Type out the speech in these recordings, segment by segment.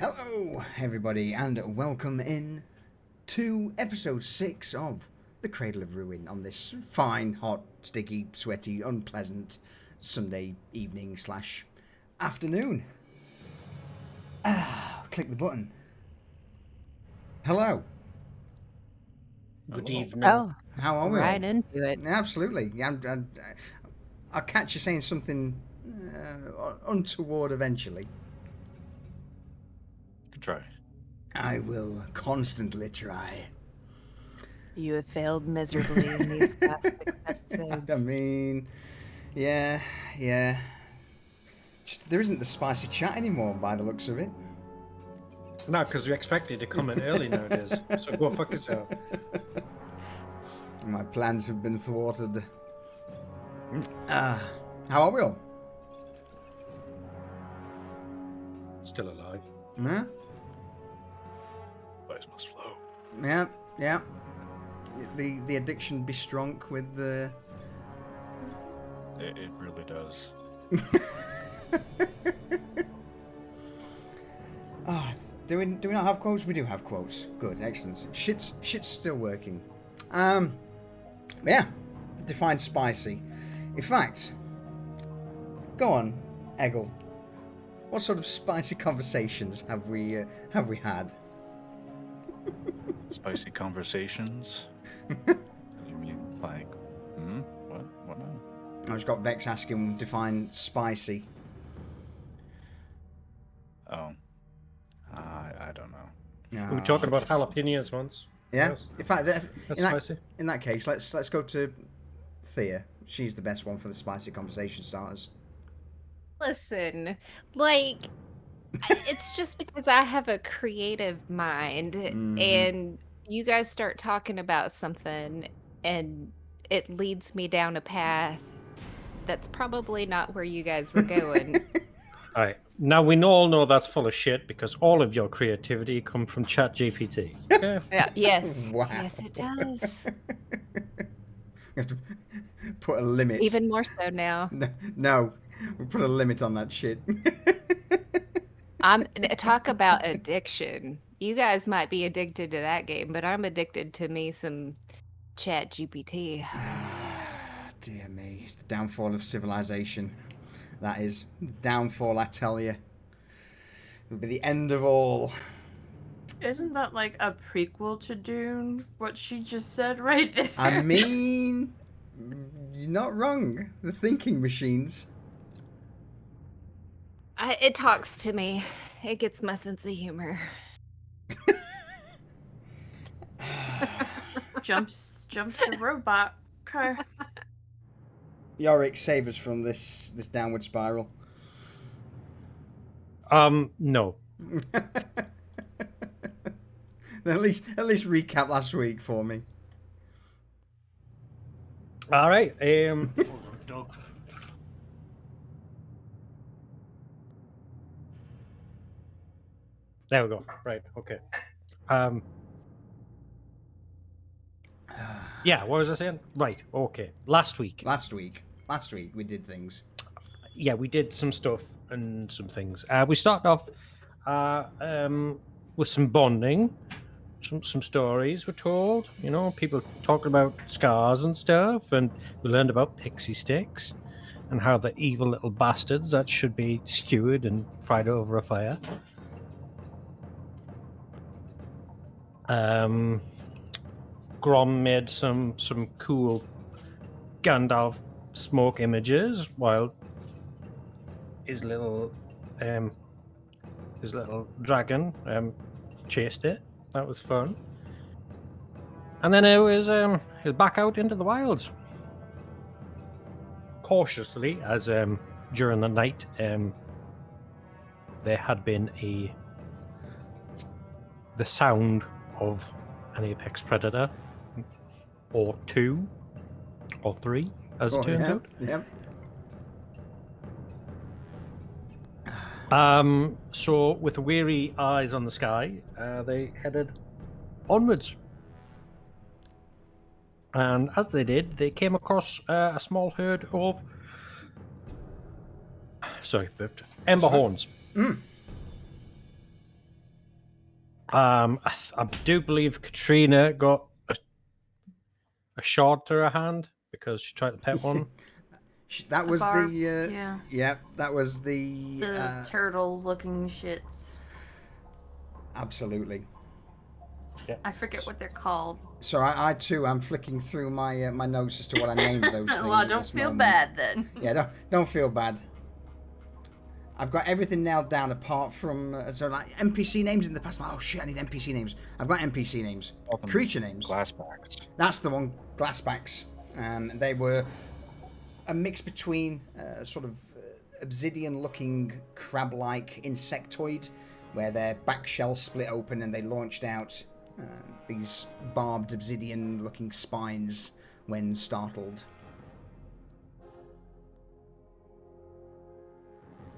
Hello, everybody, and welcome in to episode 6 of The Cradle of Ruin on this fine, hot, sticky, sweaty, unpleasant Sunday evening / afternoon. Click the button. Hello. Good evening. Oh, How are we all? right into it. Absolutely. I'll catch you saying something untoward eventually. Good try. I will constantly try. You have failed miserably in these past 6 episodes. I mean, yeah. Just, there isn't the spicy chat anymore by the looks of it. No, because we expect you to come in early nowadays. So go fuck yourself. My plans have been thwarted. How are we all? Still alive. Yeah? Life must flow. Yeah. The addiction be strong with the... It really does. Do we not have quotes? We do have quotes. Good, excellent. Shit's still working. Yeah. Define spicy. In fact, go on, Eggle. What sort of spicy conversations have we had? Spicy conversations? You mean like, What now? I just got Vex asking define spicy. Oh. I don't know. No. We were talking about jalapenos once. Yeah. Yes. In fact, That's spicy. in that case, let's go to Thea. She's the best one for the spicy conversation starters. Listen, like, it's just because I have a creative mind and you guys start talking about something and it leads me down a path that's probably not where you guys were going. All right. Now we all know that's full of shit because all of your creativity come from ChatGPT. Okay. Yes. Wow. Yes, it does. We have to put a limit. Even more so now. No, we put a limit on that shit. Talk about addiction. You guys might be addicted to that game, but I'm addicted to me some Chat GPT. Dear me, it's the downfall of civilization. That is the downfall, I tell you. It'll be the end of all. Isn't that like a prequel to Dune? What she just said right there. I mean, you're not wrong. The thinking machines. It talks to me. It gets my sense of humor. jumps the robot. Okay. Yorick, save us from this downward spiral. No. At least recap last week for me. All right. Dog. There we go. Right. Okay. Yeah. What was I saying? Right. Okay. Last week We did things. Yeah, we did some stuff and some things. We started off with some bonding. Some stories were told. You know, people talking about scars and stuff, and we learned about pixie sticks and how they're evil little bastards that should be skewered and fried over a fire. Grom made some cool Gandalf smoke images while his little dragon chased it. That was fun. And then it was back out into the wilds cautiously, as during the night there had been the sound of an apex predator, or 2 or 3 as it turns out. Yep. So with weary eyes on the sky, they headed onwards. And as they did, they came across a small herd of ember horns. I do believe Katrina got a shard through her hand because she tried to pet one. That was barb, the yeah. yeah, that was the The turtle-looking shits. absolutely. I forget what they're called. So I too am flicking through my my notes as to what I named those things. Well, at don't this feel moment. bad then. Yeah, don't feel bad. I've got everything nailed down apart from so like NPC names in the past. Oh shit, I need NPC names. I've got NPC names, creature names. Glassbacks. That's the one. Glassbacks. They were a mix between sort of obsidian-looking crab-like insectoid, where their back shell split open and they launched out these barbed obsidian-looking spines when startled.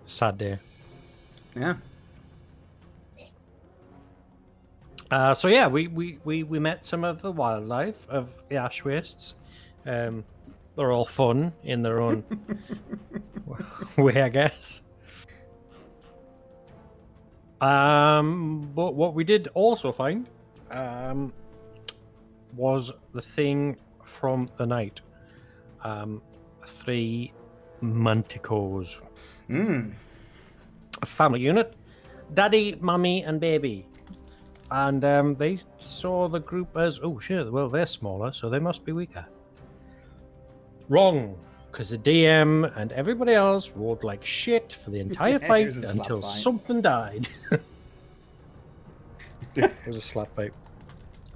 Sad day. Yeah. So yeah, we met some of the wildlife of the ash wastes. They're all fun in their own way, I guess. But what we did also find was the thing from the night. 3 manticores. A family unit. Daddy, mummy, and baby. And they saw the group as, oh shit, well, they're smaller, so they must be weaker. Wrong, because the DM and everybody else rolled like shit for the entire Yeah, fight it was a slap until fight. something died. It was a slap fight.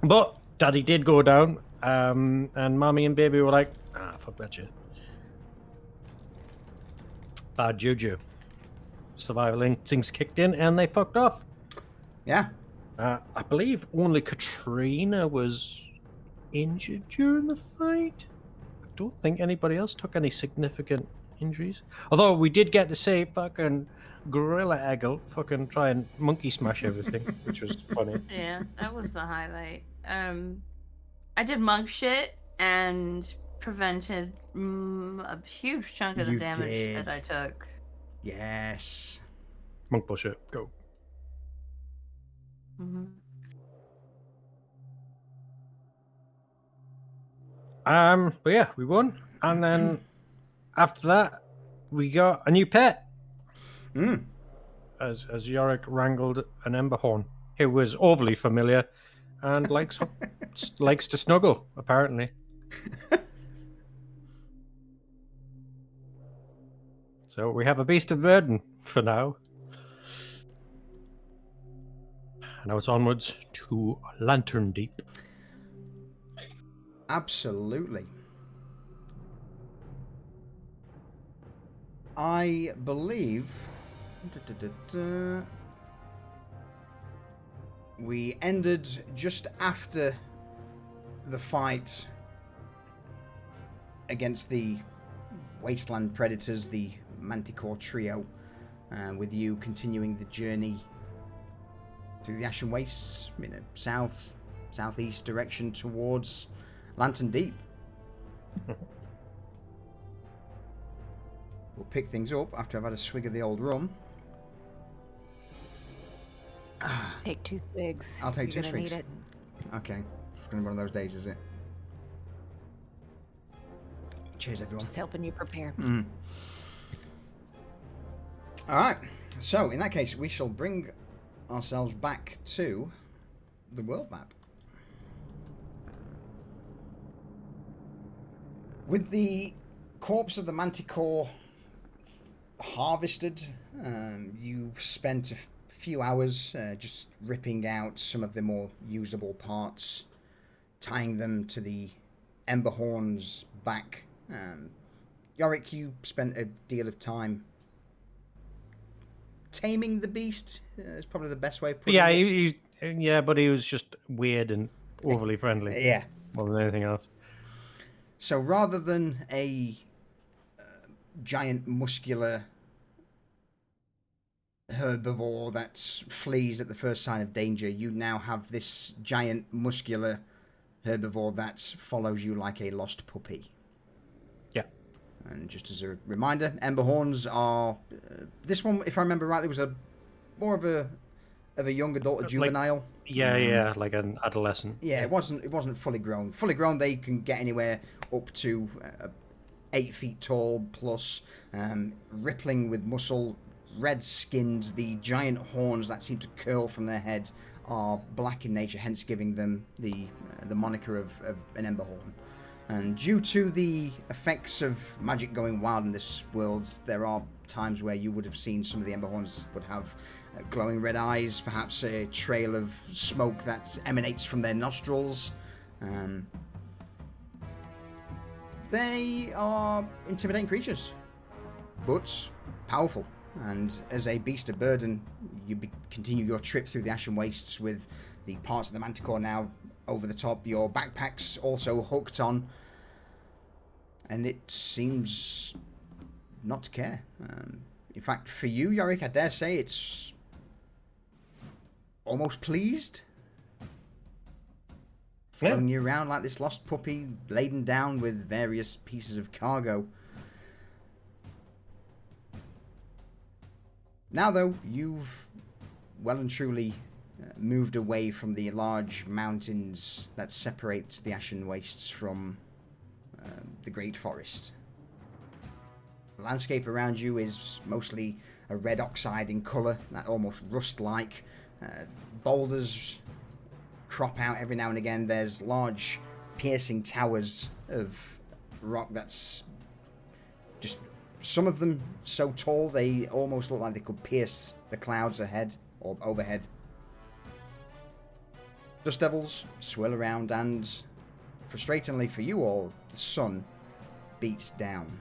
But Daddy did go down, and Mommy and Baby were like, ah, fuck that shit. Bad juju. Survival instincts kicked in, and they fucked off. Yeah. I believe only Katrina was injured during the fight. I don't think anybody else took any significant injuries. Although we did get to see fucking Gorilla Eggle fucking try and monkey smash everything, which was funny. Yeah, that was the highlight. I did monk shit and prevented a huge chunk of the You damage did. that I took. Yes. Monk bullshit. Go. Mm-hmm. But yeah, we won, and then after that, we got a new pet. As Yorick wrangled an Emberhorn, who was overly familiar and likes to snuggle, apparently. So we have a beast of burden for now. And now it's onwards to Lantern Deep. Absolutely. I believe we ended just after the fight against the Wasteland Predators, the Manticore Trio, with you continuing the journey through the Ashen Wastes in a southeast direction towards Lantern Deep. We'll pick things up after I've had a swig of the old rum. Take 2 swigs. I'll take You're 2 gonna swigs. need it. Okay. It's going to be one of those days, is it? Cheers, everyone. Just helping you prepare. All right. So, in that case, we shall bring ourselves back to the world map. With the corpse of the Manticore harvested, you spent a few hours just ripping out some of the more usable parts, tying them to the Emberhorn's back. Yorick, you spent a deal of time taming the beast. Is probably the best way of putting it. Yeah, but he was just weird and overly friendly. Yeah. More than anything else. So rather than a giant muscular herbivore that flees at the first sign of danger, you now have this giant muscular herbivore that follows you like a lost puppy. Yeah. And just as a reminder, Emberhorns are... this one, if I remember rightly, was more of a of a young adult, a Like- juvenile. Yeah, like an adolescent. Yeah, it wasn't fully grown. Fully grown, they can get anywhere up to 8 feet tall plus, rippling with muscle, red skinned. The giant horns that seem to curl from their head are black in nature, hence giving them the moniker of an Emberhorn. And due to the effects of magic going wild in this world, there are times where you would have seen some of the Emberhorns would have glowing red eyes, perhaps a trail of smoke that emanates from their nostrils. They are intimidating creatures, but powerful. And as a beast of burden, you continue your trip through the Ashen Wastes with the parts of the Manticore now over the top, your backpacks also hooked on, and it seems not to care. In fact, for you, Yorick, I dare say it's almost pleased. Following you around like this lost puppy, laden down with various pieces of cargo. Now, though, you've well and truly moved away from the large mountains that separate the Ashen Wastes from the Great Forest. The landscape around you is mostly a red oxide in colour, that almost rust-like. Boulders crop out every now and again. There's large piercing towers of rock that's just, some of them so tall they almost look like they could pierce the clouds ahead or overhead. Dust devils swirl around, and frustratingly for you all, the sun beats down.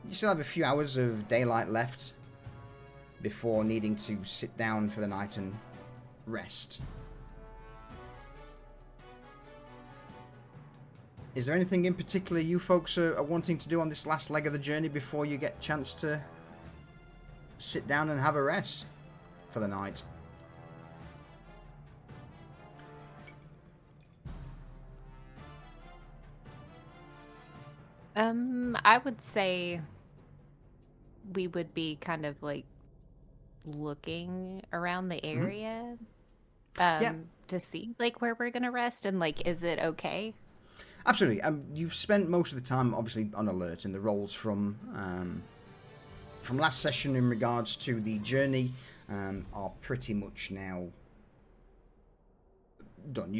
You still have a few hours of daylight left before needing to sit down for the night and rest. Is there anything in particular you folks are wanting to do on this last leg of the journey before you get a chance to sit down and have a rest for the night? I would say we would be kind of like looking around the area to see like where we're gonna rest, and like, is it okay? Absolutely. You've spent most of the time obviously on alert, and the rolls from last session in regards to the journey are pretty much now done.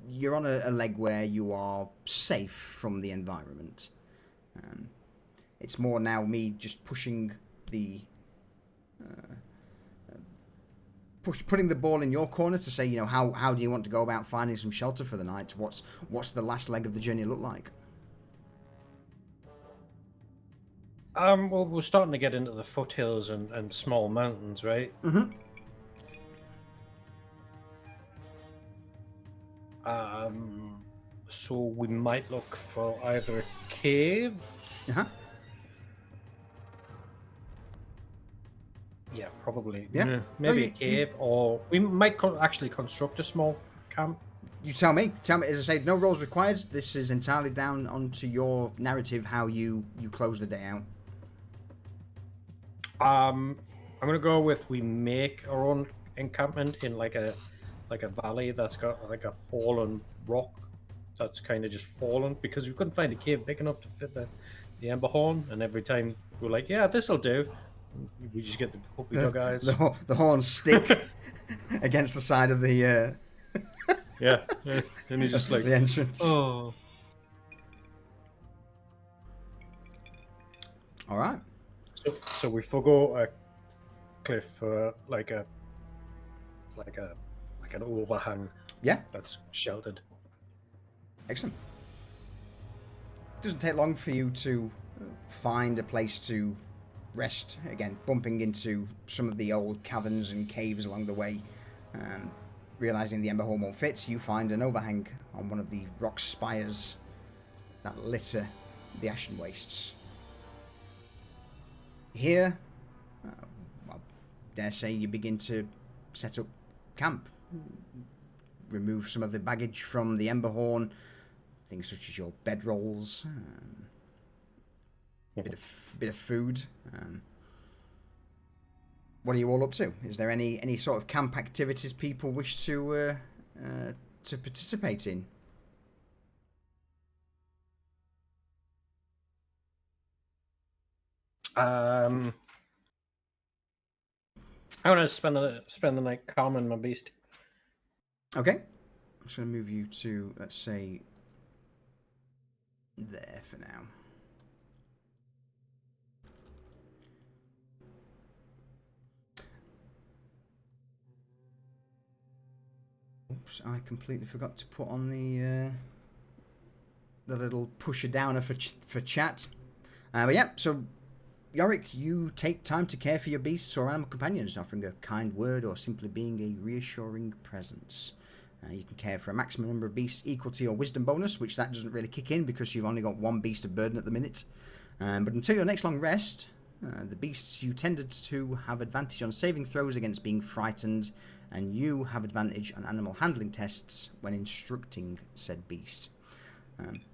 You're on a leg where you are safe from the environment. It's more now me just pushing the putting the ball in your corner to say, you know, how do you want to go about finding some shelter for the night? What's the last leg of the journey look like? Well, we're starting to get into the foothills and small mountains, right? Mm-hmm. So we might look for either a cave. Uh-huh. Yeah, probably. Yeah. Maybe Oh, a cave, or we might actually construct a small camp. You tell me. Tell me. As I say, no rolls required. This is entirely down onto your narrative, how you close the day out. I'm gonna go with we make our own encampment in like a valley that's got like a fallen rock that's kind of just fallen, because we couldn't find a cave big enough to fit the Emberhorn, and every time we're like, yeah, this'll do. We just get the puppy dog eyes. The horns stick against the side of the yeah, and he's just like the entrance. oh. All right. So we forgo a cliff for like an overhang. Yeah. That's sheltered. Excellent. Doesn't take long for you to find a place to rest. Again, bumping into some of the old caverns and caves along the way. Realizing the Emberhorn won't fit, you find an overhang on one of the rock spires that litter the Ashen Wastes. Here, I dare say you begin to set up camp. Remove some of the baggage from the Emberhorn, things such as your bedrolls, a bit of food. what are you all up to? Is there any sort of camp activities people wish to participate in? I want to spend the night calming my beast. Okay. I'm just going to move you to, let's say, there for now. Oops, I completely forgot to put on the little pusher downer for chat. But yeah, so Yorick, you take time to care for your beasts or animal companions, offering a kind word or simply being a reassuring presence. You can care for a maximum number of beasts equal to your wisdom bonus, which that doesn't really kick in because you've only got one beast of burden at the minute. But until your next long rest, the beasts you tended to have advantage on saving throws against being frightened, and you have advantage on animal handling tests when instructing said beast.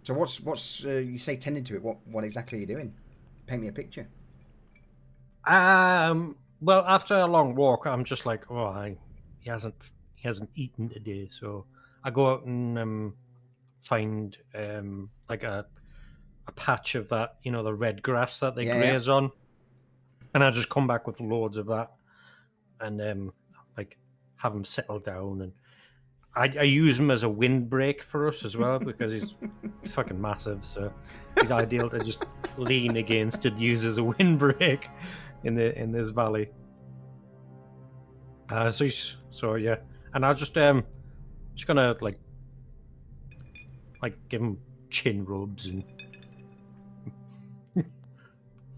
So what's you say tended to it? What exactly are you doing? Paint me a picture. Well, after a long walk, I'm just like, he hasn't eaten today, so I go out and find like a patch of that, the red grass that they graze on, and I just come back with loads of that, and like have him settle down, and I use him as a windbreak for us as well because he's fucking massive, so he's ideal to just lean against and use as a windbreak in this valley. So yeah, and I just gonna like give him chin rubs and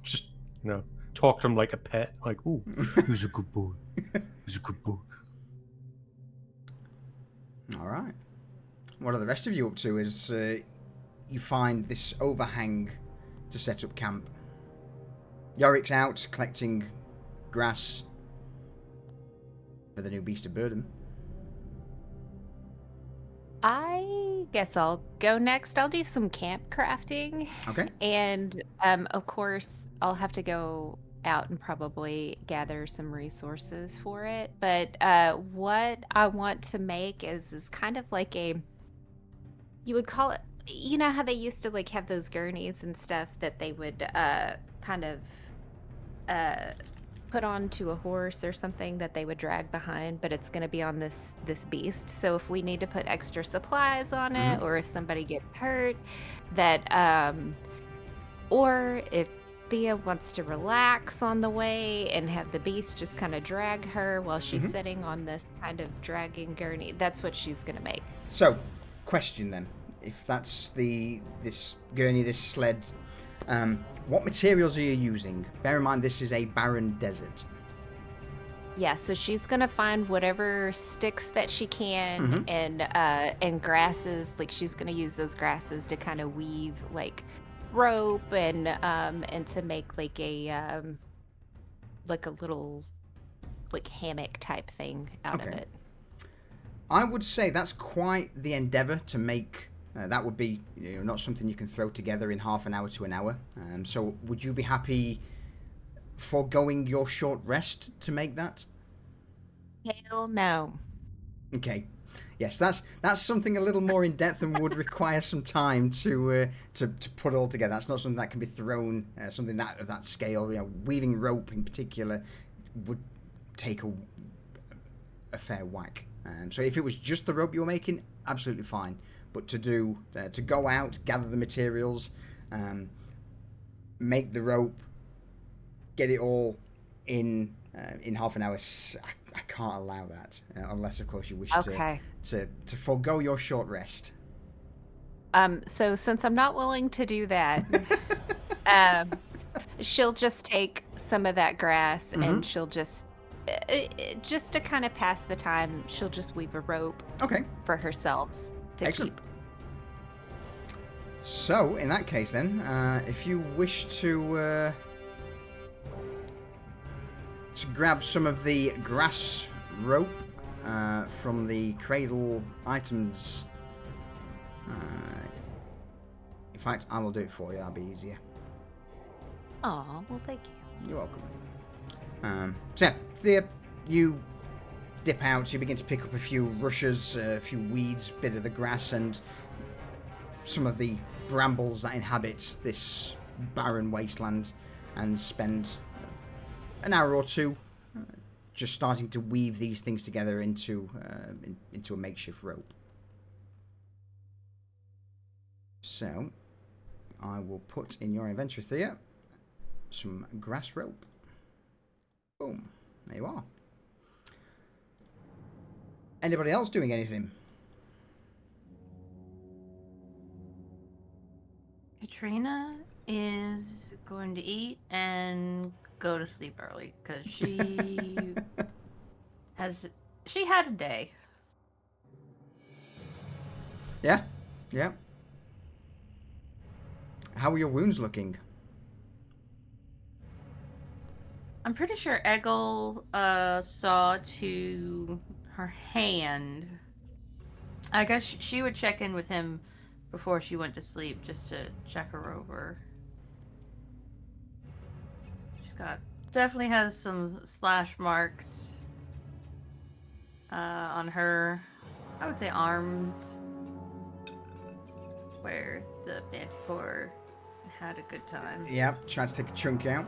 just talk to him like a pet, like, oh, who's a good boy, who's a good boy. All right. What are the rest of you up to? Is you find this overhang to set up camp. Yorick's out collecting grass for the new beast of burden. I guess I'll go next. I'll do some camp crafting. Okay. And of course, I'll have to go out and probably gather some resources for it. But what I want to make is kind of like you would call it, you know how they used to like have those gurneys and stuff that they would kind of put onto a horse or something that they would drag behind, but it's going to be on this beast. So if we need to put extra supplies on it, or if somebody gets hurt, that or if Thea wants to relax on the way and have the beast just kind of drag her while she's sitting on this kind of dragging gurney, that's what she's going to make. So, question then, if that's this gurney, this sled, what materials are you using? Bear in mind this is a barren desert. Yeah, so she's gonna find whatever sticks that she can and grasses. Like she's gonna use those grasses to kind of weave like rope and to make like a little like hammock type thing out of it. I would say that's quite the endeavor to make. That would be not something you can throw together in half an hour to an hour. So would you be happy foregoing your short rest to make that? Hell no. Okay. Yes, that's something a little more in depth and would require some time to put all together. That's not something that can be thrown. Something that of that scale. Weaving rope in particular would take a fair whack. So if it was just the rope you were making, absolutely fine. But to go out, gather the materials, make the rope, get it all in half an hour, I can't allow that unless, of course, you wish to forego your short rest. So since I'm not willing to do that, she'll just take some of that grass and she'll just to kind of pass the time, she'll just weave a rope for herself to keep. So, in that case then, if you wish to grab some of the grass rope from the Cradle items, in fact, I will do it for you, that'll be easier. Oh, well, thank you. You're welcome. So yeah, Thea, you dip out, you begin to pick up a few rushes, a few weeds, bit of the grass, and some of the brambles that inhabit this barren wasteland, and spend an hour or two just starting to weave these things together into a makeshift rope. So, I will put in your inventory, Thea, some grass rope. Boom. There you are. Anybody else doing anything? Katrina is going to eat and go to sleep early because she had a day. Yeah. Yeah. How are your wounds looking? I'm pretty sure Eggle saw to her hand. I guess she would check in with him before she went to sleep just to check her over. She's definitely has some slash marks on her, I would say, arms, where the Manticore had a good time. Yeah, trying to take a chunk out.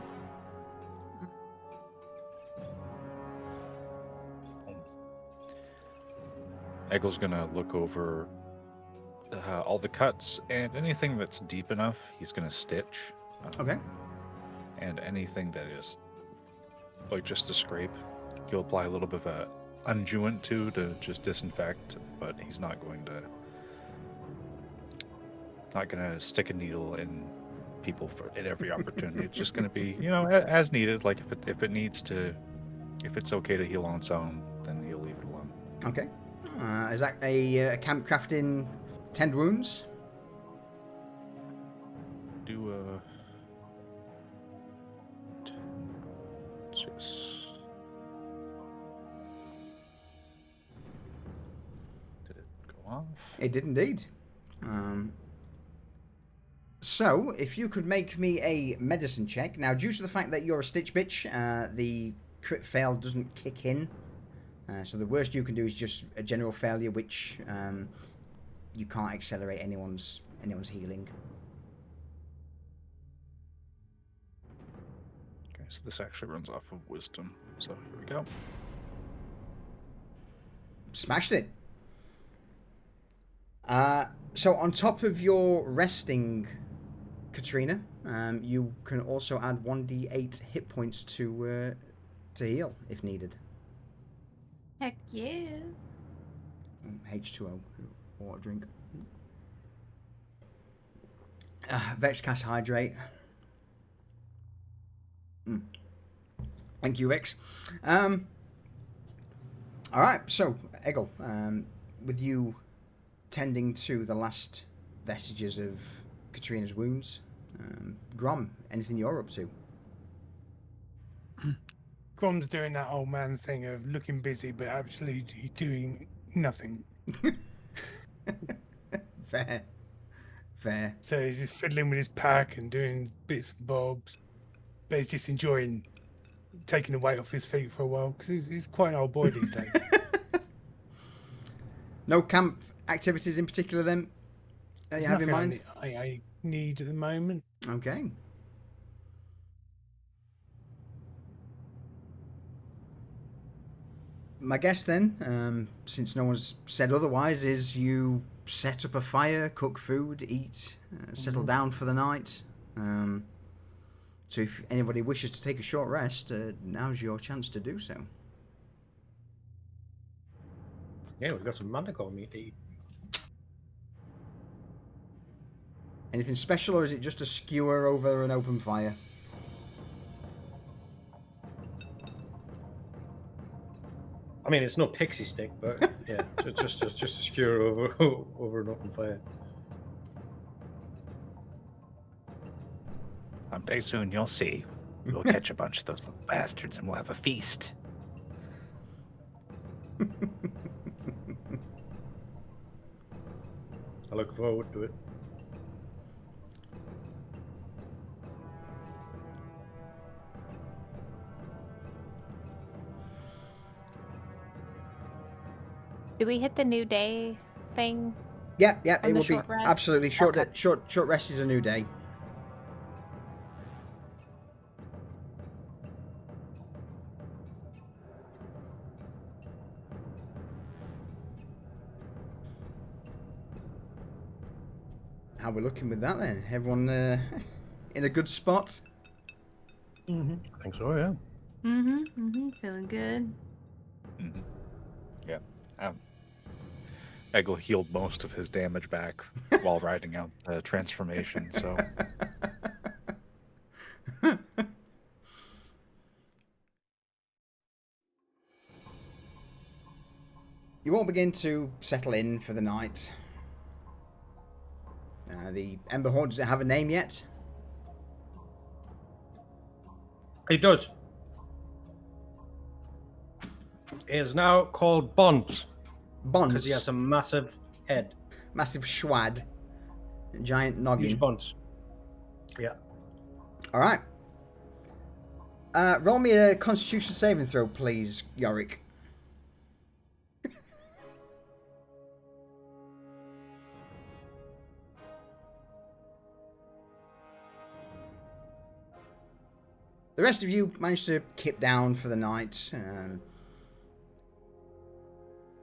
Eggle's gonna look over all the cuts, and anything that's deep enough, he's gonna stitch. Okay. And anything that is like just a scrape, he'll apply a little bit of a unguent to just disinfect, but he's not gonna stick a needle in people at every opportunity. It's just gonna be, as needed. Like if it's okay to heal on its own, then he'll leave it alone. Okay. Is that a camp crafting 10 wounds? Do 6. Did it go off? It did indeed. So, if you could make me a medicine check. Now, due to the fact that you're a stitch bitch, the crit fail doesn't kick in. So the worst you can do is just a general failure, which you can't accelerate anyone's healing. Okay, so this actually runs off of wisdom. So here we go. Smashed it. So on top of your resting, Katrina, you can also add 1d8 hit points to heal if needed. Heck yeah. H2O, water drink. Vex cast hydrate. Thank you, Vex. All right, so Eggle, with you tending to the last vestiges of Katrina's wounds, Grom, anything you're up to? Grom's doing that old man thing of looking busy but absolutely doing nothing. Fair. So he's just fiddling with his pack and doing bits and bobs, but he's just enjoying taking the weight off his feet for a while because he's quite an old boy these days. No camp activities in particular then that you have in mind? I need at the moment. Okay. My guess then, since no one's said otherwise, is you set up a fire, cook food, eat, settle down for the night. So if anybody wishes to take a short rest, now's your chance to do so. Yeah, we've got some manticore meat to eat. Anything special, or is it just a skewer over an open fire? I mean, it's no pixie stick, but yeah, just a skewer over an open fire. Someday soon you'll see. We'll catch a bunch of those little bastards and we'll have a feast. I look forward to it. Do we hit the new day thing? Yeah, On it the will be short rest? absolutely Okay. short rest is a new day. How we looking with that then? Everyone in a good spot? I think so, yeah. Feeling good. Hmm. Yeah. Eggle healed most of his damage back while riding out the transformation, so You all begin to settle in for the night. The Ember Horde, does it have a name yet? It does. It is now called Bonds Bonds. because he has a massive head. Massive schwad. Giant noggin. Huge Bonds. Yeah. Alright. Roll me a Constitution saving throw, please, Yorick. The rest of you managed to kip down for the night.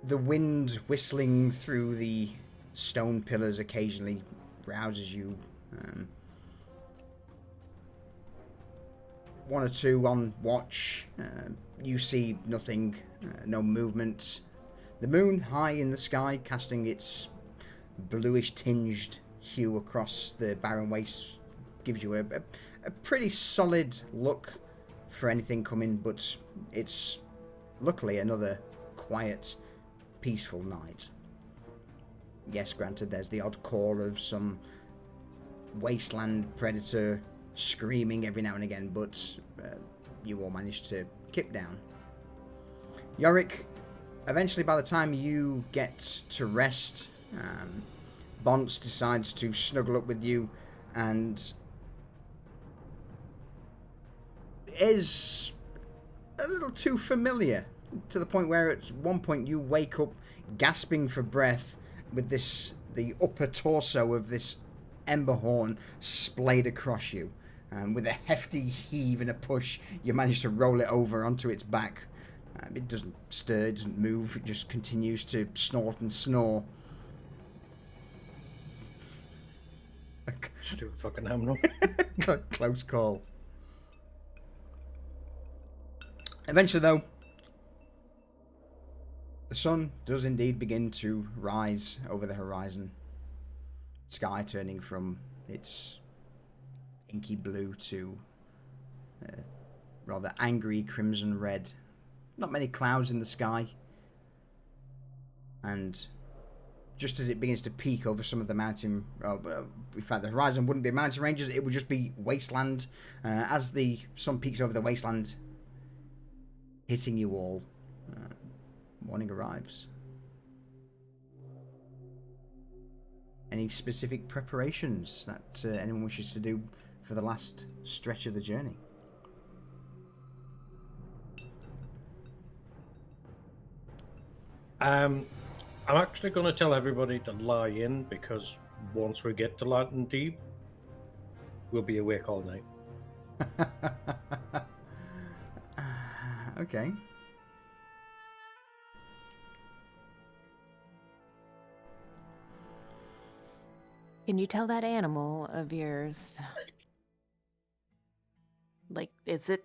The wind whistling through the stone pillars occasionally rouses you. One or two on watch. You see nothing, no movement. The moon high in the sky, casting its bluish tinged hue across the barren waste, gives you a pretty solid look for anything coming, but it's luckily another quiet, peaceful night. Yes, granted, there's the odd call of some wasteland predator screaming every now and again, but you all managed to kip down. Yorick, eventually by the time you get to rest, Bonce decides to snuggle up with you and is a little too familiar, to the point where at one point you wake up gasping for breath with the upper torso of this Emberhorn splayed across you. With a hefty heave and a push, you manage to roll it over onto its back. It doesn't stir, it doesn't move, it just continues to snort and snore. Stupid fucking animal. Close call. Eventually, though, the sun does indeed begin to rise over the horizon. Sky turning from its inky blue to rather angry crimson red. Not many clouds in the sky. And just as it begins to peak over some of the mountain, in fact the horizon wouldn't be mountain ranges, it would just be wasteland. As the sun peaks over the wasteland, hitting you all, morning arrives. Any specific preparations that anyone wishes to do for the last stretch of the journey? I'm actually going to tell everybody to lie in because once we get to Lantern Deep, we'll be awake all night. Okay. Can you tell that animal of yours? Like, is it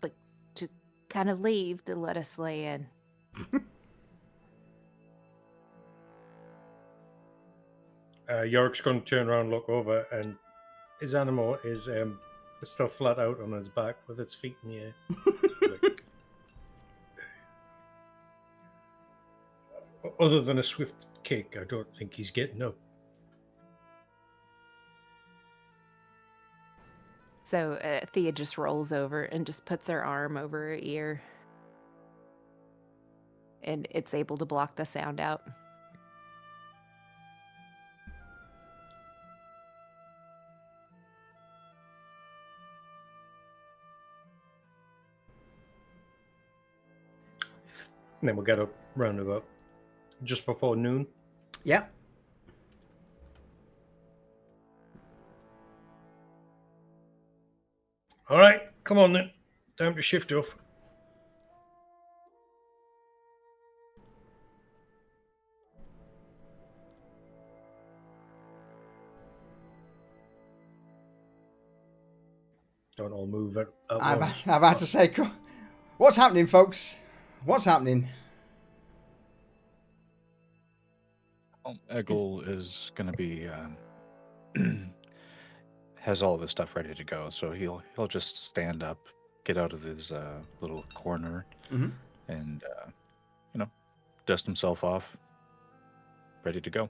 like to kind of leave to let us lay in? Yorick's going to turn around and look over, and his animal is still flat out on his back with its feet in the air. Like, other than a swift kick, I don't think he's getting up. So Thea just rolls over and just puts her arm over her ear. And it's able to block the sound out. And then we'll get up round about just before noon. Yep. All right, come on then. Time to shift off. Don't all move at I'm once. about to say, what's happening, folks? What's happening? Eggle is going to be has all of his stuff ready to go, so he'll just stand up, get out of his little corner, Mhm. and dust himself off, ready to go.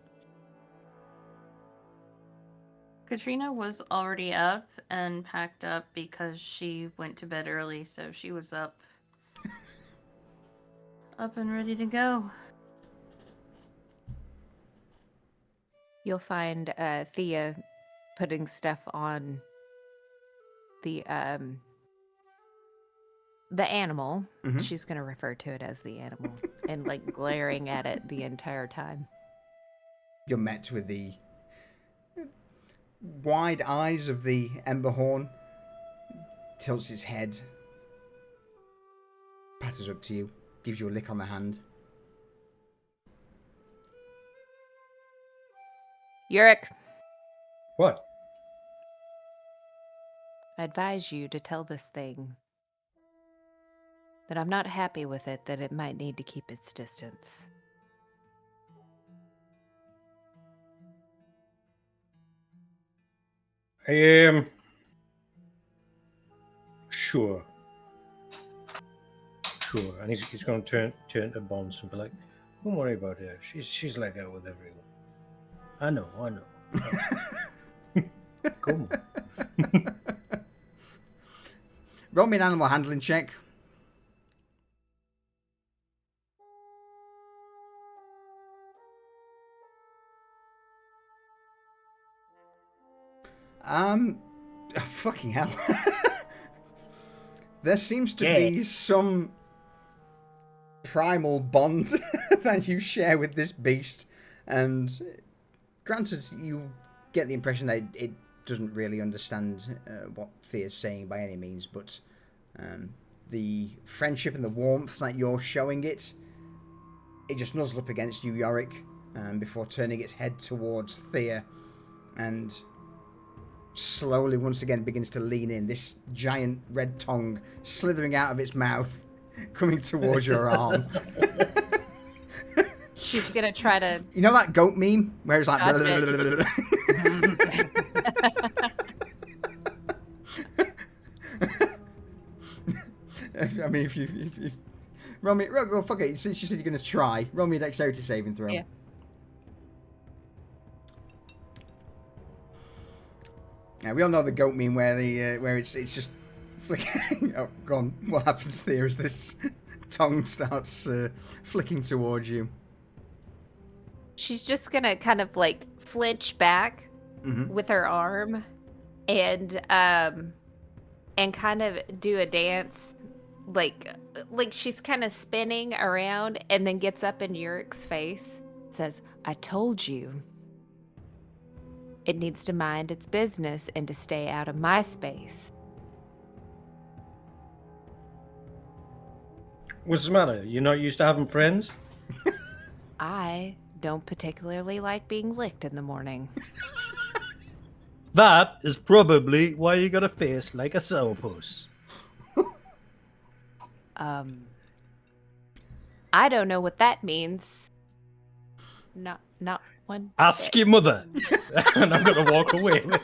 Katrina was already up and packed up because she went to bed early, so she was up and ready to go. You'll find Thea putting stuff on the animal. Mhm. She's going to refer to it as the animal and like glaring at it the entire time. You're met with the wide eyes of the Emberhorn. Tilts his head. Patters up to you. Gives you a lick on the hand. Yurik, What? I advise you to tell this thing that I'm not happy with it, that it might need to keep its distance. Sure. Sure. And he's going to turn to Bonds and be like, don't worry about her. She's like that with everyone. I know. Come on. Roll me an animal handling check. Fucking hell. There seems to be some primal bond that you share with this beast, and granted, you get the impression that it doesn't really understand what Thea's saying by any means, but the friendship and the warmth that you're showing it just nuzzles up against you, Yorick, before turning its head towards Thea, and slowly once again begins to lean in, this giant red tongue slithering out of its mouth, coming towards your arm. She's gonna try to. You know that goat meme where it's like. Gotcha. I mean, if roll me, well, fuck it. Since you said you're gonna try, roll me a dexterity saving throw. Yeah. Yeah, we all know the goat meme where it's just flicking. Oh, go on. What happens there is this tongue starts flicking towards you. She's just gonna kind of like flinch back Mm-hmm. with her arm, and kind of do a dance, like she's kind of spinning around, and then gets up in Yurik's face, says, "I told you. It needs to mind its business and to stay out of my space." What's the matter? You're not used to having friends? I don't particularly like being licked in the morning. That is probably why you got a face like a sourpuss. I don't know what that means. Not one. Ask your mother. And I'm gonna walk away with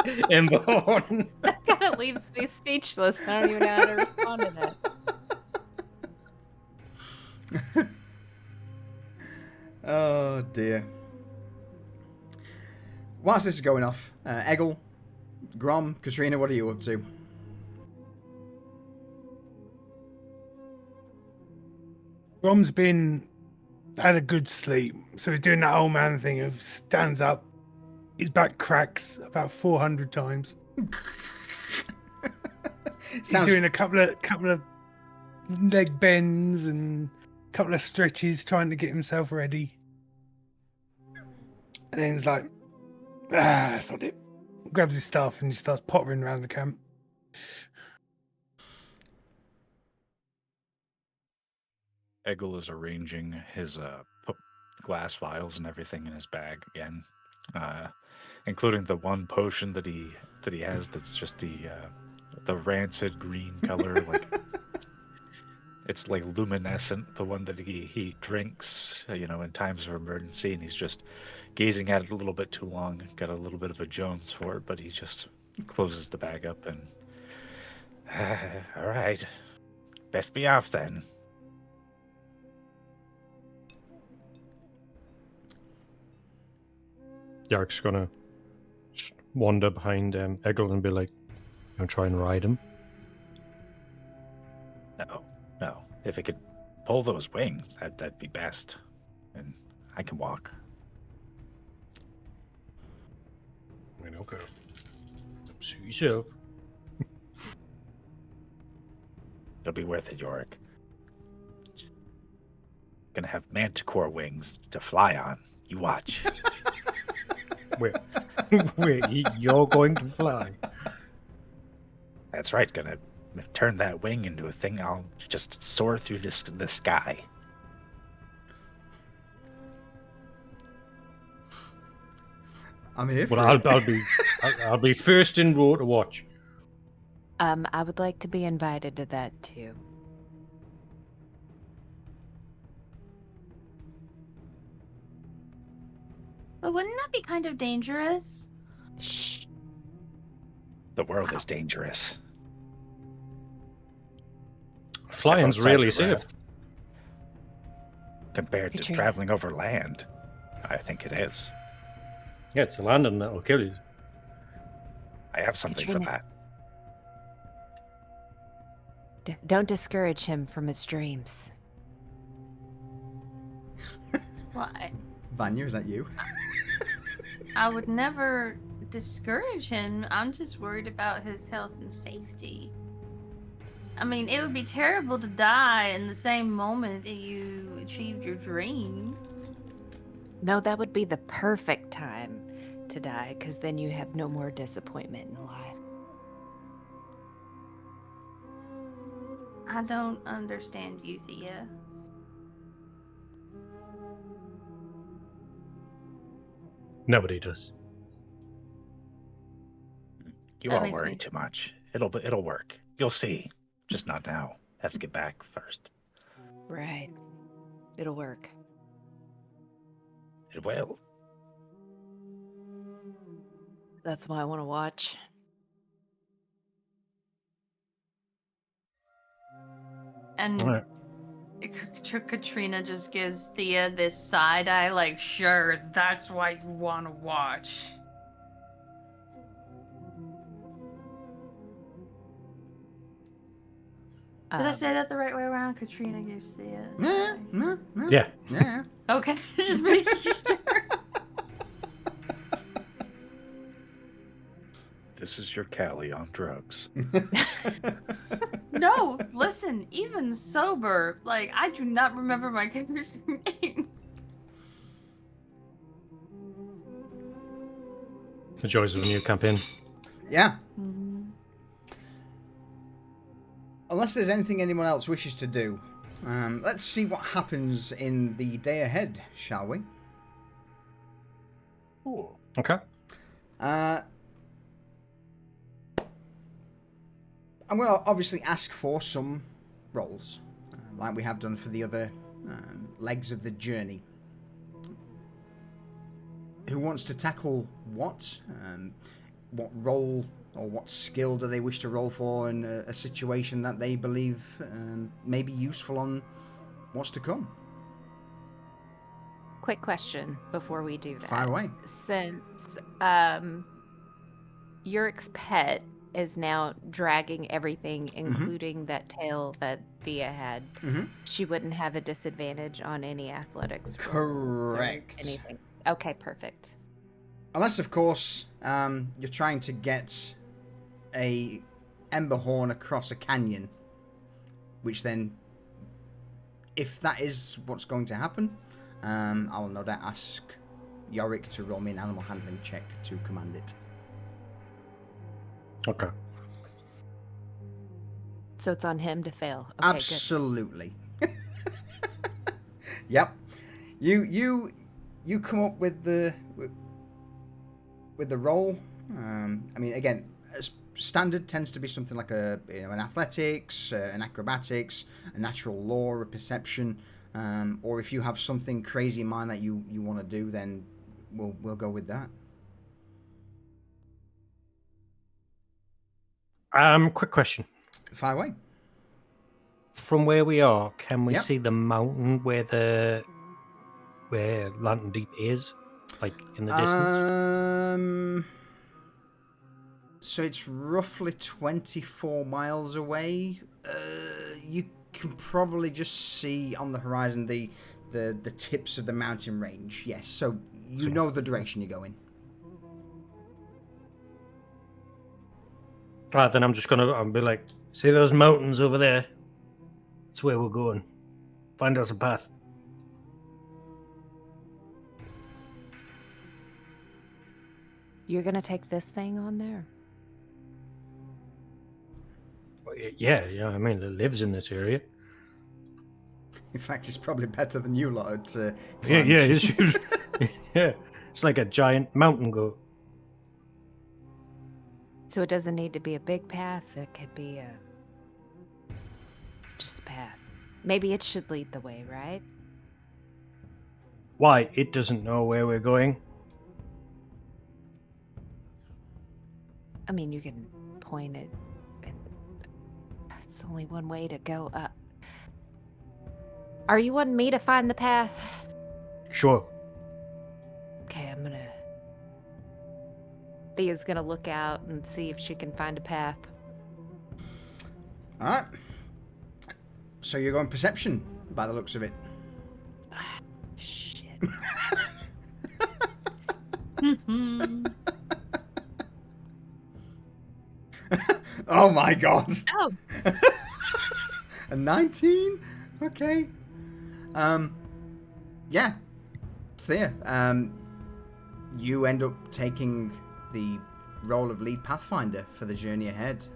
it. Inborn. That kind of leaves me speechless. I don't even know how to respond to that. Oh dear. Whilst this is going off, Eggle, Grom, Katrina, what are you up to? Rom's had a good sleep, so he's doing that old man thing of stands up, his back cracks about 400 times. He's doing a couple of leg bends and couple of stretches, trying to get himself ready. And then he's like, that's not it. Grabs his stuff and just starts pottering around the camp. Eggle is arranging his glass vials and everything in his bag again, including the one potion that he has that's just the rancid green color, like it's like luminescent. The one that he drinks, in times of emergency, and he's just gazing at it a little bit too long. Got a little bit of a Jones for it, but he just closes the bag up and all right, best be off then. Yark's gonna wander behind Eggle and be like, try and ride him. No. If it could pull those wings, that'd be best. And I can walk. I mean, okay. Suit yourself. It'll be worth it, Yorick. Gonna have manticore wings to fly on. You watch. Wait, you're going to fly? That's right. Gonna turn that wing into a thing. I'll just soar through the sky. I'm here for Well, it. I'll be first in row to watch. I would like to be invited to that too. But wouldn't that be kind of dangerous? Shh. The world is dangerous. Flying's Outside really the safe. rest. Compared to Katrina. traveling over land, I think it is. Yeah, it's the landing that'll kill you. I have something for Katrina. that. Don't discourage him from his dreams. Well, Vanya, is that you? I would never discourage him. I'm just worried about his health and safety. I mean, it would be terrible to die in the same moment that you achieved your dream. No, that would be the perfect time to die, because then you have no more disappointment in life. I don't understand you, Thea. Nobody does. You That all makes worry me- too much. It'll work. You'll see. Just not now. Have to get back first. Right. It'll work. It will. That's why I want to watch. And All right. Katrina just gives Thea this side eye, like, sure, that's why you want to watch. Did I say that the right way around? Katrina gives Thea a side eye. Yeah. Yeah. Okay, just making sure. This is your Callie on drugs. No, listen, even sober, like, I do not remember my character's name. The joys of a new campaign. Yeah. Unless there's anything anyone else wishes to do, let's see what happens in the day ahead, shall we? Cool. Okay. I'm going to obviously ask for some rolls, like we have done for the other legs of the journey. Who wants to tackle what? What role or what skill do they wish to roll for in a situation that they believe may be useful on what's to come? Quick question before we do that. Fire away. Since Yurik's pet is now dragging everything, including that tail that Thea had, she wouldn't have a disadvantage on any athletics rolls or Correct. anything. Okay, perfect. Unless, of course, you're trying to get a ember horn across a canyon, which then if that is what's going to happen, I'll no doubt ask Yorick to roll me an animal handling check to command it. Okay. So it's on him to fail. Okay, Absolutely. Yep. You come up with the roll. I mean, again, standard tends to be something like an athletics, an acrobatics, a natural law, a perception, or if you have something crazy in mind that you want to do, then we'll go with that. Quick question. Fire away. From where we are, can we Yep. see the mountain where Lantern Deep is, like in the distance? So it's roughly 24 miles away. You can probably just see on the horizon the tips of the mountain range. Yes, so you know the direction you're going. Right, then I'll be like, see those mountains over there? That's where we're going. Find us a path. You're gonna take this thing on there? Yeah, I mean, it lives in this area. In fact, it's probably better than you lot at Yeah, climbing. yeah. It's like a giant mountain goat. So it doesn't need to be a big path. It could be just a path. Maybe it should lead the way, right? Why? It doesn't know where we're going. I mean, you can point it. It's only one way to go up. Are you wanting me to find the path? Sure. Okay, Thea's gonna look out and see if she can find a path. All right. So you're going perception by the looks of it. Shit. Oh my god. Oh. A 19? Okay. Yeah. Thea, you end up taking the role of lead pathfinder for the journey ahead.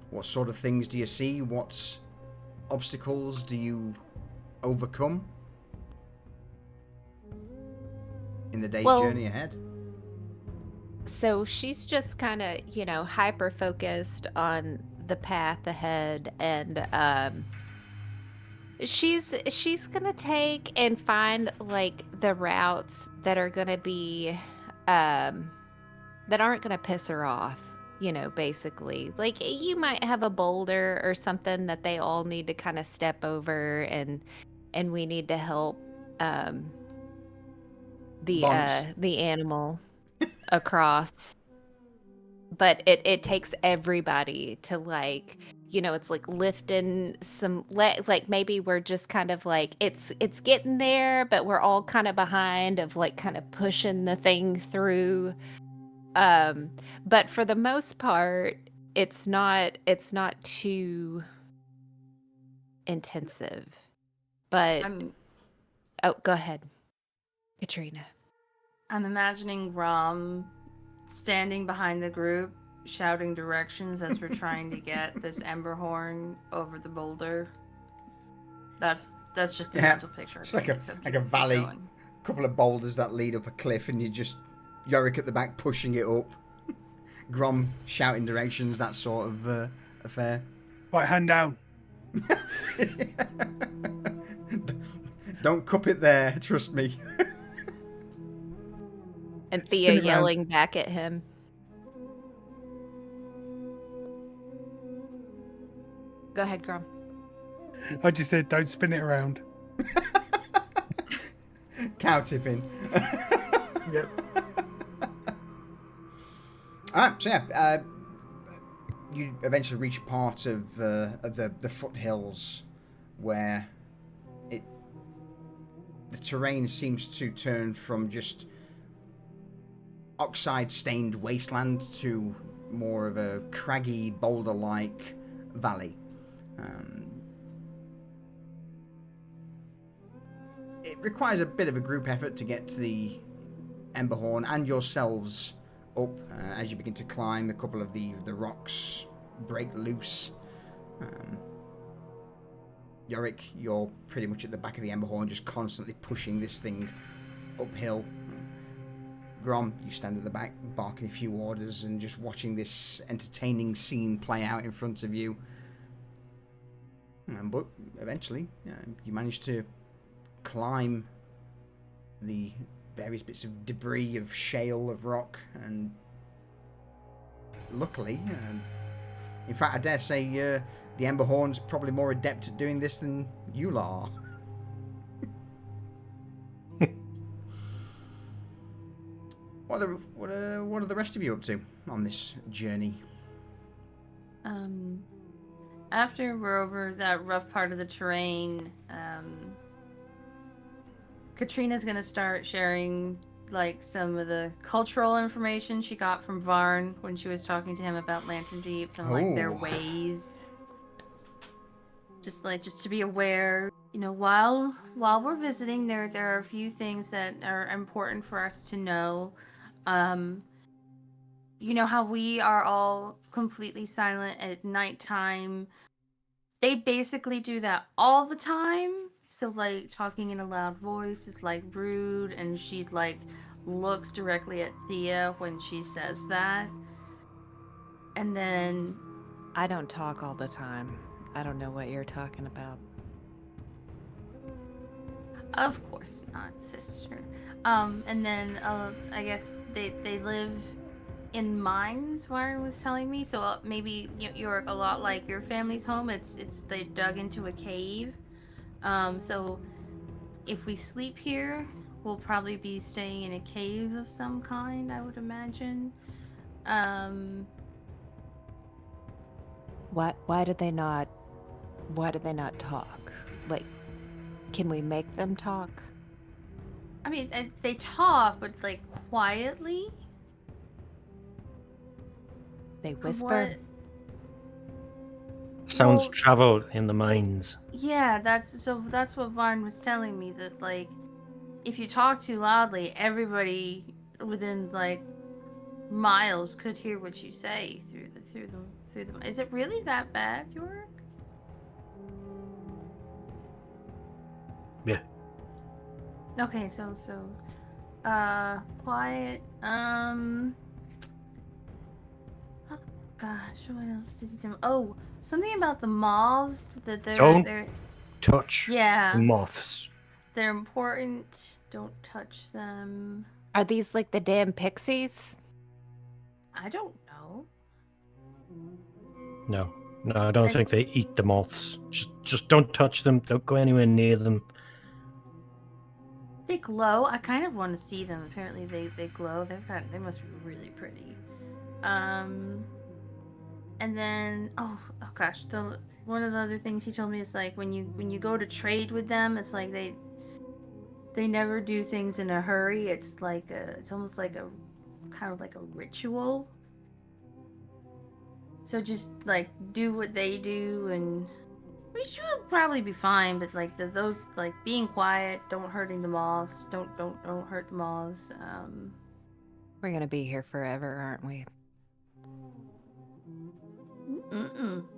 What sort of things do you see? What obstacles do you overcome in the day's journey ahead? So she's just kind of, hyper focused on the path ahead, and she's gonna take and find like the routes that are gonna be that aren't gonna piss her off. Basically, like you might have a boulder or something that they all need to kind of step over, and we need to help the animal across. But it takes everybody to it's like lifting some like maybe we're just kind of like it's getting there, but we're all kind of behind of like kind of pushing the thing through. But for the most part, it's not too intensive. But oh, go ahead, Katrina. I'm imagining Rom standing behind the group, shouting directions as we're trying to get this ember horn over the boulder. That's just the mental picture. It's like a valley, going. Couple of boulders that lead up a cliff, and you just Yorick at the back pushing it up. Grom shouting directions, that sort of affair. Right hand down. Don't cup it there, trust me. And Thea yelling back at him. Go ahead, Grom. I just said don't spin it around. Cow tipping. Yep. Alright, so yeah, you eventually reach part of the foothills where the terrain seems to turn from just oxide-stained wasteland to more of a craggy, boulder-like valley. requires a bit of a group effort to get to the Emberhorn and yourselves up. As you begin to climb, a couple of the rocks break loose. Yorick, you're pretty much at the back of the Emberhorn, just constantly pushing this thing uphill. Grom, you stand at the back, barking a few orders and just watching this entertaining scene play out in front of you. But eventually, you manage to climb the various bits of debris, of shale, of rock, and luckily, in fact, I dare say the Emberhorn's probably more adept at doing this than you lot are. What are the rest of you up to on this journey? After we're over that rough part of the terrain, Katrina's gonna start sharing like some of the cultural information she got from Varn when she was talking to him about Lantern Deep, some like their ways. Just to be aware, you know, while we're visiting, there are a few things that are important for us to know. You know how we are all completely silent at nighttime. They basically do that all the time. So like talking in a loud voice is like rude, and she like looks directly at Thea when she says that. And then I don't talk all the time. I don't know what you're talking about. of course not, sister. And then I guess they live in mines, Warren was telling me. So maybe you're a lot like your family's home. It's they dug into a cave. So if we sleep here, we'll probably be staying in a cave of some kind, I would imagine. Why do they not talk? Like, can we make them talk? I mean, they talk, but like quietly. They whisper. Sounds traveled in the mines. Yeah, that's what Varn was telling me, that like if you talk too loudly, everybody within like miles could hear what you say through the. Is it really that bad, Yorick? Yeah. Okay, so quiet. Oh, gosh, what else did he do? Oh, something about the moths that they're Touch yeah, moths. they're important. Don't touch them. Are these like the damn pixies? I don't know. No, I don't think they eat the moths. Just don't touch them. Don't go anywhere near them. They glow. I kind of want to see them. Apparently they glow. They must be really pretty. And then oh gosh, one of the other things he told me is like when you go to trade with them, it's like they never do things in a hurry. It's like it's almost like a kind of like a ritual. So just like do what they do, and we should probably be fine. But like those like being quiet, don't hurting the moths, don't hurt the moths. We're gonna be here forever, aren't we?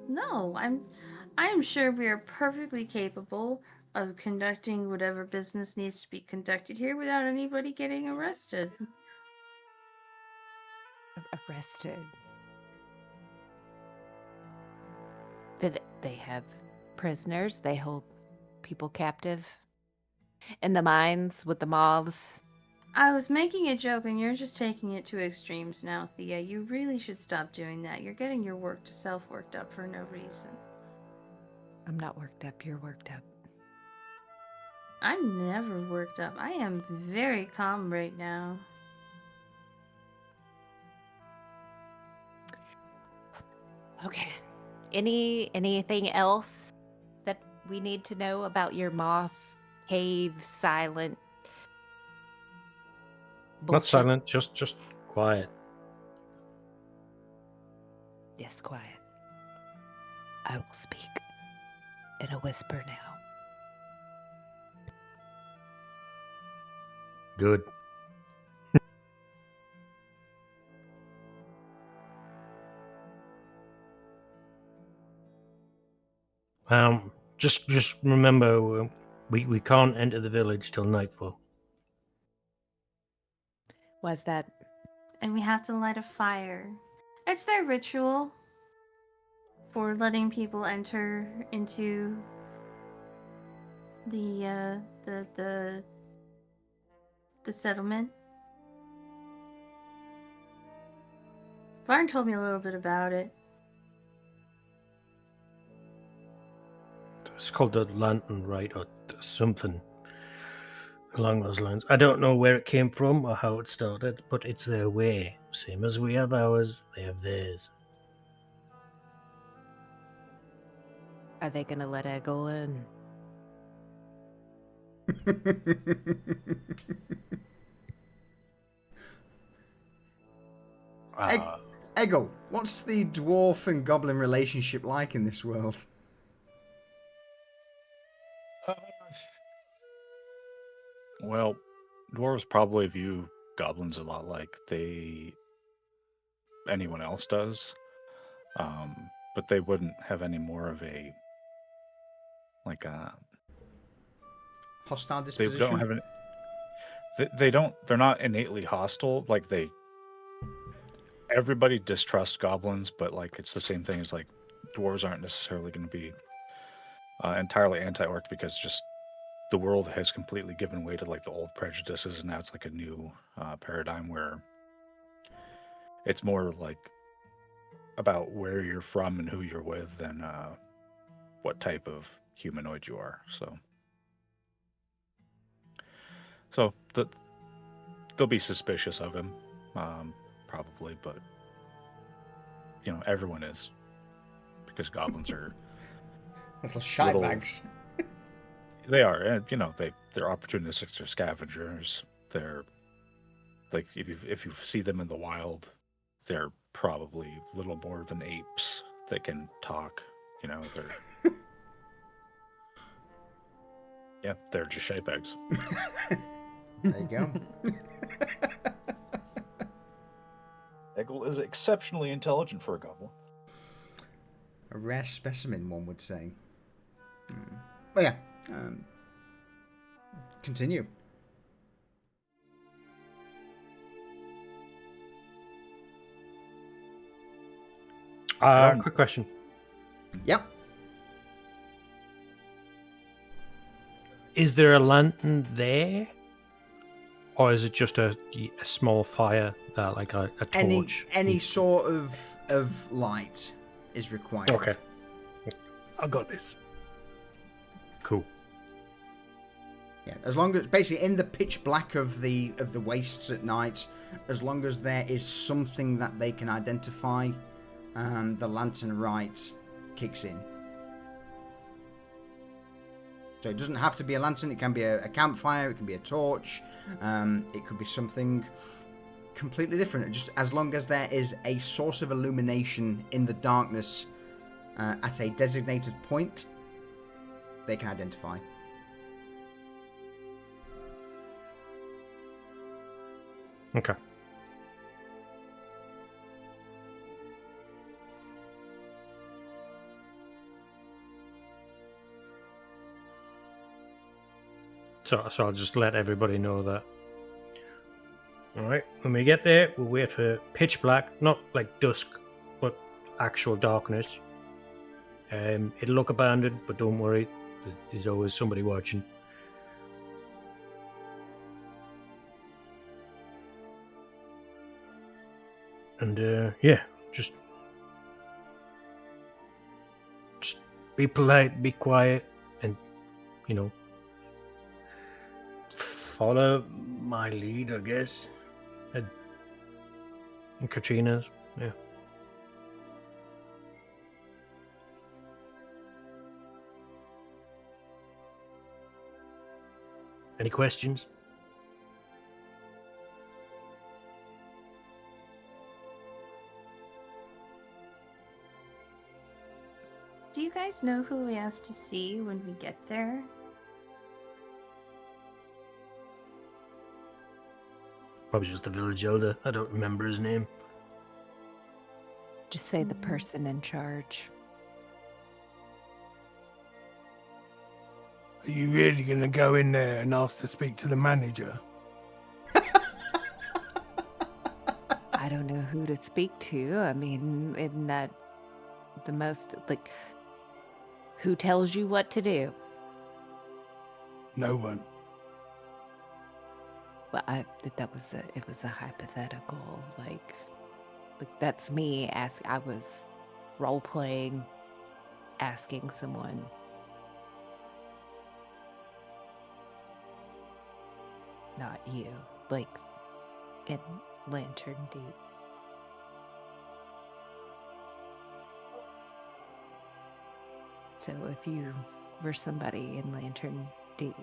No, I am sure we are perfectly capable of conducting whatever business needs to be conducted here without anybody getting arrested. Arrested. They have prisoners. They hold people captive in the mines with the moths. I was making a joke and you're just taking it to extremes now, Thea. You really should stop doing that. You're getting your worked self worked up for no reason. I'm not worked up. You're worked up. I'm never worked up. I am very calm right now. Okay. Anything else that we need to know about your moth cave silent bullshit? Not silent, just quiet. Yes, quiet. I will speak in a whisper now. Good. Just remember, we can't enter the village till nightfall. Was that? And we have to light a fire. It's their ritual for letting people enter into the settlement. Varn told me a little bit about it. It's called the lantern, right, or something along those lines. I don't know where it came from or how it started, but it's their way. Same as we have ours, they have theirs. Are they gonna let Eggle in? Eggle, what's the dwarf and goblin relationship like in this world? Well, dwarves probably view goblins a lot like anyone else does, but they wouldn't have any more of a Hostile they disposition? don't have they don't, they're not innately hostile. Like everybody distrusts goblins, but like it's the same thing as like dwarves aren't necessarily going to be entirely anti-orc, because just the world has completely given way to like the old prejudices, and now it's like a new paradigm where it's more like about where you're from and who you're with than what type of humanoid you are. So they'll be suspicious of him, probably, but everyone is, because goblins are Little shite bags. They are, and they're opportunistic. They're scavengers. They're like, if you see them in the wild, they're probably little more than apes that can talk. They're they're just shape eggs. There you go. Eggle is exceptionally intelligent for a goblin. A rare specimen, one would say. But yeah, continue. Quick question. Yep. Is there a lantern there? Or is it just a small fire, like a torch? Any sort of light is required. Okay. I got this. Cool. Yeah, as long as basically in the pitch black of the wastes at night, as long as there is something that they can identify, the lantern light kicks in. So it doesn't have to be a lantern. It can be a campfire. It can be a torch. It could be something completely different. Just as long as there is a source of illumination in the darkness at a designated point, they can identify. Okay. So I'll just let everybody know that. Alright, when we get there, we'll wait for pitch black, not like dusk, but actual darkness. It'll look abandoned, but don't worry, there's always somebody watching. And just be polite, be quiet, and follow my lead, I guess. And Katrina's, yeah. Any questions? Do you guys know who we asked to see when we get there? Probably just the village elder. I don't remember his name. Just say the person in charge. Are you really going to go in there and ask to speak to the manager? I don't know who to speak to. I mean, isn't that the most, like, who tells you what to do? No one. Well, it was a hypothetical, like that's me I was role playing, asking someone. Not you, like in Lantern Deep. So if you were somebody in Lantern Deep,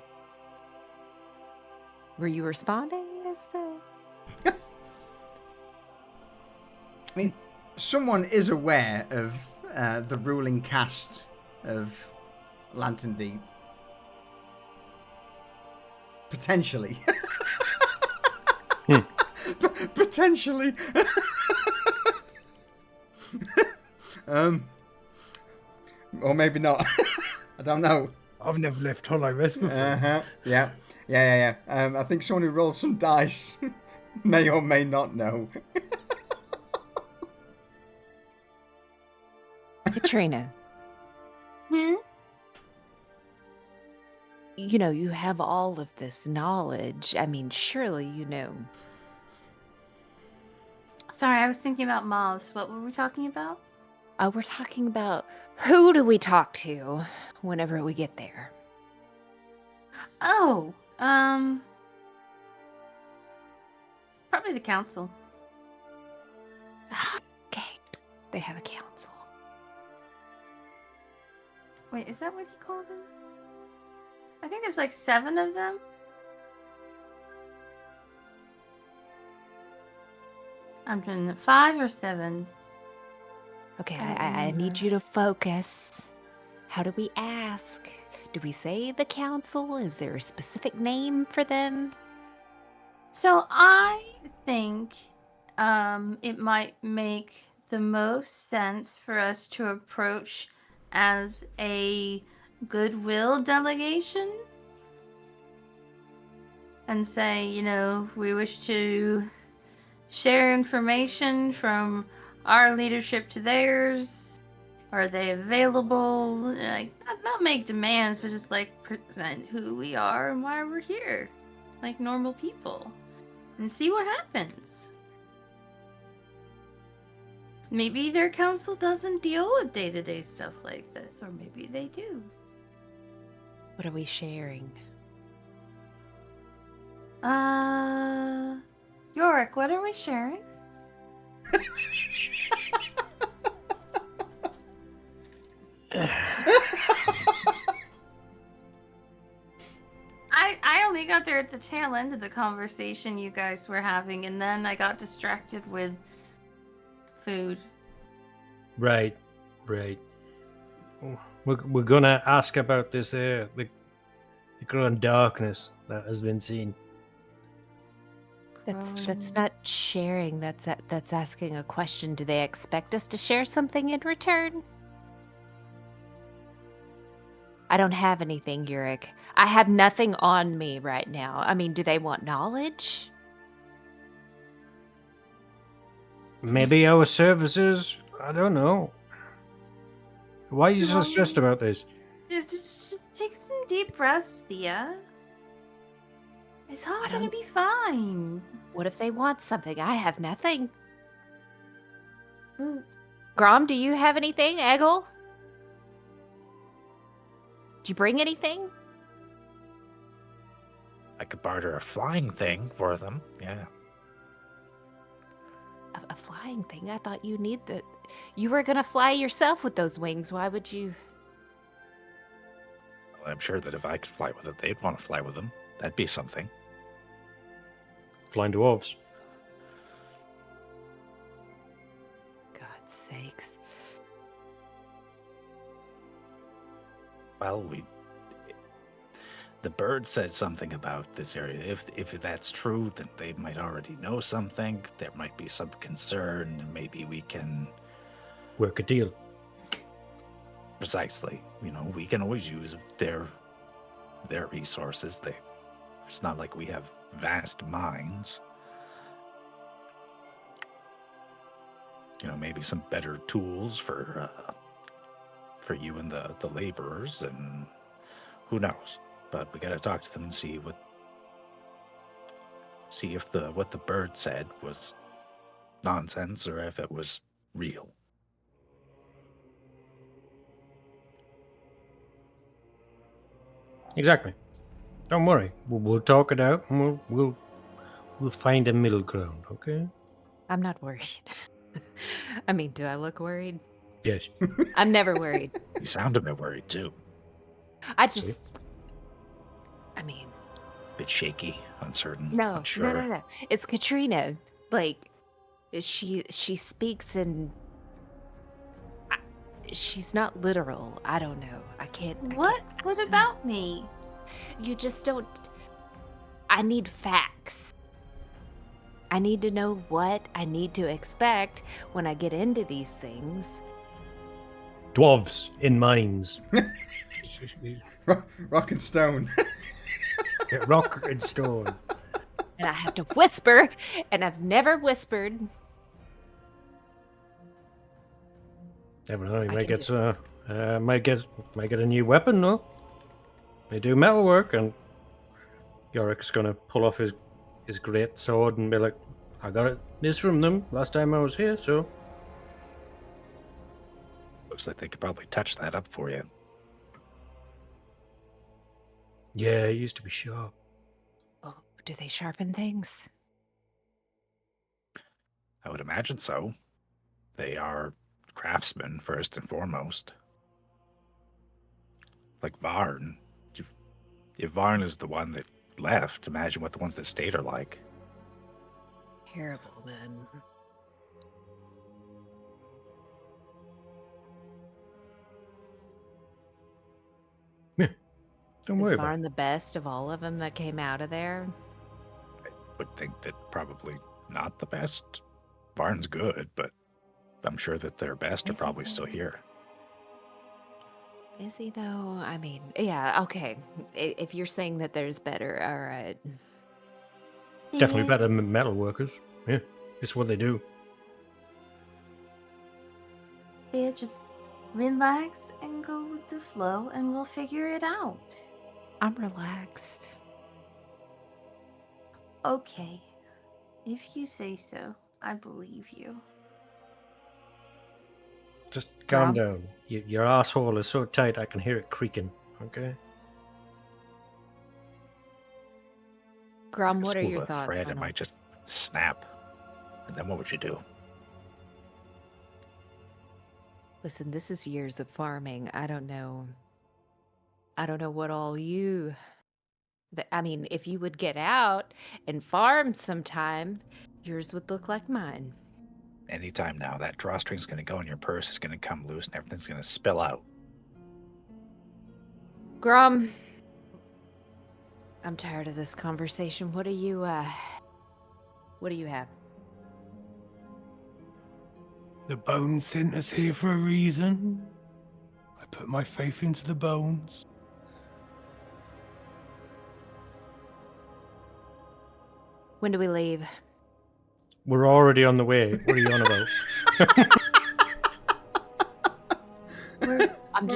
were you responding as the... I mean, someone is aware of the ruling caste of Lantern Deep. Potentially. Potentially. Or maybe not. I don't know. I've never left Hollow Rest before. Yeah. I think someone who rolls some dice may or may not know. Katrina. You know, you have all of this knowledge. I mean, surely you know. Sorry, I was thinking about moths. What were we talking about? We're talking about who do we talk to whenever we get there? Oh, probably the council. Okay, they have a council. Wait, is that what he called them? I think there's like 7 of them. I'm doing 5 or 7. Okay, I don't I need remember. you to focus. How do we ask? Do we say the council? Is there a specific name for them? So I think it might make the most sense for us to approach as a goodwill delegation and say, you know, we wish to share information from our leadership to theirs. Are they available? Like, not make demands, but just like present who we are and why we're here, like normal people, and see what happens. Maybe their council doesn't deal with day-to-day stuff like this, or maybe they do. What are we sharing? Yorick, what are we sharing? I only got there at the tail end of the conversation you guys were having, and then I got distracted with food. Right. We're gonna ask about this the growing darkness that has been seen. That's not sharing. That's asking a question. Do they expect us to share something in return? I don't have anything, Yurik. I have nothing on me right now. I mean, do they want knowledge? Maybe our services. I don't know. Why are you so stressed about this? Just take some deep breaths, Thea. It's all I gonna don't- be fine. What if they want something? I have nothing. Grom, do you have anything? Eggle? Did you bring anything? I could barter a flying thing for them. Yeah. A flying thing? I thought you need the... You were gonna fly yourself with those wings. Why would you... Well, I'm sure that if I could fly with it, they'd want to fly with them. That'd be something. Flying dwarves. God's sakes. Well, the bird said something about this area. If that's true, then they might already know something. There might be some concern, and maybe we can Work a deal. precisely. We can always use their resources. It's not like we have vast mines. Maybe some better tools for you and the laborers, and who knows. But we gotta talk to them and see if what the bird said was nonsense or if it was real. Exactly. Don't worry. We'll talk it out, and we'll find a middle ground. Okay? I'm not worried. I mean, do I look worried? Yes. I'm never worried. You sound a bit worried too. I mean, Bit shaky, uncertain, no, unsure. no. It's Katrina. Like, she speaks and she's not literal. I don't know. I can't. What about me? You just don't. I need facts. I need to know what I need to expect when I get into these things. Dwarves in mines. Rock and stone. Yeah, rock and stone. And I have to whisper, and I've never whispered. Never know. You I might can get might get a new weapon, no? They do metal work, and Yorick's gonna pull off his great sword and be like, "I got this from them last time I was here, so." Looks like they could probably touch that up for you. Yeah, it used to be sharp. Oh, do they sharpen things? I would imagine so. They are craftsmen first and foremost. Like Varn. If Varn is the one that left, imagine what the ones that stayed are like. Terrible, then. Don't Is worry about it. Varn the best of all of them that came out of there? Would think that probably not the best. Varn's good, but I'm sure that their best are Is he probably still though? here. Is he though? I mean, yeah, okay. If you're saying that there's better, all right. Definitely better than metal workers. Yeah, it's what they do. Yeah, just relax and go with the flow, and we'll figure it out. I'm relaxed. Okay. If you say so, I believe you. Just calm Rob? down. Your asshole is so tight I can hear it creaking. Okay. Grom, Like a what are spool your of thoughts thread, on it all might this? just snap. And then what would you do? Listen, this is years of farming. I don't know what all you. I mean, if you would get out and farm sometime, yours would look like mine. Anytime now, that drawstring's going to go in your purse, it's going to come loose, and everything's going to spill out. Grom, I'm tired of this conversation. What do you have? The bones sent us here for a reason. I put my faith into the bones. When do we leave? We're already on the way. What are you on about? I'm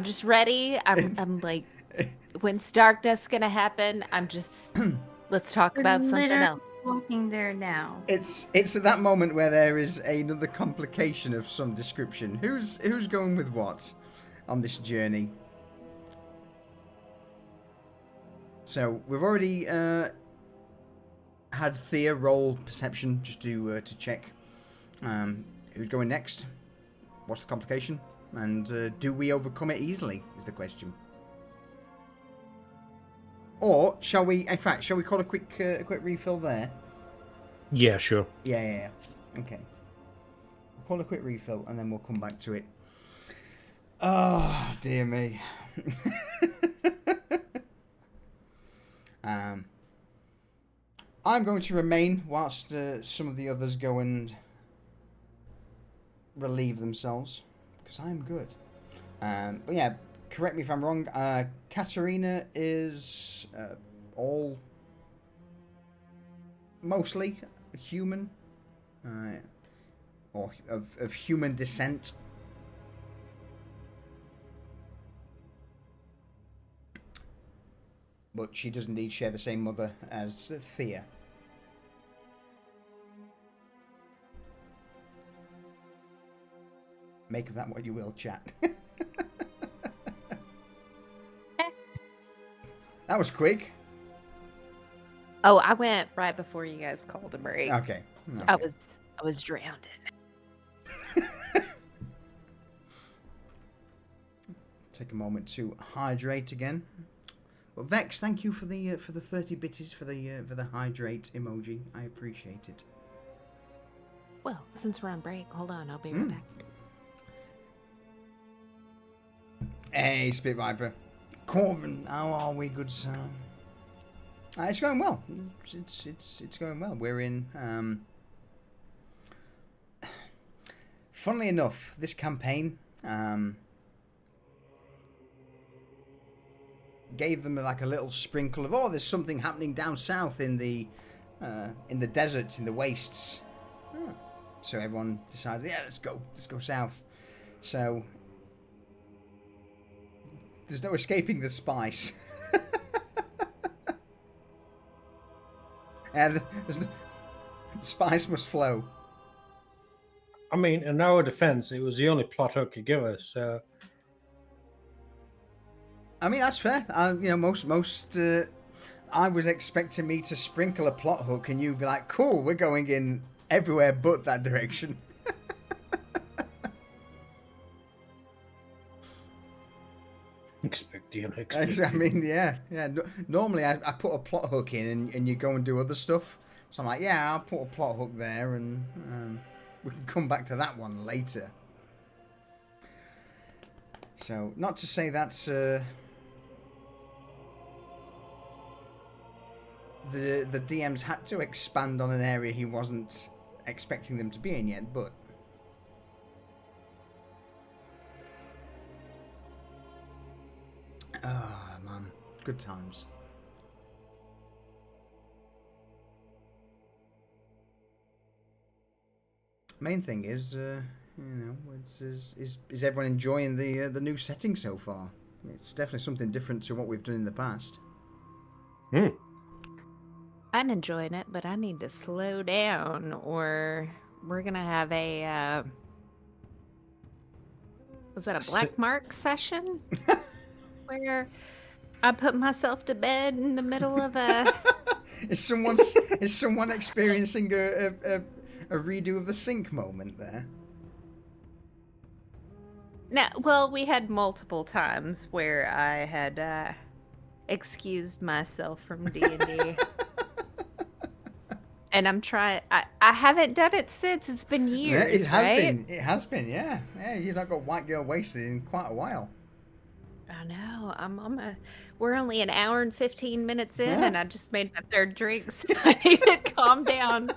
just ready. I'm like, when's darkness gonna happen? Let's talk about something Literally else. walking there now. It's at that moment where there is another complication of some description. Who's going with what on this journey? So we've already had Thea roll perception just to check who's going next. What's the complication? And do we overcome it easily? Is the question. Or shall we? In fact, shall we call a quick refill there? Yeah, sure. Yeah. Okay. We'll call a quick refill and then we'll come back to it. Oh, dear me. I'm going to remain whilst some of the others go and relieve themselves, because I'm good. But yeah, correct me if I'm wrong. Katerina is all mostly human, or of human descent. But she does indeed share the same mother as Thea. Make of that what you will, chat. That was quick. Oh, I went right before you guys called a break. Okay. I was drowned. Take a moment to hydrate again. Well, Vex, thank you for the 30 bitties for the hydrate emoji. I appreciate it. Well, since we're on break, hold on, I'll be right back. Hey, Spit Viper. Corvin, how are we, good sir? It's going well. It's going well. We're in. Funnily enough, this campaign gave them like a little sprinkle of, oh, there's something happening down south in the deserts, in the wastes. Oh. So everyone decided, yeah, let's go south. So there's no escaping the spice. And the spice must flow. I mean, in our defense, it was the only plot hook could give us. So I mean, that's fair. Most. I was expecting me to sprinkle a plot hook, and you'd be like, "Cool, we're going in everywhere but that direction." expect the unexpected. I mean, yeah. Normally, I put a plot hook in, and you go and do other stuff. So I'm like, yeah, I'll put a plot hook there, and we can come back to that one later. So, not to say that's the DM's had to expand on an area he wasn't expecting them to be in yet, but man, good times. Main thing is, is everyone enjoying the new setting so far? It's definitely something different to what we've done in the past. I'm enjoying it, but I need to slow down, or we're gonna have a was that a black mark session where I put myself to bed in the middle of a. Is someone experiencing a redo of the sink moment there? No, well, we had multiple times where I had excused myself from D&D. And I'm trying. I haven't done it since. It's been years. Yeah, it has right? been. It has been. Yeah. You've not got White Girl Wasted in quite a while. I know. We're only an hour and 15 minutes in, and I just made my third drink, so I need to calm down.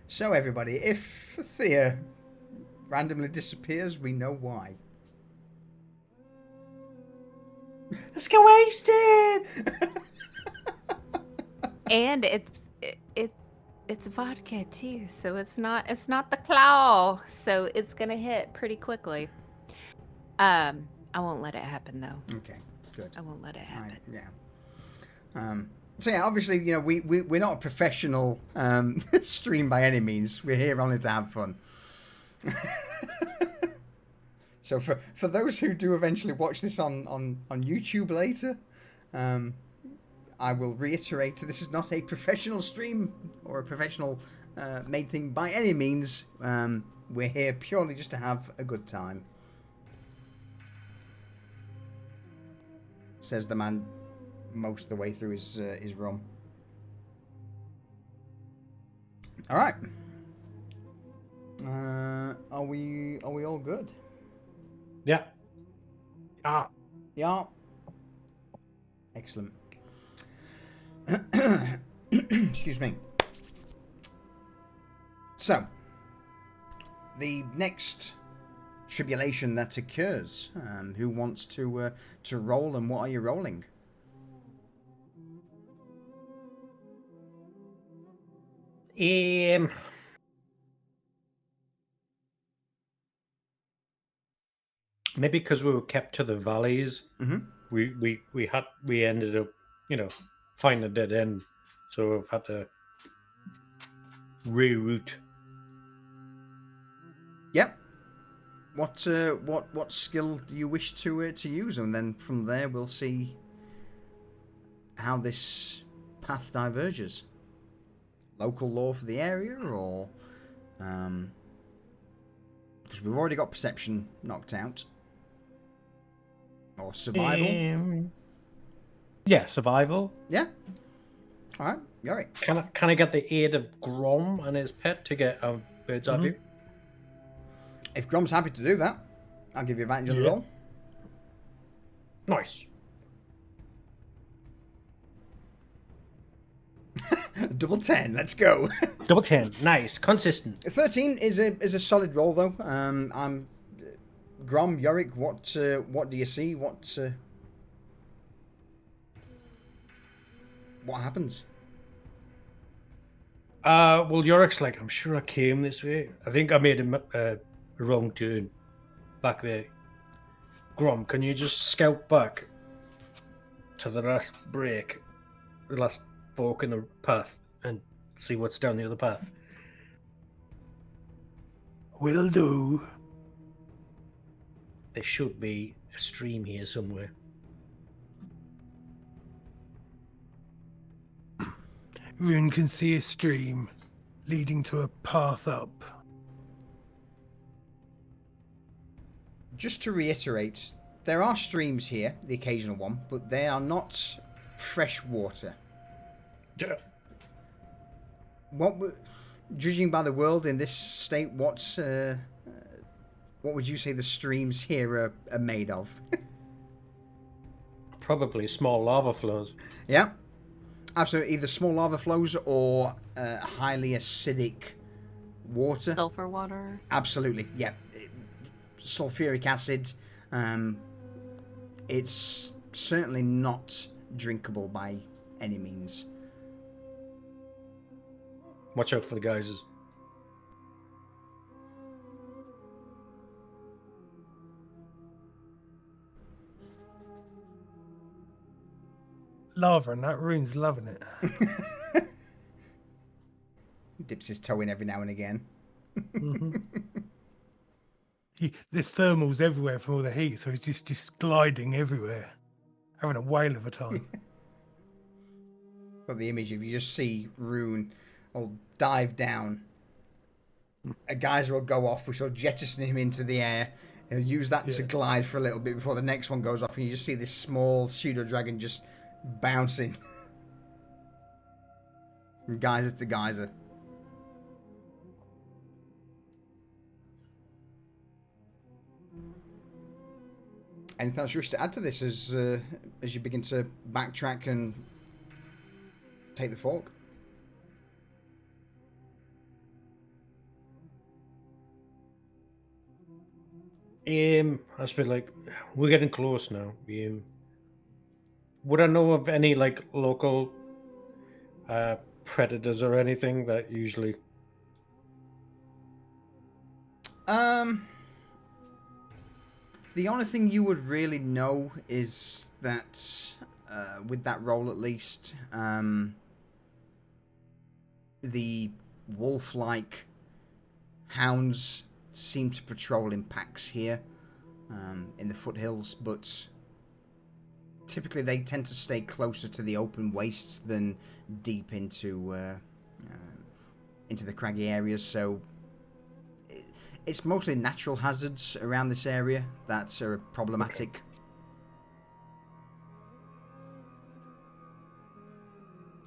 So everybody, if Thea randomly disappears, we know why. Let's get wasted. And it's vodka too, so it's not the claw, so it's gonna hit pretty quickly. I won't let it happen though. Okay, good. I won't let it happen. So yeah, obviously, we're not a professional stream by any means. We're here only to have fun. So for those who do eventually watch this on YouTube later, I will reiterate, this is not a professional stream or a professional made thing by any means. We're here purely just to have a good time. Says the man most of the way through his rum. All right. Are we all good? Yeah. Yeah. Excellent. Excuse me. So, the next tribulation that occurs. Who wants to roll, and what are you rolling? Maybe because we were kept to the valleys, Mm-hmm. we ended up, finding a dead end, so we've had to reroute. Yep. What skill do you wish to use, and then from there we'll see how this path diverges. Local law for the area, or because we've already got perception knocked out, or survival. Yeah, survival. Yeah. All right, Yorick. Can I get the aid of Grom and his pet to get a bird's eye view? If Grom's happy to do that, I'll give you advantage on the roll. Nice. Double 10. Let's go. Double 10. Nice. Consistent. 13 is a solid roll though. I'm Grom, Yorick. What do you see? What happens? Well, Yorick's like, I'm sure I came this way. I think I made a wrong turn back there. Grom, can you just scout back to the last break, the last fork in the path, and see what's down the other path? Will do. There should be a stream here somewhere. Rune can see a stream leading to a path up. Just to reiterate, there are streams here, the occasional one, but they are not fresh water. Yeah. Judging by the world in this state, what would you say the streams here are made of? Probably small lava flows. Yeah, absolutely. Either small lava flows or highly acidic water. Sulfur water. Absolutely, yeah. Sulfuric acid. It's certainly not drinkable by any means. Watch out for the geysers. Lava, and that Rune's loving it. Dips his toe in every now and again. Mm-hmm. There's thermals everywhere from all the heat, so he's just gliding everywhere, having a whale of a time. Got the image of you just see Rune will dive down. A geyser will go off, which will jettison him into the air. He'll use that to glide for a little bit before the next one goes off, and you just see this small pseudo dragon just bouncing from geyser to geyser. Anything else you wish to add to this as you begin to backtrack and take the fork? I just feel like we're getting close now. Would I know of any like local predators or anything that usually? The only thing you would really know is that, with that roll at least, the wolf-like hounds seem to patrol in packs here, in the foothills, but typically they tend to stay closer to the open wastes than deep into the craggy areas, so it's mostly natural hazards around this area that are problematic. Okay.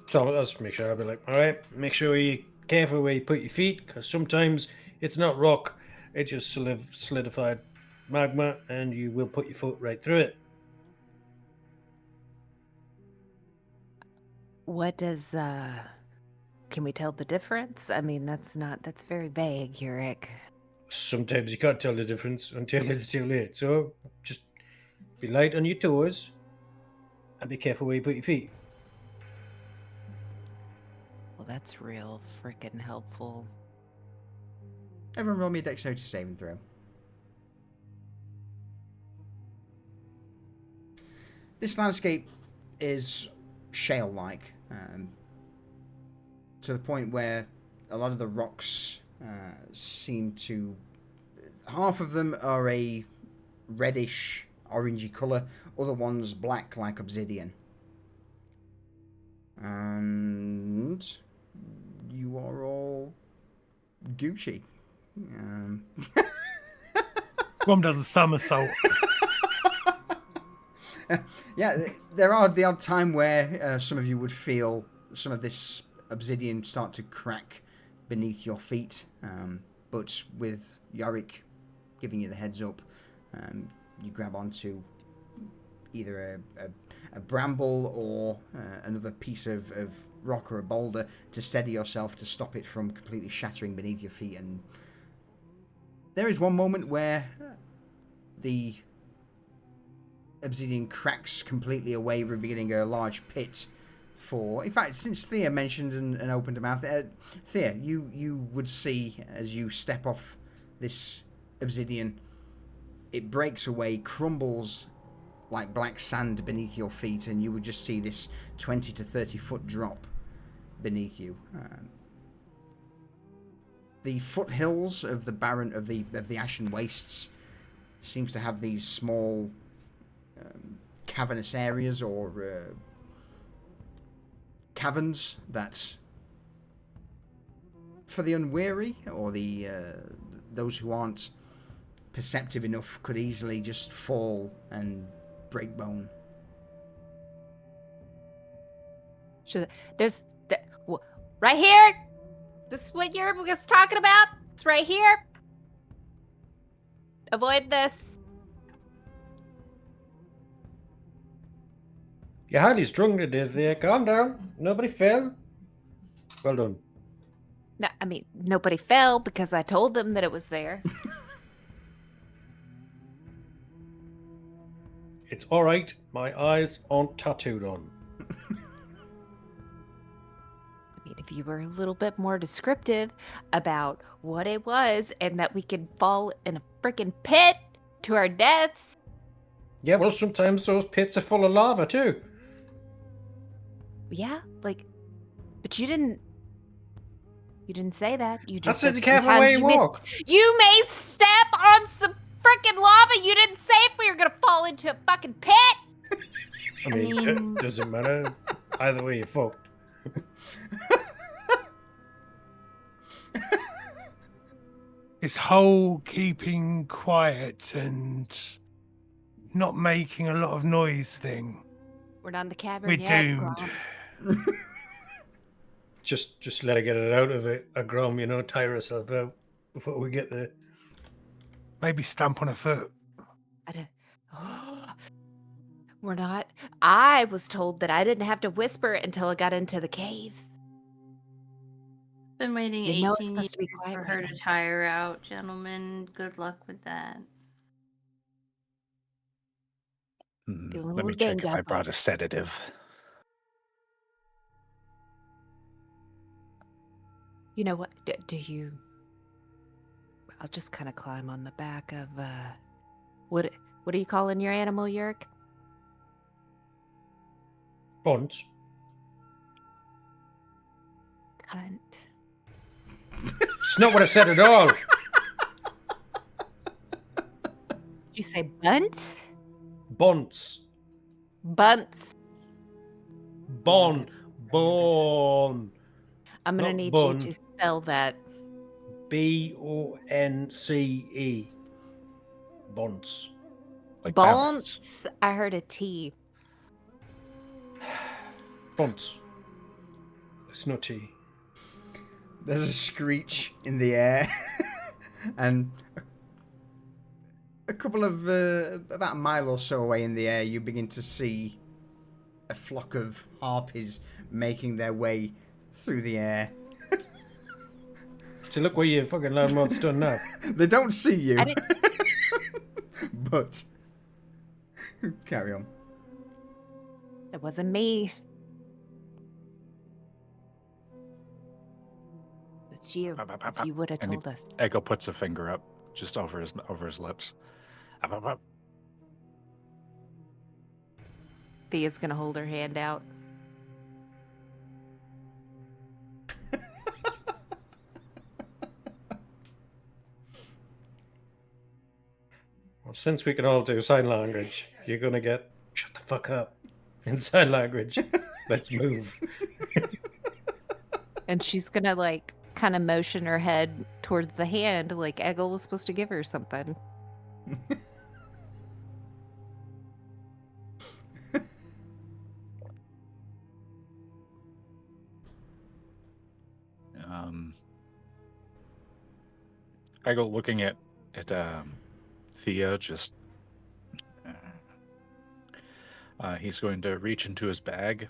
So I'll just make sure. I'll be like, all right, make sure you're careful where you put your feet, because sometimes it's not rock, it's just solidified magma, and you will put your foot right through it. What does can we tell the difference? I mean, that's very vague, Yurik. Sometimes you can't tell the difference until it's too late. So just be light on your toes and be careful where you put your feet. Well, that's real freaking helpful. Everyone roll me a dexterity saving throw. This landscape is shale-like, to the point where a lot of the rocks seem to... Half of them are a reddish, orangey colour, other ones black like obsidian. And you are all Gucci. Grom does a somersault. Yeah, there are the odd time where some of you would feel some of this obsidian start to crack beneath your feet, but with Yorick giving you the heads up, you grab onto either a bramble or another piece of rock or a boulder to steady yourself to stop it from completely shattering beneath your feet. And there is one moment where the obsidian cracks completely away, revealing a large pit for... In fact, since Thea mentioned and opened her mouth, Thea, you would see as you step off this obsidian, it breaks away, crumbles like black sand beneath your feet, and you would just see this 20 to 30 foot drop beneath you. The foothills of the barren of the Ashen Wastes seems to have these small cavernous areas or caverns that, for the unwary or the those who aren't perceptive enough, could easily just fall and break bone. Sure, there's right here. This is what you're talking about. It's right here. Avoid this. You're highly strung to death there. Calm down. Nobody fell. Well done. No, I mean, nobody fell because I told them that it was there. It's all right. My eyes aren't tattooed on. I mean, if you were a little bit more descriptive about what it was and that we could fall in a freaking pit to our deaths. Yeah, well, sometimes those pits are full of lava too. Yeah, like, but you didn't say that. You I just said said be careful where you walk. You may step on some freaking lava. You didn't say if we were gonna fall into a fucking pit. I mean, it doesn't matter. Either way, you're fucked. This whole keeping quiet and not making a lot of noise thing. We're not in the cavern We're yet. doomed. Grom. Just let her get it out of it. A Grom, tire herself out before we get there. Maybe stamp on a foot. We're not. I was told that I didn't have to whisper until I got into the cave. Been waiting You know it's 18 supposed years to be quiet for right her now. to tire out, gentlemen. Good luck with that. Feel a Let little me check dinged if I up. brought a sedative. You know what? Do you? I'll just kind of climb on the back of what are you calling your animal, Yurik? Bunt. Cunt. It's not what I said at all. Did you say bunt? Bunts. Bunts. Bon. I'm gonna Not need bun. you to spell that. Bonce. Bunts. Like balance. Bonts. I heard a T. Bunts. It's not tea. There's a screech in the air, and a couple of about a mile or so away in the air, you begin to see a flock of harpies making their way through the air. So look what your fucking landlord's done now. They don't see you, I didn't- but carry on. It wasn't me. It's you. If you would have And told us. Eggle puts a finger up just over his lips. Thea's gonna hold her hand out. Well, since we can all do sign language, you're gonna get shut the fuck up in sign language. Let's move. And she's gonna like kind of motion her head towards the hand like Eggle was supposed to give her something. Eggle looking at Thea, just he's going to reach into his bag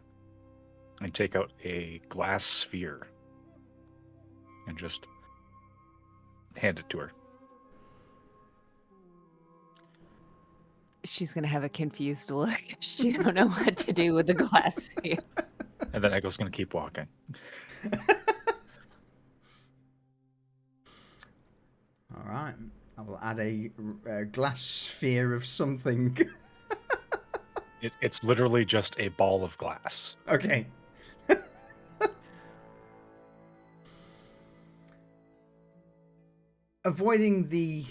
and take out a glass sphere and just hand it to her. She's gonna have a confused look. She don't know what to do with the glass sphere. And then Eggle's going to keep walking. All right. I will add a glass sphere of something. It's literally just a ball of glass. Okay. Avoiding the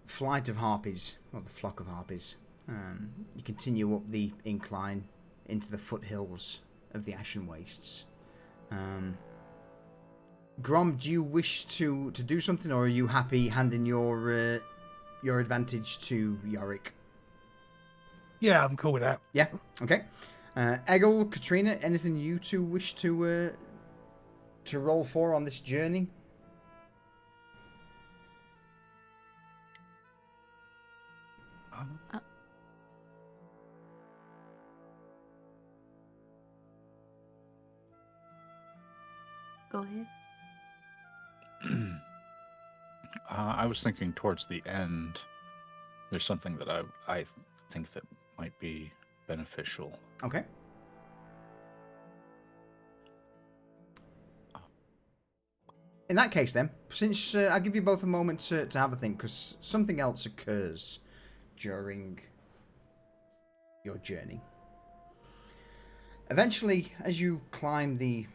flight of harpies, or the flock of harpies, you continue up the incline into the foothills of the Ashen Wastes. Grom, do you wish to do something, or are you happy handing your advantage to Yorick? Yeah, I'm cool with that. Yeah, okay. Eggle, Katrina, anything you two wish to roll for on this journey? Go ahead. I was thinking towards the end, there's something that I think that might be beneficial. Okay. In that case, then, since I'll give you both a moment to have a think, because something else occurs during your journey. Eventually, as you climb the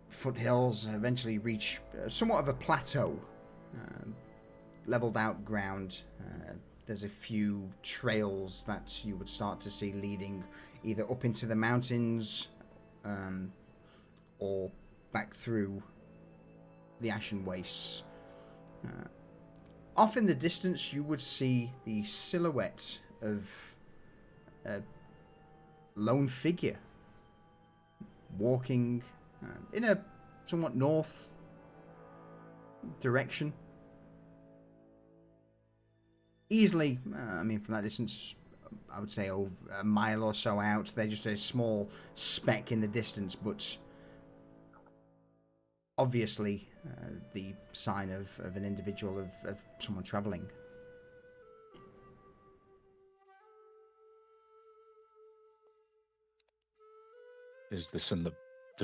foothills, eventually reach somewhat of a plateau, leveled out ground. There's a few trails that you would start to see leading either up into the mountains or back through the Ashen Wastes. Off in the distance, you would see the silhouette of a lone figure walking in a somewhat north direction. Easily, from that distance, I would say over a mile or so out. They're just a small speck in the distance, but obviously the sign of an individual, of someone travelling. Is this in the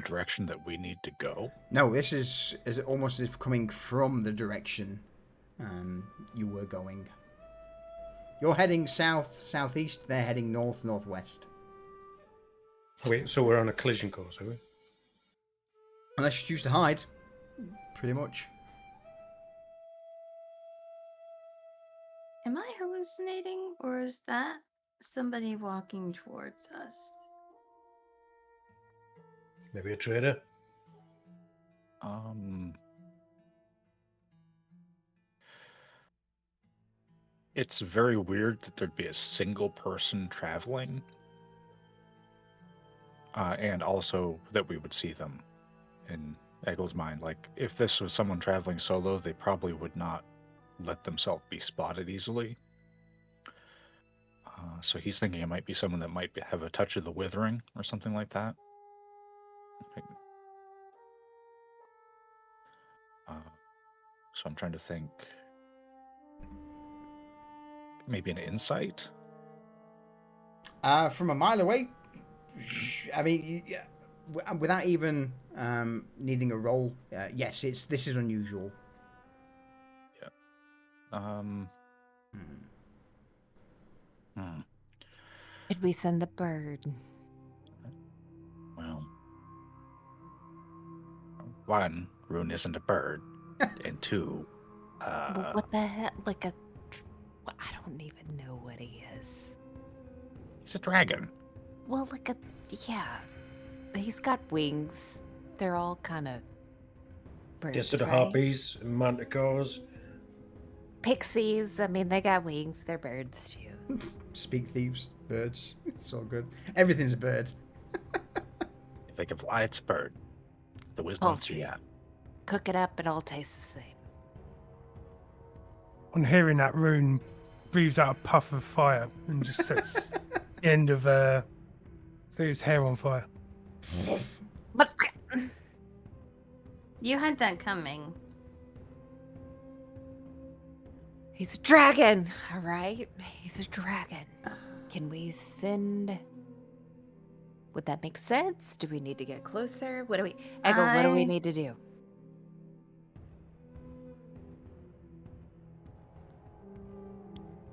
direction that we need to go? No, this is almost as if coming from the direction you were going. You're heading southeast, they're heading northwest. Wait, so we're on a collision course, are we? Unless you choose to hide, pretty much. Am I hallucinating, or is that somebody walking towards us? Maybe a trader? It's very weird that there'd be a single person traveling, and also that we would see them. In Eggle's mind, like, if this was someone traveling solo, they probably would not let themselves be spotted easily. So he's thinking it might be someone that might have a touch of the withering or something like that. So I'm trying to think. Maybe an insight? From a mile away, I mean, without even needing a roll, yes, this is unusual. Yeah. Did we send the bird? Well, one, Rune isn't a bird, and two, Well, what the hell? Like a... I don't even know what he is. he's a dragon. Well, like a... Yeah. He's got wings. They're all kind of birds, Just the right? harpies, manticores. Pixies. I mean, they got wings. They're birds, too. Speak thieves, birds. It's all good. Everything's a bird. If they can fly, it's a bird. The wisdom of Poultry. yeah. Cook it up, it all tastes the same. On hearing that, Rune breathes out a puff of fire and just sets the end of Theo's hair on fire. But You had that coming. he's a dragon, all right? He's a dragon. Can we send... Would that make sense? Do we need to get closer? What do we... Eggle, what do we need to do?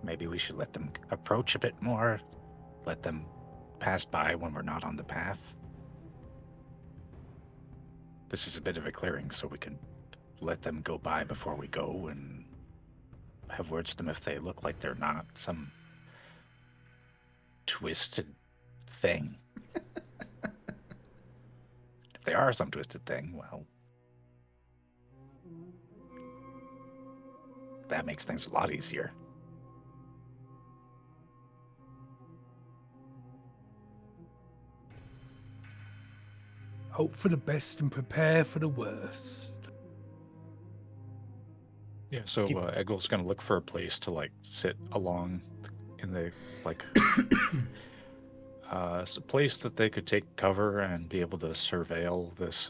Maybe we should let them approach a bit more. Let them pass by when we're not on the path. This is a bit of a clearing, so we can let them go by before we go and have words with them if they look like they're not some twisted thing. If they are some twisted thing, well, that makes things a lot easier. Hope for the best and prepare for the worst. Yeah, so Eggle's gonna look for a place to like sit along in the like it's a place that they could take cover and be able to surveil this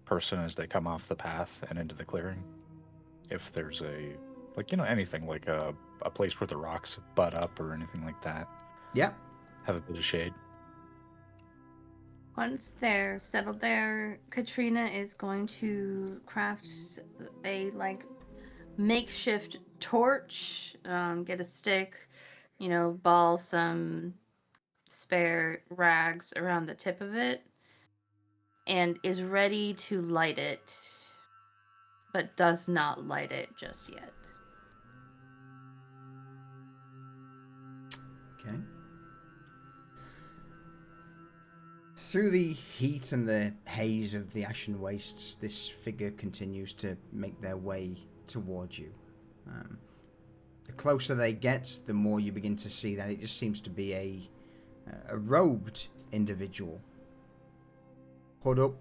person as they come off the path and into the clearing. If there's a like anything like a place where the rocks butt up or anything like that. Yeah. Have a bit of shade. Once they're settled there, Katrina is going to craft a makeshift torch, get a stick, ball some spare rags around the tip of it, and is ready to light it, but does not light it just yet. Okay. Through the heat and the haze of the ashen wastes, this figure continues to make their way towards you. The closer they get, the more you begin to see that it just seems to be a robed individual. Hood up,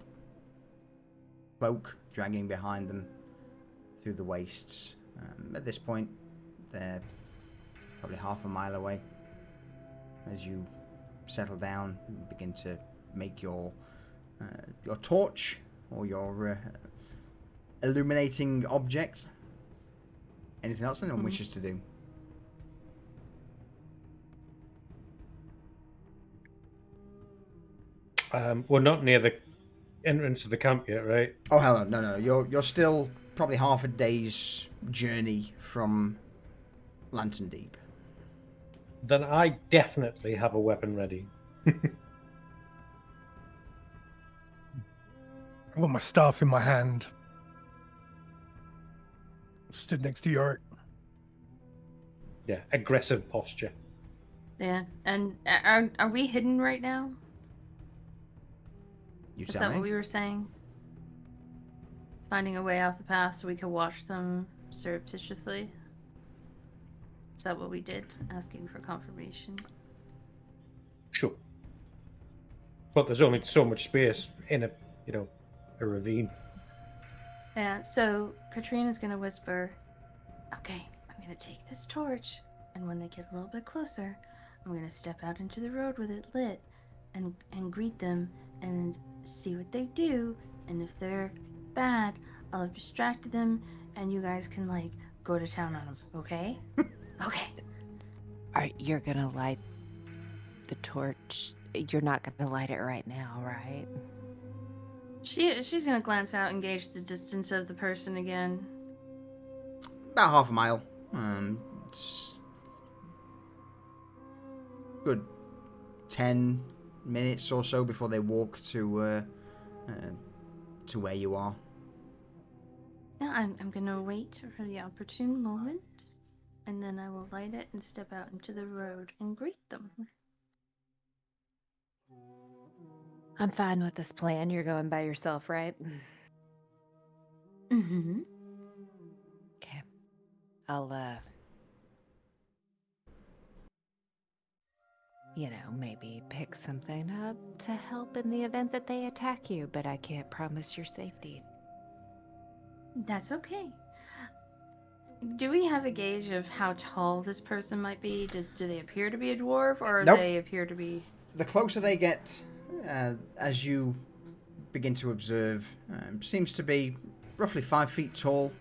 cloak dragging behind them through the wastes. At this point, they're probably half a mile away. As you settle down and begin to make your torch or your illuminating object. Anything else anyone wishes to do? We're not near the entrance of the camp yet, right? Oh hell no. You're still probably half a day's journey from Lantern Deep. Then I definitely have a weapon ready. I've got my staff in my hand. Stood next to Yorick. Yeah, aggressive posture. Yeah, and are we hidden right now? Is that what we were saying? Finding a way off the path so we could watch them surreptitiously? Is that what we did? Asking for confirmation? Sure. But there's only so much space in a ravine. Yeah, so Katrina's gonna whisper, okay, I'm gonna take this torch, and when they get a little bit closer, I'm I'm gonna step out into the road with it lit and greet them and see what they do. And if they're bad, I'll have distracted them and you guys can, like, go to town on them, okay? Okay. You're gonna light the torch. You're not gonna light it right now, right? She's gonna glance out and gauge the distance of the person again. About half a mile. It's good 10 minutes or so before they walk to where you are. Now I'm gonna wait for the opportune moment, and then I will light it and step out into the road and greet them. I'm fine with this plan. You're going by yourself, right? Mm-hmm. Okay. I'll, maybe pick something up to help in the event that they attack you, but I can't promise your safety. That's okay. Do we have a gauge of how tall this person might be? Do they appear to be a dwarf, or Nope. they appear to be... The closer they get, as you begin to observe, seems to be roughly 5 feet tall,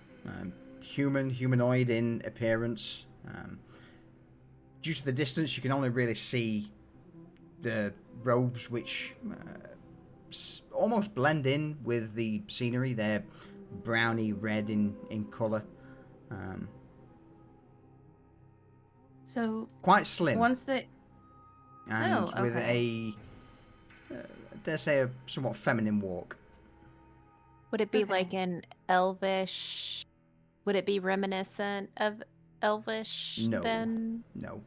humanoid in appearance. Due to the distance, you can only really see the robes, which almost blend in with the scenery. They're browny red in colour. So Quite slim. once they... And Oh, with okay. dare say, a somewhat feminine walk. Would it be Okay. like an elvish? Would it be reminiscent of elvish No. then? No.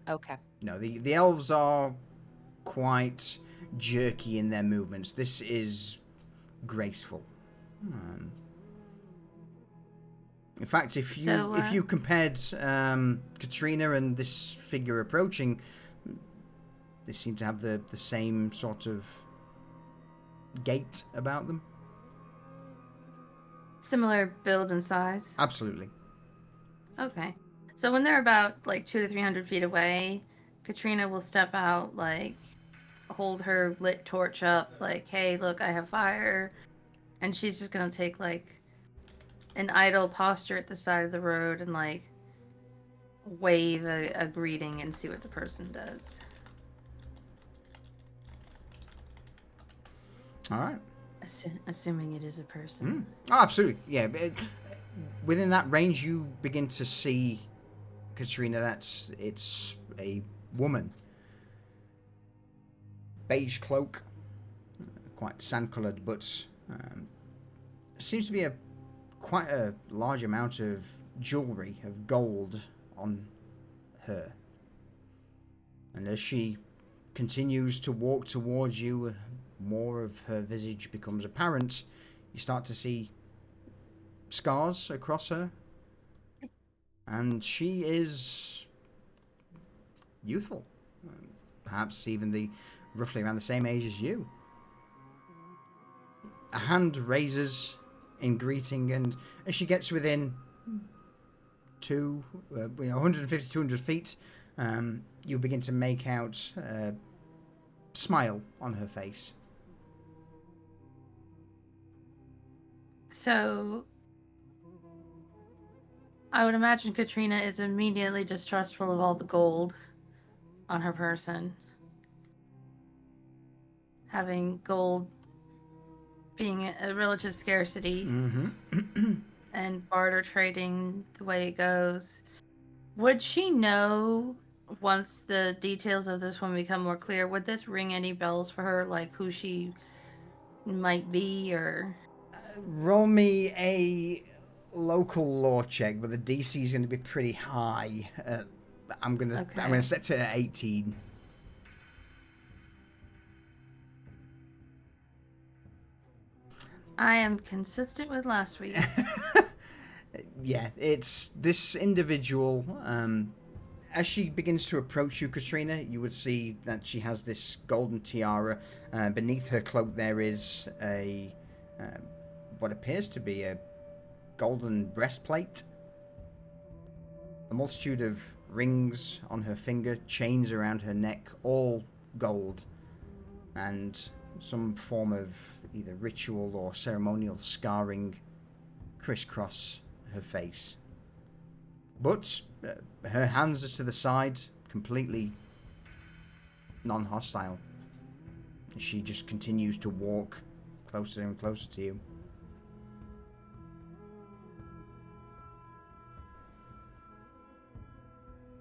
Okay. No, the elves are quite jerky in their movements. This is graceful. In fact, if you compared Katrina and this figure approaching, they seem to have the same sort of gait about them. Similar build and size? Absolutely. Okay. So when they're about, like, 200 to 300 feet away, Katrina will step out, like, hold her lit torch up, like, hey, look, I have fire. And she's just gonna take, like, an idle posture at the side of the road and, like, wave a greeting and see what the person does. All right. Assuming it is a person. Oh, absolutely. Yeah. Within that range, you begin to see, Katrina, it's a woman. Beige cloak, quite sand-coloured, but seems to be quite a large amount of jewellery of gold on her. And as she continues to walk towards you, more of her visage becomes apparent. You start to see scars across her, and she is youthful, perhaps even roughly around the same age as you. A hand raises in greeting, and as she gets within 150, 200 feet, you begin to make out a smile on her face. So, I would imagine Katrina is immediately distrustful of all the gold on her person. Having gold being a relative scarcity and barter trading the way it goes. Would she know, once the details of this one become more clear, would this ring any bells for her, like who she might be, or... Roll me a local law check, but the DC is going to be pretty high. I'm gonna set it at 18. I am consistent with last week. Yeah, it's this individual. As she begins to approach you, Katrina, you would see that she has this golden tiara. Beneath her cloak, there is what appears to be a golden breastplate. A multitude of rings on her finger, chains around her neck, all gold, and some form of either ritual or ceremonial scarring crisscross her face. But her hands are to the side, completely non-hostile. She just continues to walk closer and closer to you.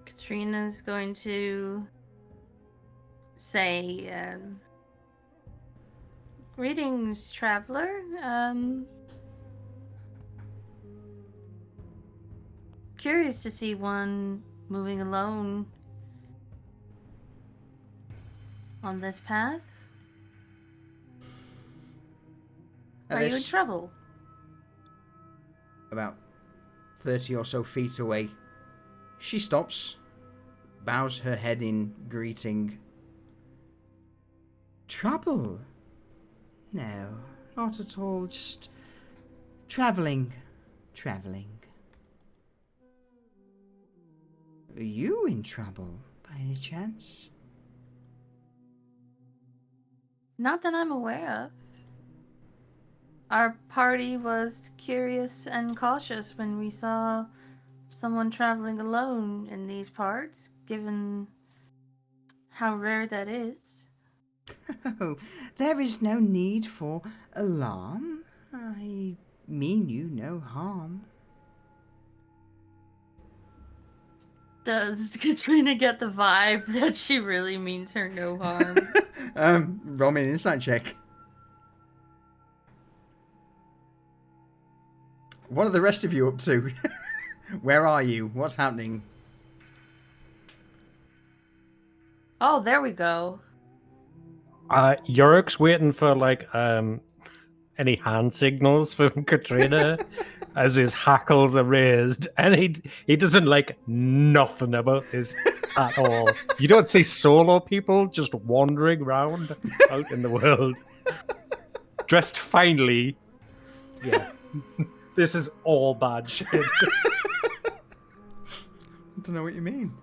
Katrina's going to say, greetings, traveler. Curious to see one moving alone on this path. Are you in trouble? About 30 or so feet away, she stops, bows her head in greeting. Trouble? No, not at all, just traveling. Are you in trouble, by any chance? Not that I'm aware of. Our party was curious and cautious when we saw someone traveling alone in these parts, given how rare that is. Oh, there is no need for alarm. I mean you no harm. Does Katrina get the vibe that she really means her no harm? Roll me an insight check. What are the rest of you up to? Where are you? What's happening? Oh, there we go. Yorick's waiting for like any hand signals from Katrina as his hackles are raised, and he doesn't like nothing about this at all. You don't see solo people just wandering around out in the world, dressed finely. Yeah, this is all bad shit. I don't know what you mean.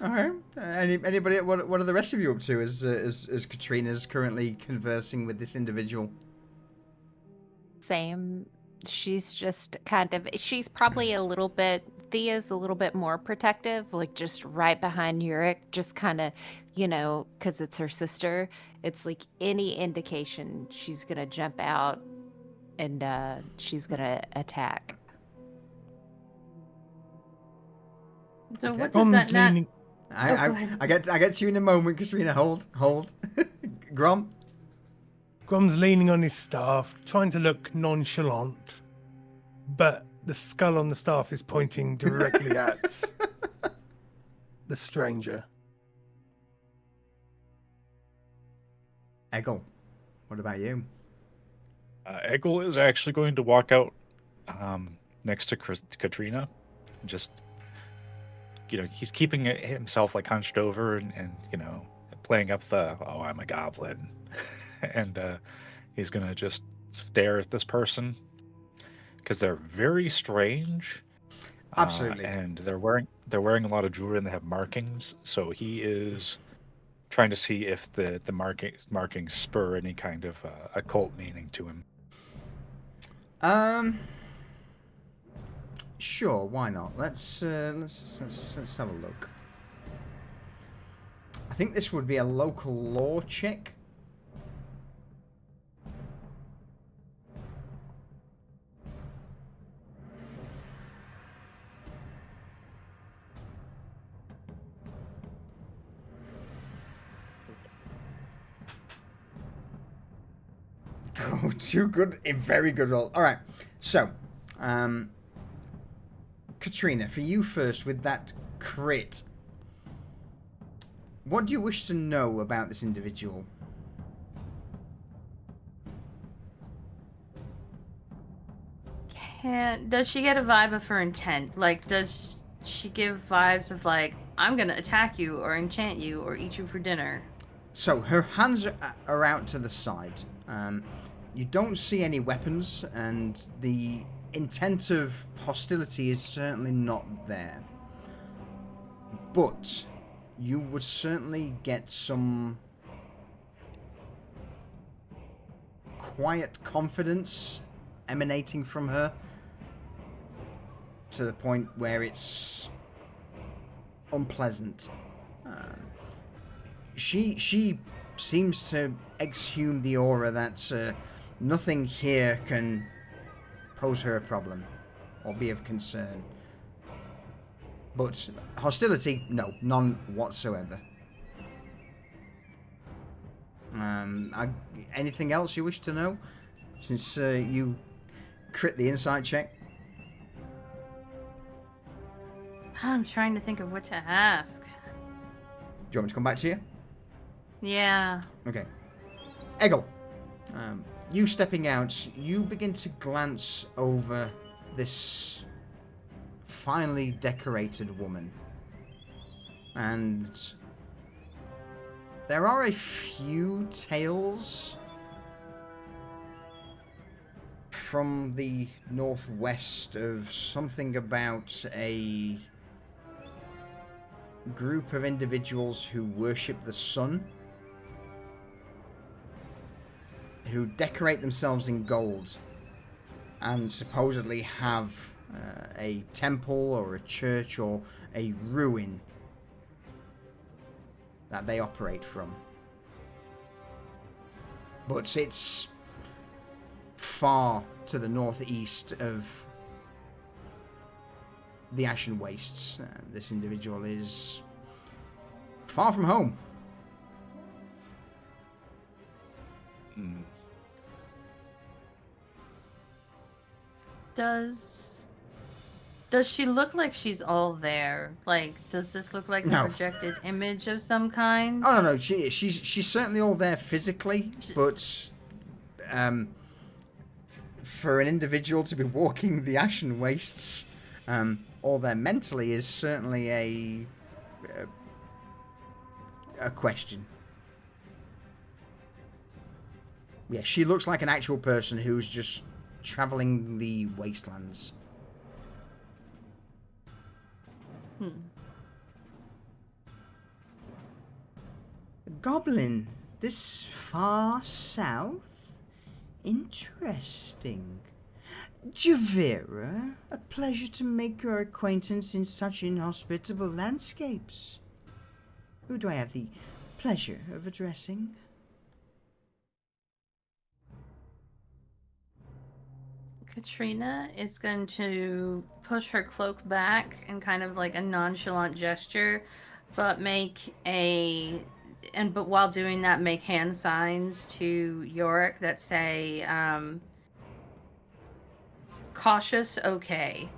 All right. Anybody? What are the rest of you up to? As Katrina's currently conversing with this individual. Same. She's just kind of. She's probably a little bit. Thea's a little bit more protective, like just right behind Yurik, just kind of, because it's her sister. It's like any indication she's gonna jump out, and she's gonna attack. So Okay. what does that not... I get to you in a moment, Katrina. Hold. Grom. Grom's leaning on his staff, trying to look nonchalant, but the skull on the staff is pointing directly at the stranger. Eggle, what about you? Eggle is actually going to walk out next to Katrina. Just, he's keeping himself like hunched over and playing up the, oh, I'm a goblin. And he's going to just stare at this person because they're very strange. Absolutely. And they're wearing a lot of jewelry and they have markings. So he is trying to see if the markings spur any kind of occult meaning to him. Sure, why not? Let's have a look. I think this would be a local law check. Oh, too good. A very good roll. All right. So, Katrina, for you first with that crit. What do you wish to know about this individual? Does she get a vibe of her intent? Like, does she give vibes of like, I'm gonna attack you or enchant you or eat you for dinner? So her hands are out to the side. You don't see any weapons, and the intent of hostility is certainly not there. but you would certainly get some quiet confidence emanating from her to the point where it's unpleasant. She seems to exhume the aura that nothing here can pose her a problem or be of concern. But hostility, no, none whatsoever. Anything else you wish to know? Since you crit the insight check. I'm trying to think of what to ask. Do you want me to come back to you? Yeah. Okay. Eggle, you stepping out, you begin to glance over this finely decorated woman. And there are a few tales from the northwest of something about a group of individuals who worship the sun, who decorate themselves in gold and supposedly have a temple or a church or a ruin that they operate from. But it's far to the northeast of the Ashen Wastes. This individual is far from home. Does she look like she's all there? Like, does this look like No. a projected image of some kind? Oh no, she's certainly all there physically, but for an individual to be walking the Ashen Wastes, all there mentally is certainly a question. Yeah, she looks like an actual person who's just traveling the wastelands. Goblin, this far south? Interesting. Javera, a pleasure to make your acquaintance in such inhospitable landscapes. Who do I have the pleasure of addressing? Katrina is going to push her cloak back in kind of like a nonchalant gesture, but but while doing that, make hand signs to Yorick that say, cautious, okay.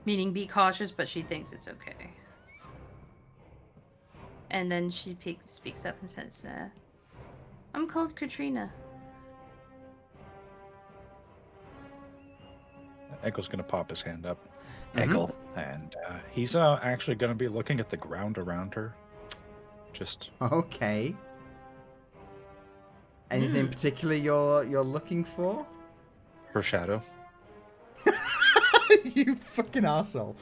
Meaning be cautious, but she thinks it's okay. And then she speaks up and says, I'm called Katrina. Eggle's going to pop his hand up. Eggle. And he's actually going to be looking at the ground around her. Just... Okay. Anything particular you're looking for? her shadow. You fucking arsehole.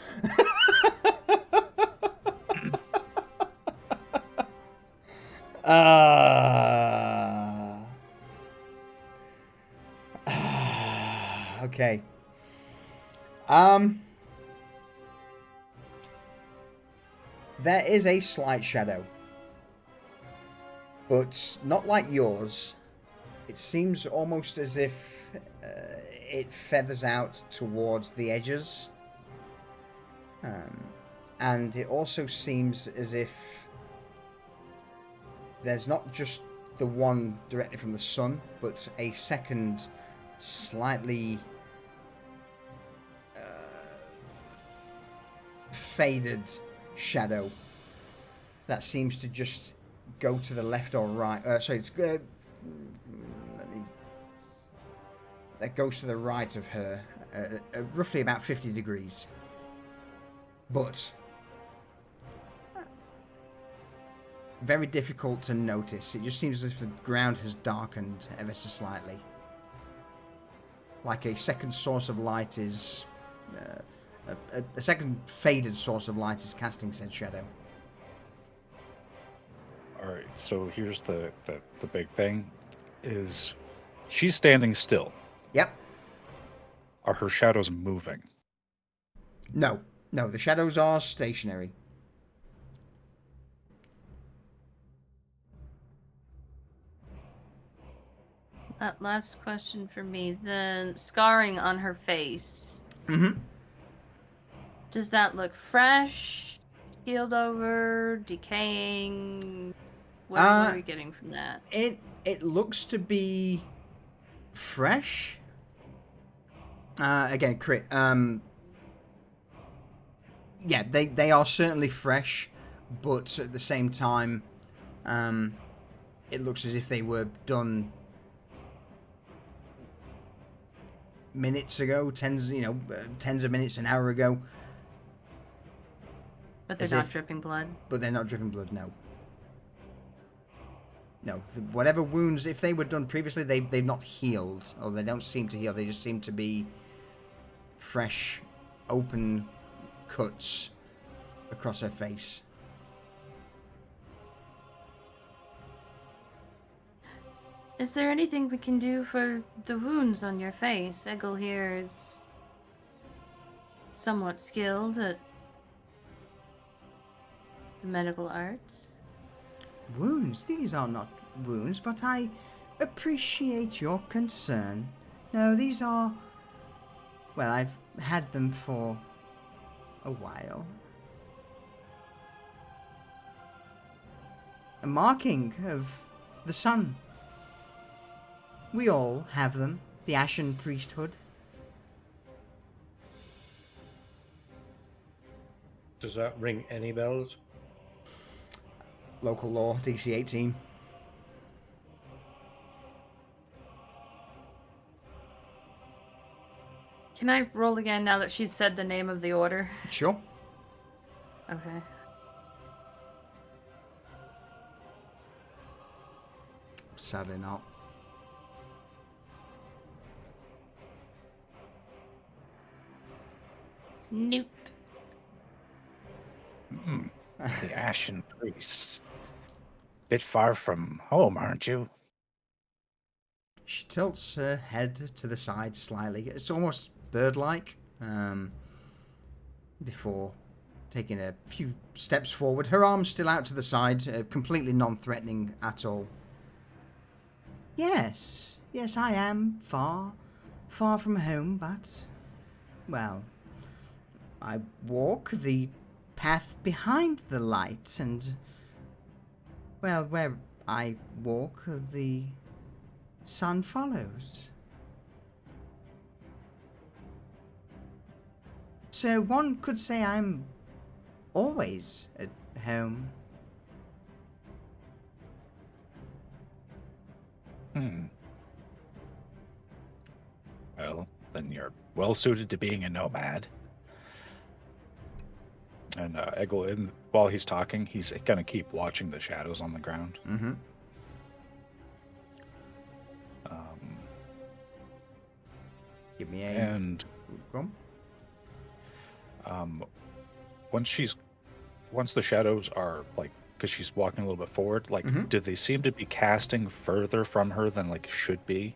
Okay. There is a slight shadow, but not like yours. It seems almost as if it feathers out towards the edges. And it also seems as if there's not just the one directly from the sun, but a second slightly faded shadow that seems to just go to the left or right. That goes to the right of her, roughly about 50 degrees. But very difficult to notice. It just seems as if the ground has darkened ever so slightly. Like a second source of light is a second faded source of light is casting said shadow. All right, so here's the big thing, is she's standing still. Yep. Are her shadows moving? No, the shadows are stationary. That last question for me. The scarring on her face. Mm-hmm. Does that look fresh, healed over, decaying? What are we getting from that? It looks to be fresh. Again, crit. Yeah, they are certainly fresh, but at the same time, it looks as if they were done minutes ago, tens of minutes, an hour ago. But they're not dripping blood. But they're not dripping blood. No, whatever wounds, if they were done previously, they've not healed, or they don't seem to heal. They just seem to be fresh, open cuts across her face. Is there anything we can do for the wounds on your face? Eggle here is somewhat skilled at the medical arts. Wounds? These are not wounds, but I appreciate your concern. No, these are... Well, I've had them for a while. A marking of the sun. We all have them, the Ashen Priesthood. Does that ring any bells? Local law, DC 18. Can I roll again now that she's said the name of the order? Sure. Okay. Sadly not. Nope. The Ashen Priests. Bit far from home, aren't you? She tilts her head to the side slightly. It's almost bird-like. Before taking a few steps forward, her arms still out to the side, completely non-threatening at all. Yes, I am far from home, but, well, I walk the path behind the light, and, well, where I walk, the sun follows. So one could say I'm always at home. Well, then you're well suited to being a nomad. And Eggle, while he's talking, he's gonna keep watching the shadows on the ground. Mm-hmm. Give me a... And Go on. once the shadows are like, because she's walking a little bit forward, like, do they seem to be casting further from her than like should be?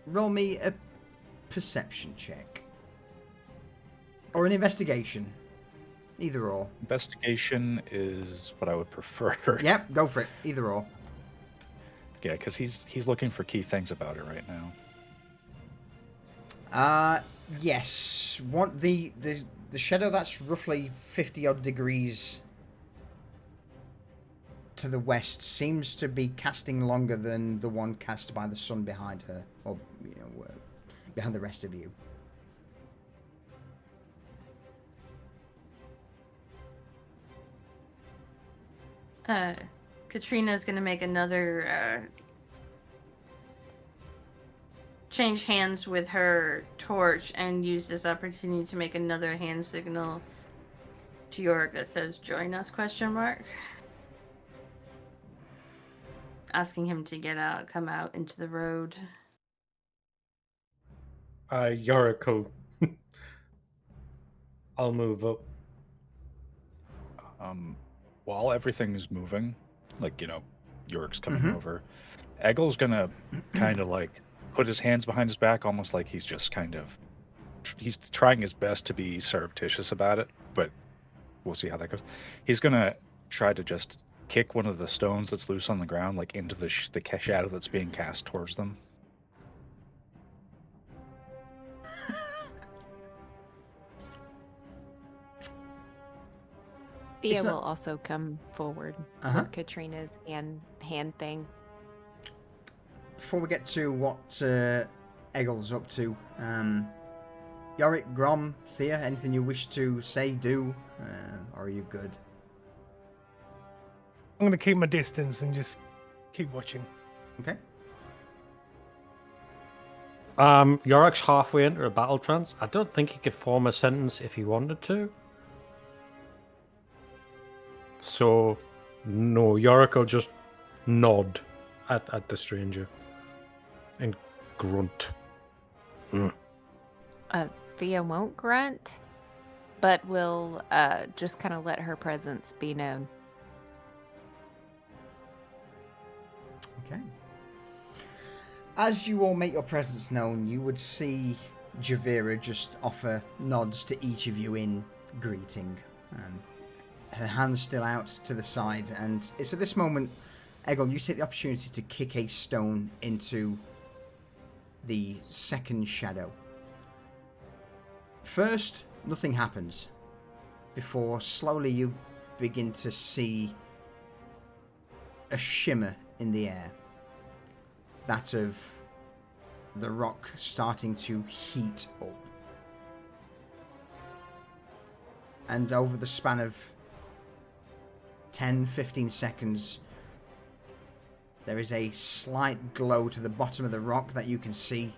Roll me a perception check. Or an investigation. Either or. Investigation is what I would prefer. Yep, go for it. Either or. Yeah, because he's looking for key things about it right now. Yes. The shadow that's roughly 50 odd degrees to the west seems to be casting longer than the one cast by the sun behind her, or behind the rest of you. Katrina's gonna make another change hands with her torch and use this opportunity to make another hand signal to Yorick that says "Join us?" ? asking him to get out, come out into the road. Yorick will... I'll move up. While everything's moving, like, Yorick's coming over, Eggle's gonna kind of like put his hands behind his back, almost like he's just kind of he's trying his best to be surreptitious about it, but we'll see how that goes. He's gonna try to just kick one of the stones that's loose on the ground, like into the shadow that's being cast towards them. Thea will also come forward with Katrina's hand thing. Before we get to what Eggle's up to, Yorick, Grom, Thea, anything you wish to say, do, or are you good? I'm going to keep my distance and just keep watching. Okay. Yorick's halfway into a battle trance. I don't think he could form a sentence if he wanted to. So, no, Yorick will just nod at the stranger and grunt. Thea won't grunt, but will just kind of let her presence be known. Okay. As you all make your presence known, you would see Javira just offer nods to each of you in greeting. Her hand's still out to the side, and it's at this moment, Eggle, you take the opportunity to kick a stone into the second shadow. First, nothing happens, before slowly you begin to see a shimmer in the air. That of the rock starting to heat up. And over the span of 10-15 seconds, there is a slight glow to the bottom of the rock that you can see,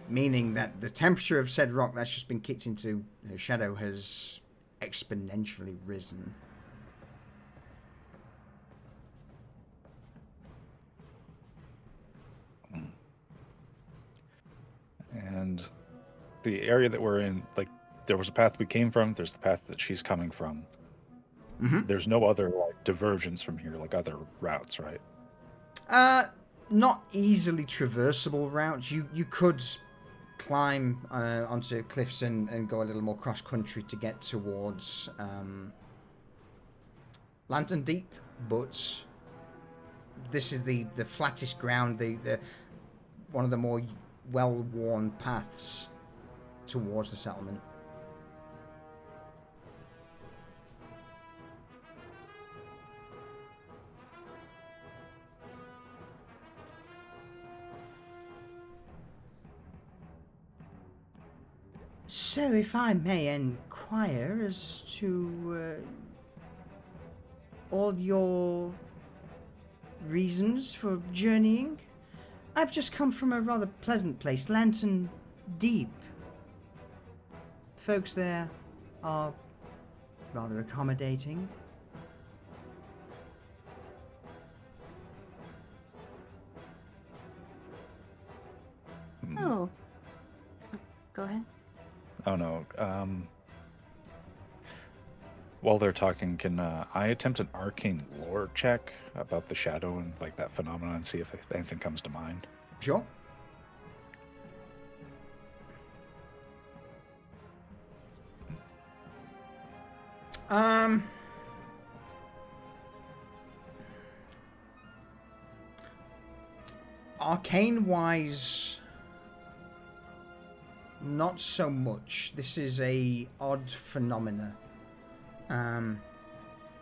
meaning that the temperature of said rock that's just been kicked into the shadow has exponentially risen. And the area that we're in, like, there was a path we came from, there's the path that she's coming from. There's no other like diversions from here, like other routes, right? Not easily traversable routes. You could climb onto cliffs and go a little more cross country to get towards Lantern Deep, but this is the flattest ground, the one of the more well-worn paths towards the settlement. So, if I may inquire as to all your reasons for journeying, I've just come from a rather pleasant place, Lantern Deep. Folks there are rather accommodating. Oh. Go ahead. Oh no. While they're talking, can I attempt an arcane lore check about the shadow and like that phenomenon and see if anything comes to mind? Sure. Arcane-wise, not so much. This is a odd phenomena.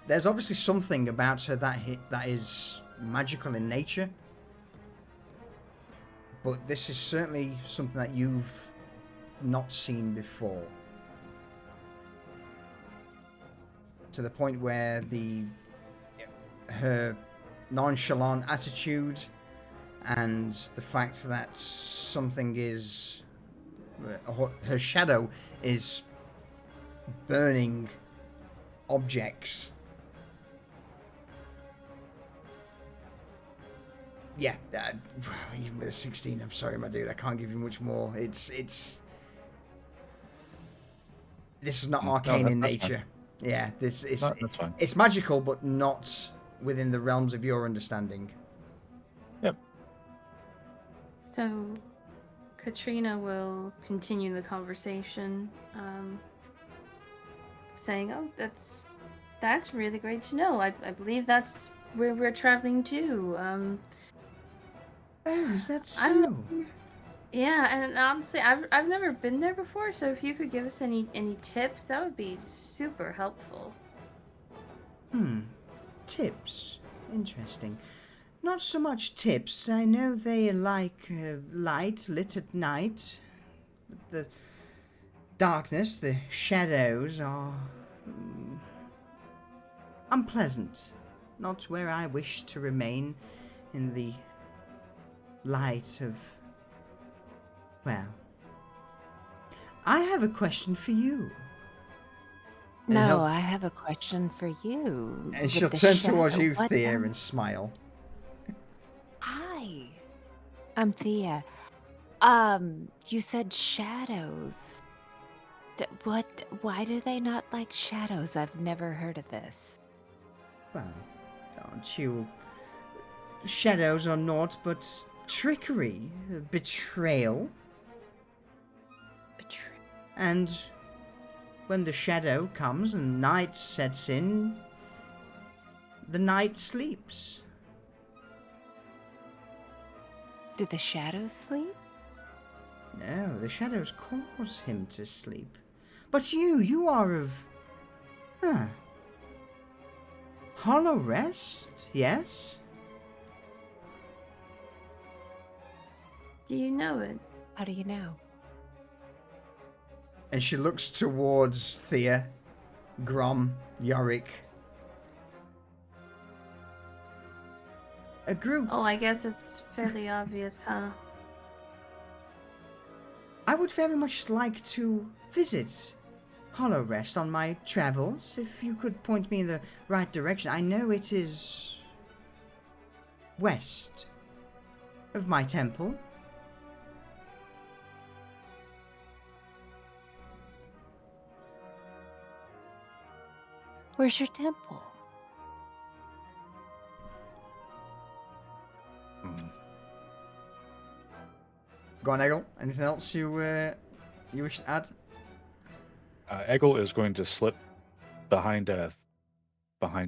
There's obviously something about her that is magical in nature, but this is certainly something that you've not seen before. To the point where her nonchalant attitude and the fact that something is, her shadow is burning objects Yeah, even with a 16, I'm sorry, my dude, I can't give you much more. It's this is not arcane in that's nature. fine. Yeah, this is That's fine. it's magical, but not within the realms of your understanding. Yep. So, Katrina will continue the conversation, saying, "Oh, that's really great to know. I believe that's where we're traveling to. Oh, is that so? Yeah, and honestly, I've never been there before, so if you could give us any tips, that would be super helpful." Tips. Interesting. Not so much tips. I know they like light lit at night. The darkness, the shadows are unpleasant. Not where I wish to remain in the light of... Well, I have a question for you. No, I have a question for you. And With she'll the turn towards shadow, you, what, Thea, and smile. Hi, I'm Thea. You said shadows. Why do they not like shadows? I've never heard of this. Well, aren't you... Shadows are naught but trickery, betrayal. And when the shadow comes and night sets in, the night sleeps. Do the shadows sleep? No, the shadows cause him to sleep. But you are of... Hollow rest, yes? Do you know it? How do you know? And she looks towards Thea, Grom, Yorick. A group... Oh, I guess it's fairly obvious, huh? I would very much like to visit Hollow Rest on my travels. If you could point me in the right direction. I know it is... west of my temple. Where's your temple? Go on, Eggle. Anything else you wish to add? Eggle is going to slip behind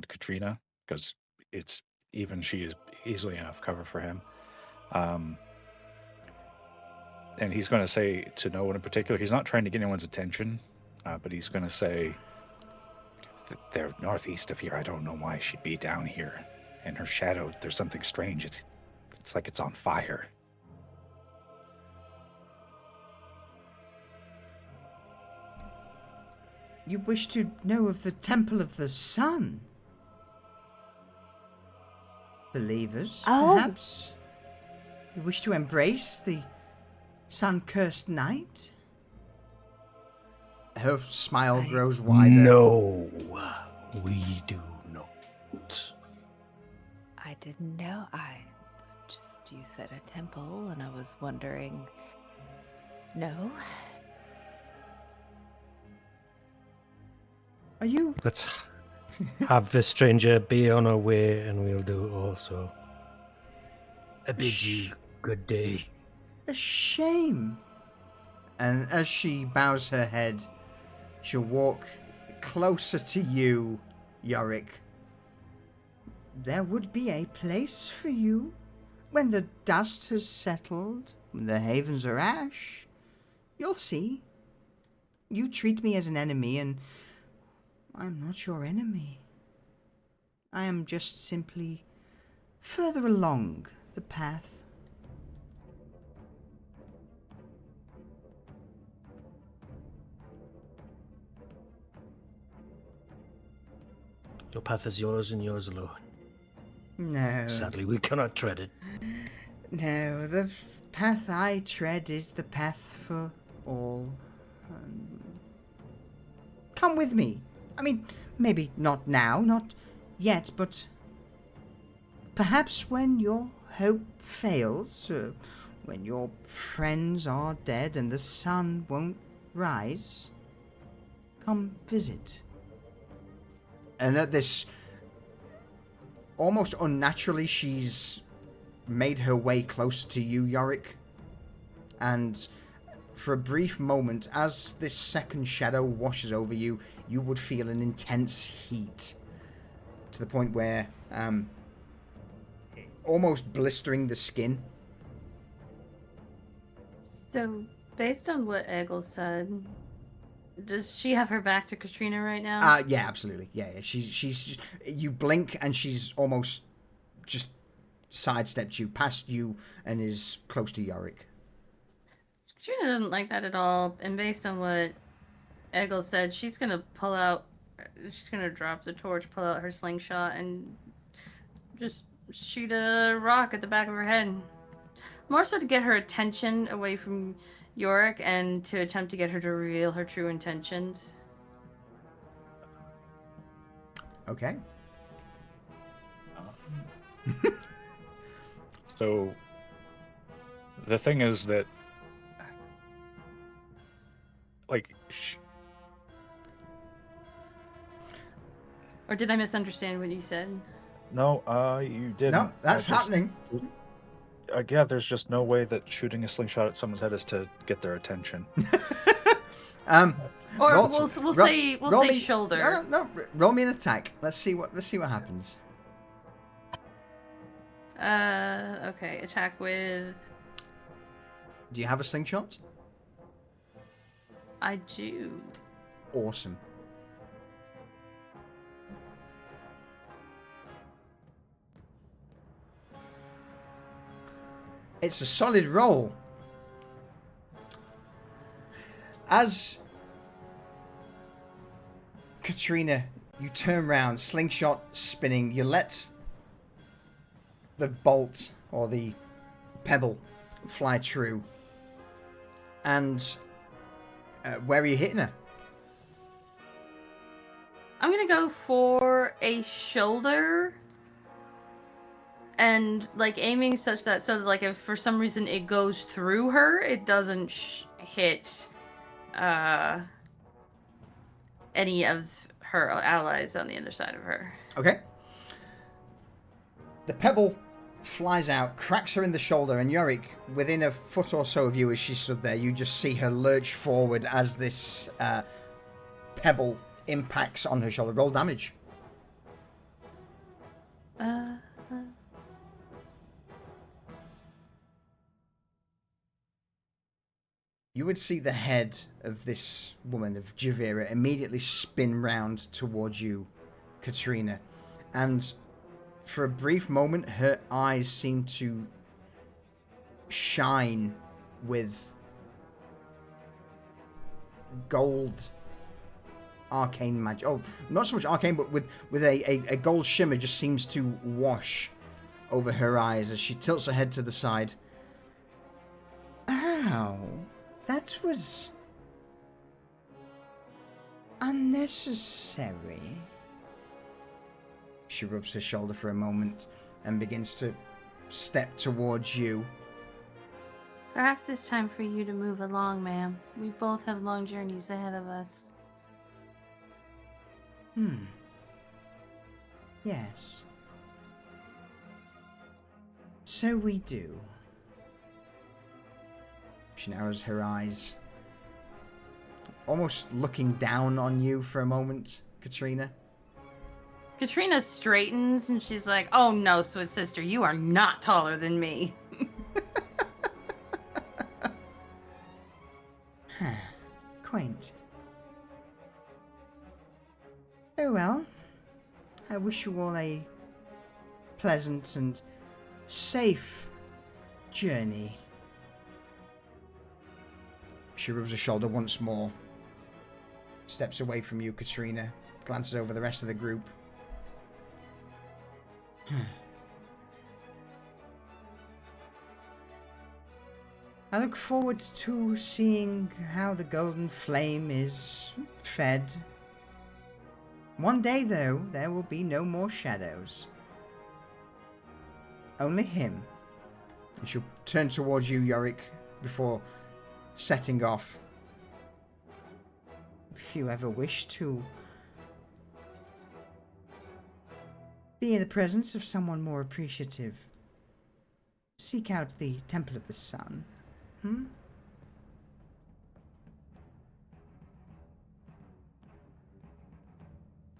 Katrina because she is easily enough cover for him. And he's going to say to no one in particular. He's not trying to get anyone's attention, but he's going to say, "They're northeast of here. I don't know why she'd be down here. And her shadow, there's something strange. It's like it's on fire." You wish to know of the Temple of the Sun? Believers, perhaps? You wish to embrace the sun-cursed night? Her smile grows wider. No, we do not. I didn't know. You said a temple, and I was wondering. No? Are you... Let's have the stranger be on her way, and we'll do also. I bid you good day. A shame. And as she bows her head, she'll walk closer to you, Yorick. There would be a place for you when the dust has settled, when the havens are ash. You'll see. You treat me as an enemy, and I'm not your enemy. I am just simply further along the path. Your path is yours and yours alone. No. Sadly, we cannot tread it. No, the path I tread is the path for all. Come with me. I mean, maybe not now, not yet, but perhaps when your hope fails, when your friends are dead and the sun won't rise, come visit. And at this, almost unnaturally, she's made her way closer to you, Yorick. And for a brief moment, as this second shadow washes over you, you would feel an intense heat. To the point where, almost blistering the skin. So, based on what Eggle said, does she have her back to Katrina right now? Yeah, absolutely. Yeah. She's just, you blink and she's almost just sidestepped you, past you, and is close to Yorick. Katrina doesn't like that at all, and based on what Eggle said, she's gonna drop the torch, pull out her slingshot, and just shoot a rock at the back of her head. More so to get her attention away from Yorick and to attempt to get her to reveal her true intentions. Okay. So, the thing is that, like, Or did I misunderstand what you said? no, you didn't. No, that's happening. Yeah, there's just no way that shooting a slingshot at someone's head is to get their attention. Or roll- we'll roll- say roll me- shoulder. No, roll me an attack. Let's see what happens. Okay, attack with. Do you have a slingshot? I do. Awesome. It's a solid roll. As Katrina, you turn round, slingshot spinning, you let the bolt or the pebble fly true. And where are you hitting her? I'm gonna go for a shoulder. And, like, aiming such that, so that, like, if for some reason it goes through her, it doesn't hit any of her allies on the other side of her. Okay. The pebble flies out, cracks her in the shoulder, and Yorick, within a foot or so of you as she stood there, you just see her lurch forward as this pebble impacts on her shoulder. Roll damage. You would see the head of this woman, of Javira, immediately spin round towards you, Katrina. And for a brief moment, her eyes seem to shine with gold arcane magic. Oh, not so much arcane, but with a gold shimmer just seems to wash over her eyes as she tilts her head to the side. Ow. That was unnecessary. She rubs her shoulder for a moment and begins to step towards you. Perhaps it's time for you to move along, ma'am. We both have long journeys ahead of us. Yes. So we do. She narrows her eyes, almost looking down on you for a moment, Katrina. Katrina straightens and she's like, "Oh no, sweet sister, you are not taller than me." Quaint. Oh well. I wish you all a pleasant and safe journey. She rubs her shoulder once more, steps away from you, Katrina, glances over the rest of the group. I look forward to seeing how the golden flame is fed. One day, though, there will be no more shadows. Only him And she'll turn towards you, Yorick, before setting off. If you ever wish to be in the presence of someone more appreciative, seek out the Temple of the Sun.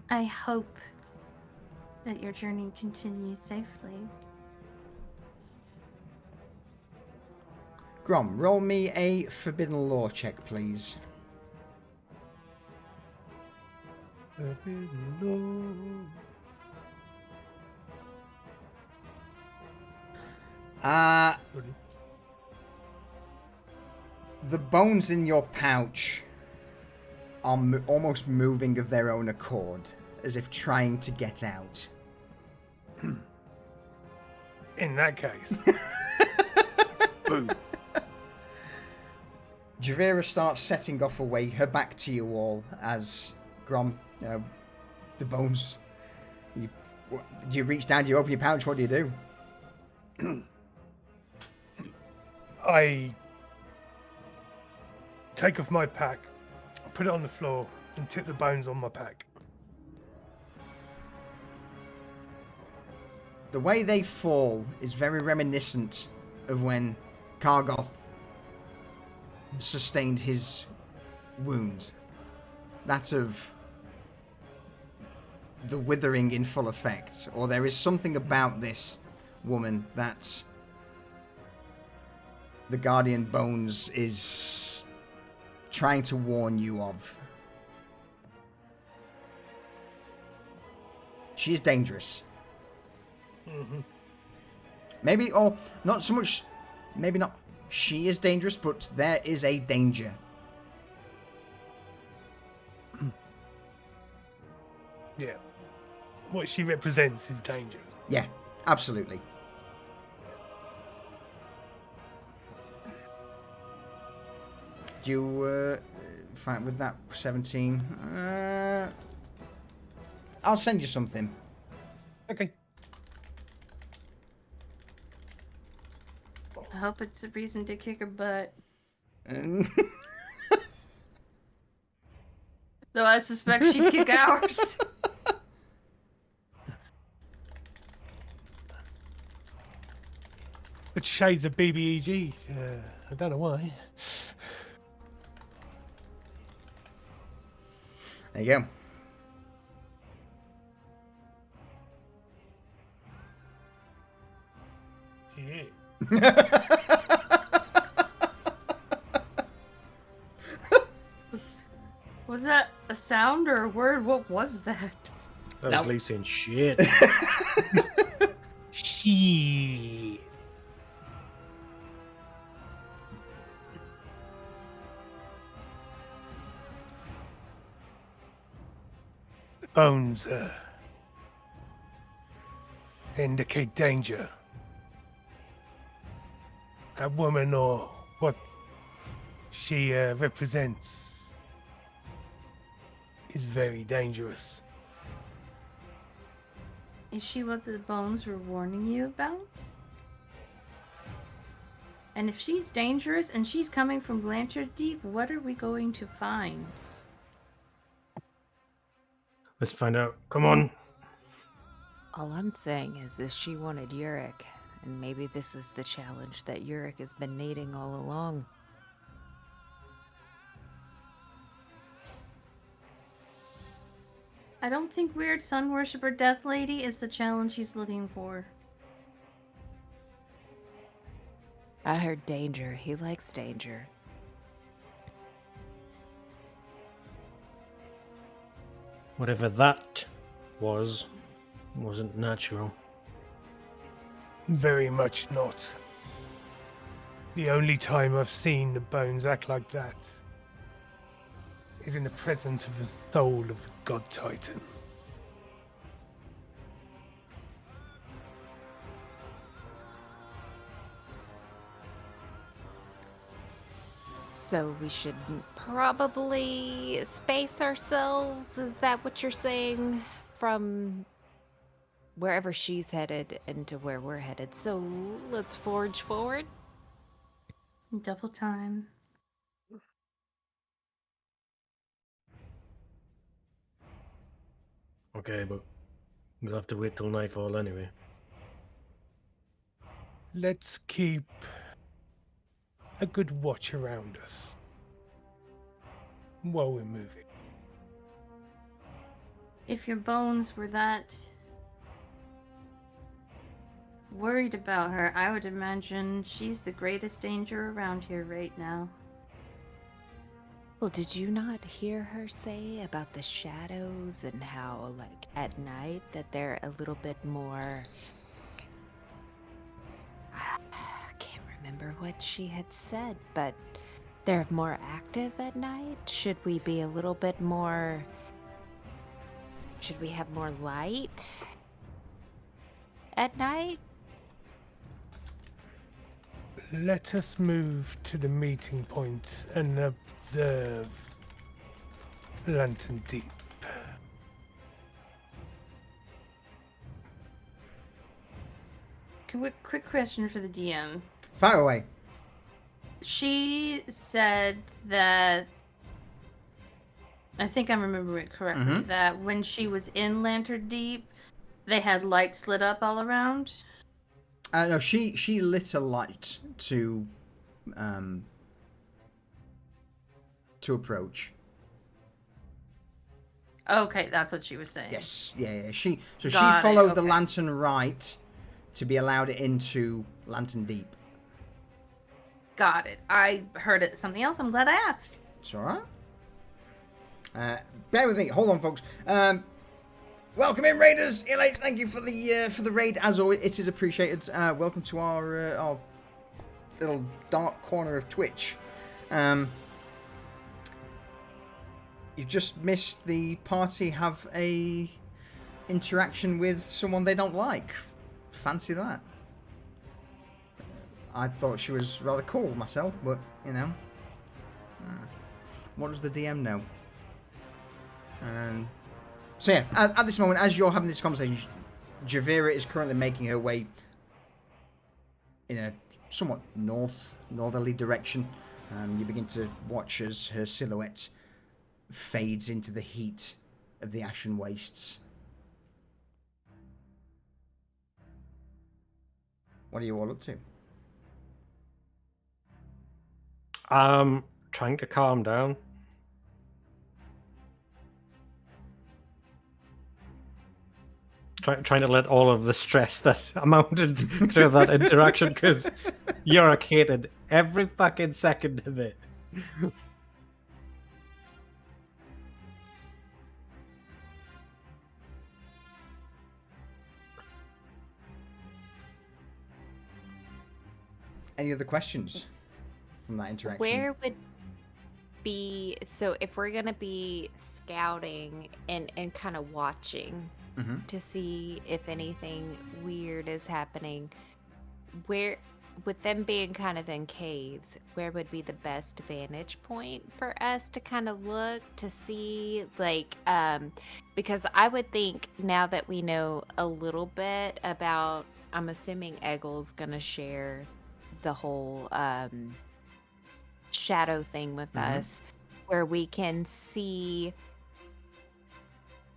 I hope that your journey continues safely. Grom, roll me a Forbidden Law check, please. The bones in your pouch are almost moving of their own accord, as if trying to get out. In that case. Boom. Javira starts setting off away, her back to you all, as Grom, the bones... Do you reach down, do you open your pouch, what do you do? I take off my pack, put it on the floor, and tip the bones on my pack. The way they fall is very reminiscent of when Kargoth sustained his wound. That of the withering in full effect. Or there is something about this woman that the Guardian Bones is trying to warn you of. She is dangerous. Mm-hmm. Maybe, or not so much, maybe not she is dangerous, but there is a danger. Yeah. What she represents is dangerous. Yeah, absolutely. Do you fight with that 17? I'll send you something. Okay. I hope it's a reason to kick her butt. Though I suspect she'd kick ours. But shades of BBEG. I don't know why. There you go. Yeah. Was that a sound or a word? What was that? That was Lee saying shit. Shit. The bones indicate danger. That woman, or what she represents, is very dangerous. Is she what the bones were warning you about? And if she's dangerous and she's coming from Blanchard Deep, what are we going to find? Let's find out. Come on. All I'm saying is she wanted Yurik, and maybe this is the challenge that Yurik has been needing all along. I don't think Weird Sun Worshipper Death Lady is the challenge she's looking for. I heard danger. He likes danger. Whatever that wasn't natural. Very much not. The only time I've seen the bones act like that is in the presence of the soul of the God Titan. So we should probably space ourselves? Is that what you're saying? From wherever she's headed and to where we're headed. So let's forge forward. Double time. Okay, but we'll have to wait till nightfall anyway. Let's keep a good watch around us while we're moving. If your bones were that worried about her, I would imagine she's the greatest danger around here right now. Well, did you not hear her say about the shadows and how, like, at night that they're a little bit more... I can't remember what she had said, but they're more active at night? Should we be a little bit more... Should we have more light at night? Let us move to the meeting point and observe Lantern Deep. Quick question for the DM. Fire away. She said that, I think I'm remembering it correctly, that when she was in Lantern Deep, they had lights lit up all around. No, she lit a light to approach. Okay, that's what she was saying. Yes, yeah. She Got it, followed the okay. lantern right to be allowed into Lantern Deep. Got it. I heard it something else. I'm glad I asked. It's all right. Bear with me. Hold on, folks. Welcome in, Raiders. Elate, thank you for the raid. As always, it is appreciated. Welcome to our little dark corner of Twitch. You've just missed the party have a interaction with someone they don't like. Fancy that. I thought she was rather cool myself, but you know, what does the DM know? So yeah, at this moment, as you're having this conversation, Javira is currently making her way in a somewhat northerly direction. You begin to watch as her silhouette fades into the heat of the ashen wastes. What are you all up to? Trying to calm down. Trying to let all of the stress that amounted through that interaction, because you're hated every fucking second of it. Any other questions from that interaction? Where would be, so if we're going to be scouting and kind of watching to see if anything weird is happening, where, with them being kind of in caves, where would be the best vantage point for us to kind of look to see, like, because I would think now that we know a little bit about, I'm assuming Eggle's going to share the whole shadow thing with us, where we can see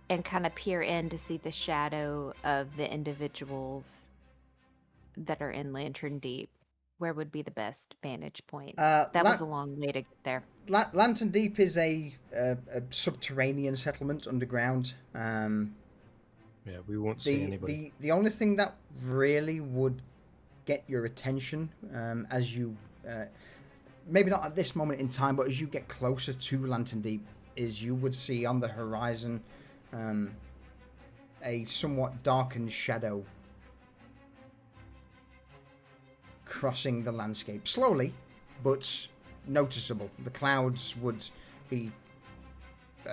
and kind of peer in to see the shadow of the individuals that are in Lantern Deep. Where would be the best vantage point? That was a long way to get there. Lantern Deep is a subterranean settlement underground. Yeah, we won't see anybody. The only thing that really would get your attention as you, maybe not at this moment in time, but as you get closer to Lantern Deep, is you would see on the horizon a somewhat darkened shadow crossing the landscape slowly, but noticeable. The clouds would be,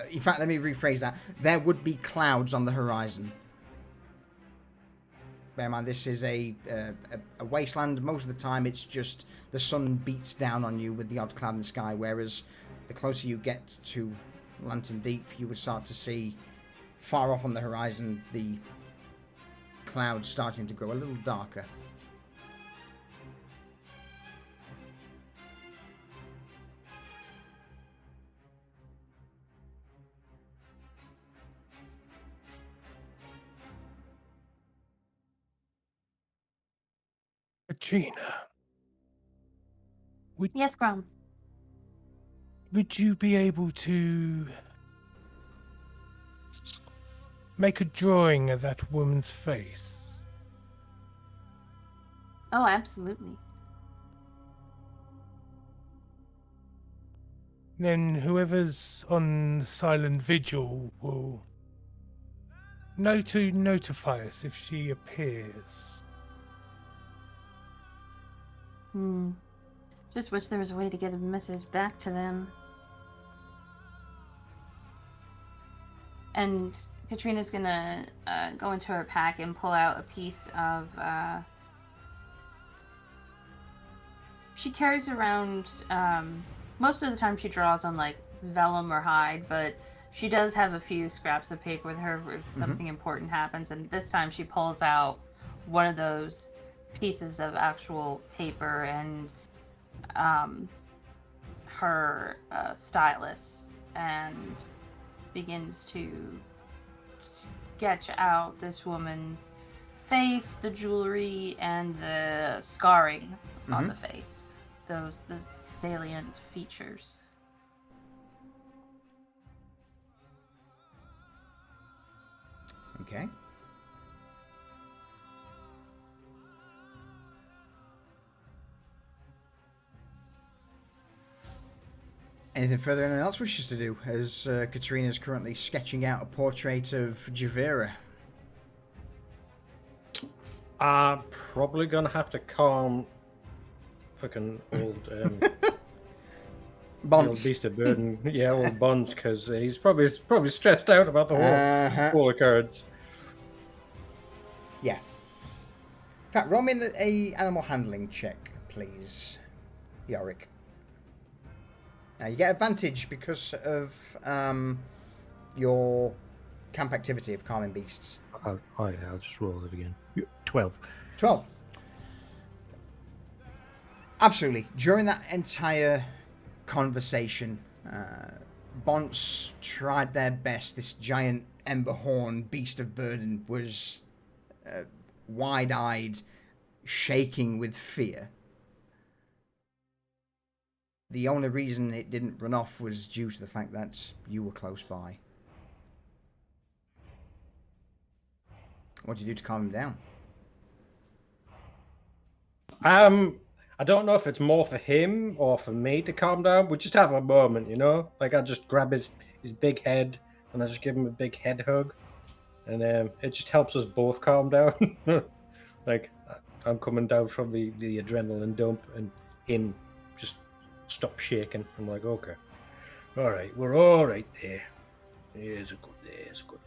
in fact, let me rephrase that. There would be clouds on the horizon. Bear in mind, this is a wasteland. Most of the time, it's just the sun beats down on you with the odd cloud in the sky, whereas the closer you get to Lantern Deep, you would start to see far off on the horizon the clouds starting to grow a little darker. Katrina, Yes, Grom. would you be able to make a drawing of that woman's face? Oh, absolutely. Then whoever's on silent vigil will know to notify us if she appears. Just wish there was a way to get a message back to them. And Katrina's gonna go into her pack and pull out a piece of. She carries around. Most of the time, she draws on like vellum or hide, but she does have a few scraps of paper with her if something important happens. And this time, she pulls out one of those pieces of actual paper and her stylus and begins to sketch out this woman's face, the jewelry, and the scarring on the face. The salient features. Okay. Anything further anyone else wishes to do, as Katrina's currently sketching out a portrait of Javera? I'm probably gonna have to calm fucking old the old Bonds. beast of burden, yeah, old Bonds, because he's probably stressed out about the whole occurrence. Yeah. In fact, roll me a animal handling check, please, Yorick. Now, you get advantage because of your camp activity of calming beasts. I'll just roll it again. 12. 12. Absolutely. During that entire conversation, Bonts tried their best. This giant emberhorn beast of burden was wide-eyed, shaking with fear. The only reason it didn't run off was due to the fact that you were close by. What did you do to calm him down? I don't know if it's more for him or for me to calm down. We just have a moment, you know? Like, I just grab his big head and I just give him a big head hug. And it just helps us both calm down. Like, I'm coming down from the adrenaline dump and him just stop shaking. I'm like, okay. All right, we're all right there. There's a good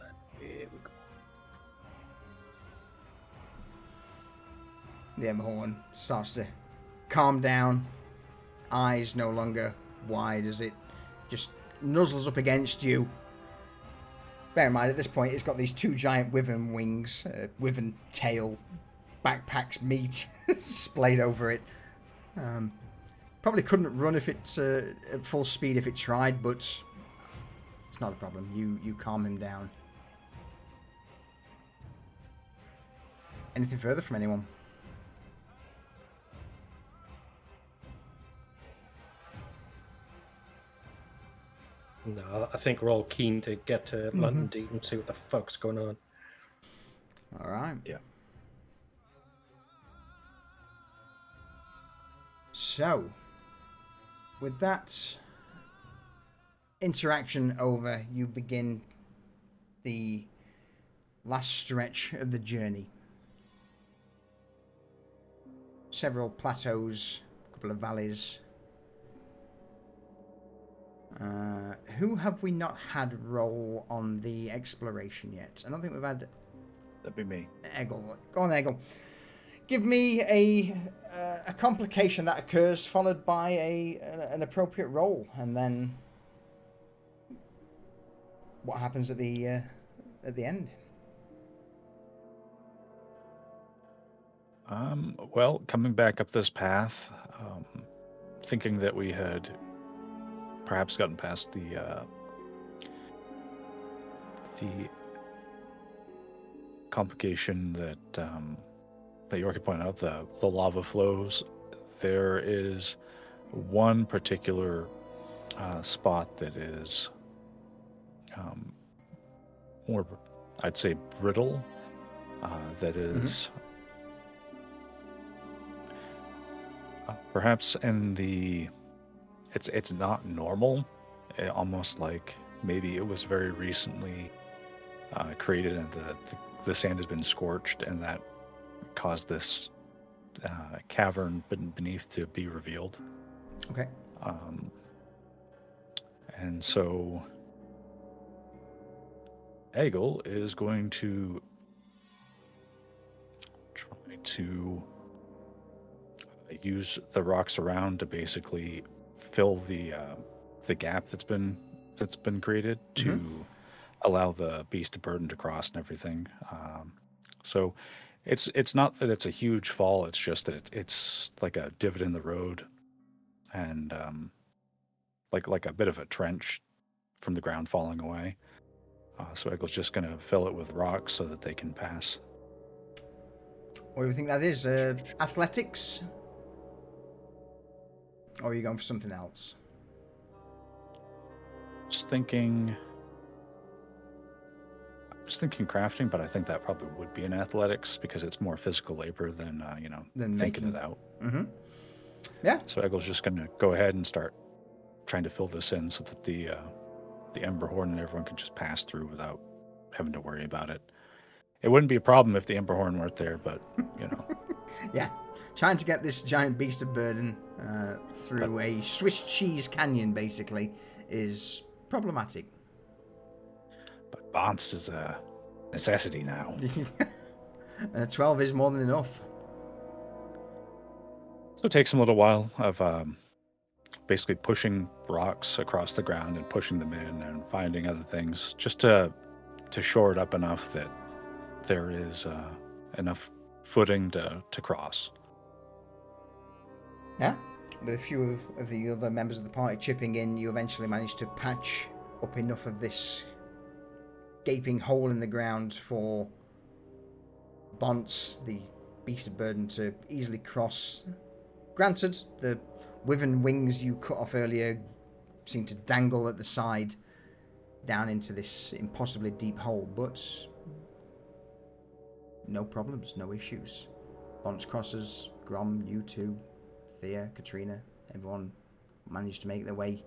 lad. There we go. The emberhorn starts to calm down. Eyes no longer wide as it just nuzzles up against you. Bear in mind, at this point, it's got these two giant wyvern wings, wyvern tail, backpacks meat splayed over it. Probably couldn't run if it's at full speed if it tried, but it's not a problem. You calm him down. Anything further from anyone? No, I think we're all keen to get to London Deep and see what the fuck's going on. All right. Yeah. So, with that interaction over, you begin the last stretch of the journey. Several plateaus, a couple of valleys. Who have we not had roll on the exploration yet? I don't think we've had... That'd be me. Eggle. Go on, Eggle. Give me a complication that occurs followed by an appropriate roll, and then what happens at the end. Well, coming back up this path, thinking that we had perhaps gotten past the complication that Yorkie pointed out, the lava flows. There is one particular spot that is more, I'd say, brittle. That is perhaps in the. It's not normal. Almost like maybe it was very recently created, and the sand has been scorched, and that caused this cavern beneath to be revealed. Okay. And so Eggle is going to try to use the rocks around to basically fill the gap that's been created to allow the beast of burden to cross and everything. So it's not that it's a huge fall. It's just that it's like a divot in the road, and like a bit of a trench from the ground falling away. So Eggle's just going to fill it with rocks so that they can pass. What do you think that is? Athletics? Or are you going for something else? Just thinking. I was thinking crafting, but I think that probably would be in athletics because it's more physical labor than thinking it out. Mm-hmm. Yeah. So Eggle's just going to go ahead and start trying to fill this in so that the Ember Horn and everyone can just pass through without having to worry about it. It wouldn't be a problem if the Ember Horn weren't there, but Yeah. Trying to get this giant beast of burden through a Swiss cheese canyon, basically, is problematic. But Bonce is a necessity now. 12 is more than enough. So it takes them a little while of basically pushing rocks across the ground and pushing them in and finding other things just to shore it up enough that there is enough footing to cross. Yeah. With a few of the other members of the party chipping in, you eventually manage to patch up enough of this gaping hole in the ground for Bonce, the beast of burden, to easily cross. Granted, the wyvern wings you cut off earlier seem to dangle at the side down into this impossibly deep hole, but no problems, no issues. Bonce crosses, Grom, you two, Thea, Katrina, everyone managed to make their way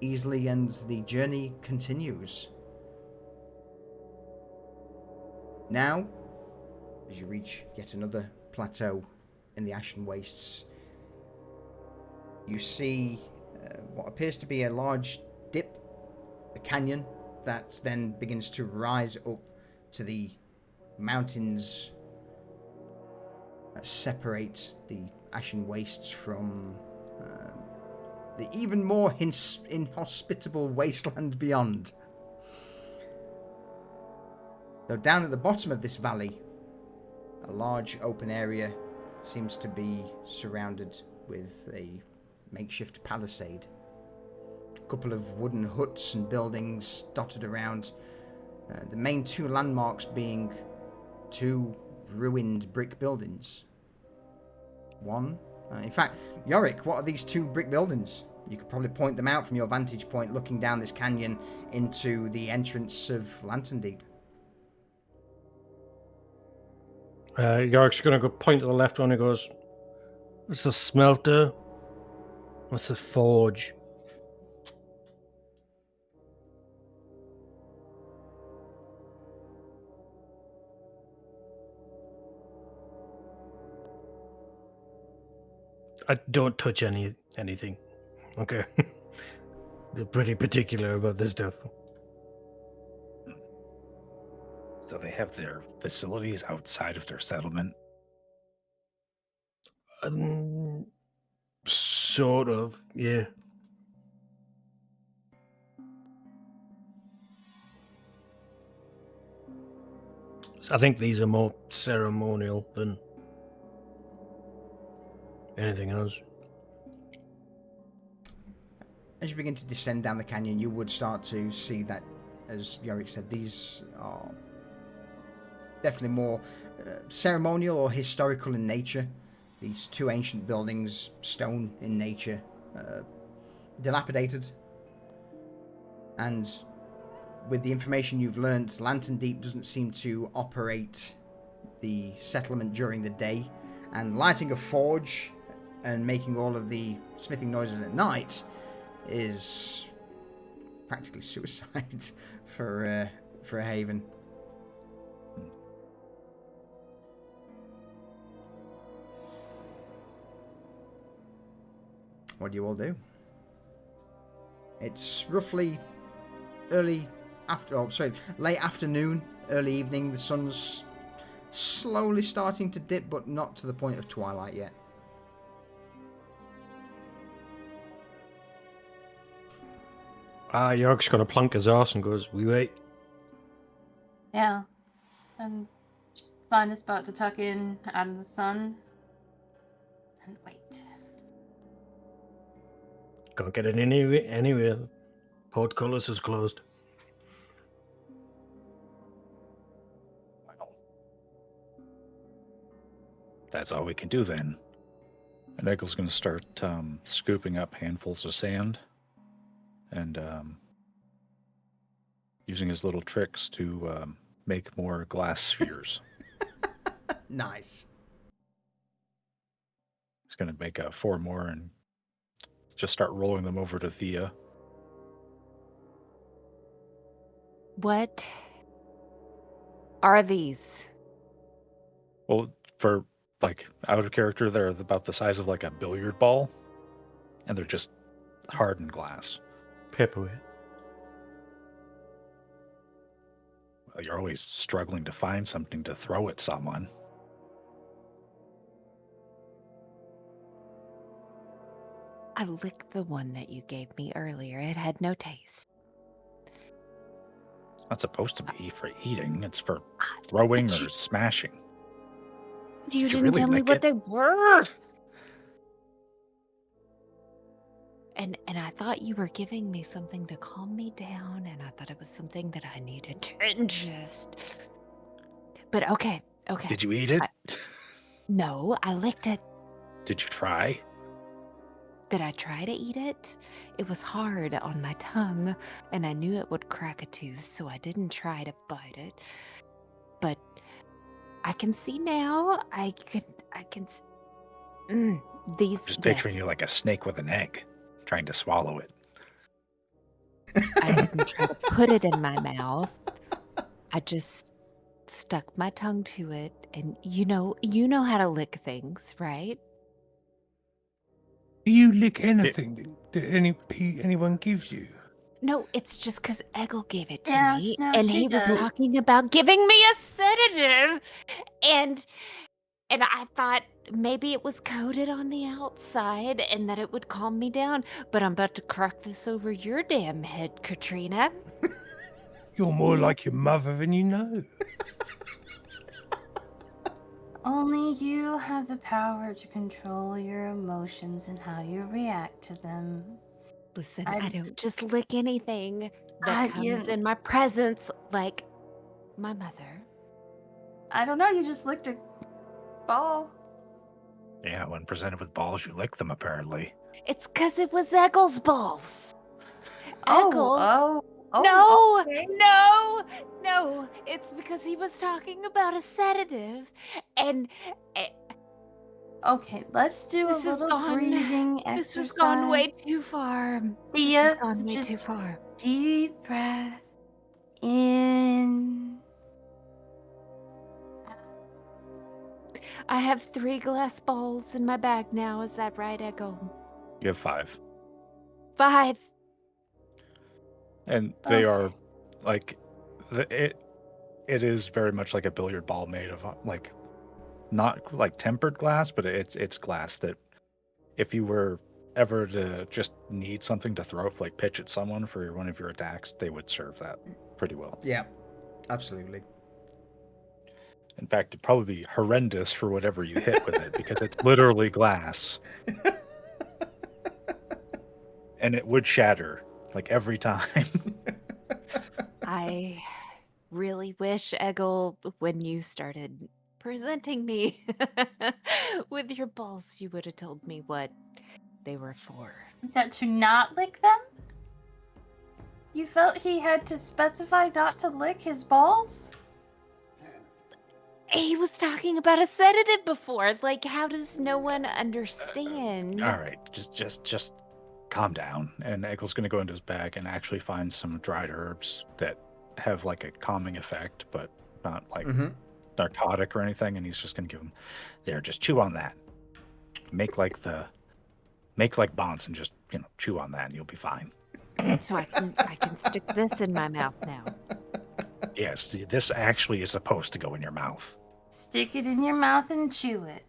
easily, and the journey continues. Now, as you reach yet another plateau in the Ashen Wastes, you see what appears to be a large dip, a canyon, that then begins to rise up to the mountains that separate the Ashen Wastes from the even more inhospitable wasteland beyond. Though down at the bottom of this valley, a large open area seems to be surrounded with a makeshift palisade. A couple of wooden huts and buildings dotted around, the main two landmarks being two ruined brick buildings. In fact, Yorick, what are these two brick buildings? You could probably point them out from your vantage point looking down this canyon into the entrance of Lantern Deep. Yorick's going to go point to the left one and goes, "What's the smelter? What's the forge?" I don't touch anything. Okay. They're pretty particular about this stuff. So they have their facilities outside of their settlement. Sort of, yeah. I think these are more ceremonial than Anything else? As you begin to descend down the canyon, you would start to see that, as Yorick said, these are definitely more ceremonial or historical in nature. These two ancient buildings, stone in nature, dilapidated. And with the information you've learned, Lantern Deep doesn't seem to operate the settlement during the day. And lighting a forge and making all of the smithing noises at night is practically suicide for a haven. What do you all do? It's roughly late afternoon, early evening. The sun's slowly starting to dip, but not to the point of twilight yet. York's gonna plunk his ass and goes, "We wait." Yeah. And just find a spot to tuck in out of the sun and wait. Can't get it anywhere. Portcullis is closed. Well, that's all we can do then. And Eggle's going to start scooping up handfuls of sand and using his little tricks to make more glass spheres. Nice. He's going to make 4 more and just start rolling them over to Thea. What are these? Well, for out of character, they're about the size of like a billiard ball, and they're just hardened glass. Paperweight. Well, you're always struggling to find something to throw at someone. I licked the one that you gave me earlier. It had no taste. It's not supposed to be for eating. It's for throwing or smashing. You Did you didn't really tell me lick what it? they were. And I thought you were giving me something to calm me down, and I thought it was something that I needed to ingest. But okay. Did you eat it? No, I licked it. Did you try? Did I try to eat it? It was hard on my tongue, and I knew it would crack a tooth, so I didn't try to bite it. But I can see now. I can. These. Just picturing you like a snake with an egg, trying to swallow it. I didn't try to put it in my mouth. I just stuck my tongue to it, and you know how to lick things, right? Do you lick anything that anyone gives you? No, it's just because Eggle gave it to Yeah, me, no, and she he was does. talking about giving me a sedative, and I thought maybe it was coated on the outside and that it would calm me down. But I'm about to crack this over your damn head, Katrina. You're more like your mother than you know. Only you have the power to control your emotions and how you react to them. Listen, I- I don't just lick anything I- that comes you- in my presence, like my mother. I don't know, you just licked a ball. Yeah, when presented with balls, you lick them, apparently. It's because it was Eggle's balls. Eggle. Oh, No, okay. no, it's because he was talking about a sedative, and Okay, let's do This a has little gone- breathing exercise. this has gone way too far. This Thea, has gone way too just far. deep breath in. I have 3 glass balls in my bag now. Is that right, Eggle? You have 5. 5. And they are like it is very much like a billiard ball made of like not like tempered glass, but it's glass that if you were ever to just need something to throw, like pitch at someone for one of your attacks, they would serve that pretty well. Yeah, absolutely. In fact, it'd probably be horrendous for whatever you hit with it because it's literally glass. And it would shatter, like, every time. I really wish, Eggle, when you started presenting me with your balls, you would have told me what they were for. That to not lick them? You felt he had to specify not to lick his balls? He was talking about a sedative before. Like, how does no one understand? All right, just calm down. And Eggle's going to go into his bag and actually find some dried herbs that have like a calming effect, but not like narcotic or anything. And he's just going to give him, there, just chew on that. Make like bonds and just, chew on that and you'll be fine. So I can stick this in my mouth now. Yes, this actually is supposed to go in your mouth. Stick it in your mouth and chew it.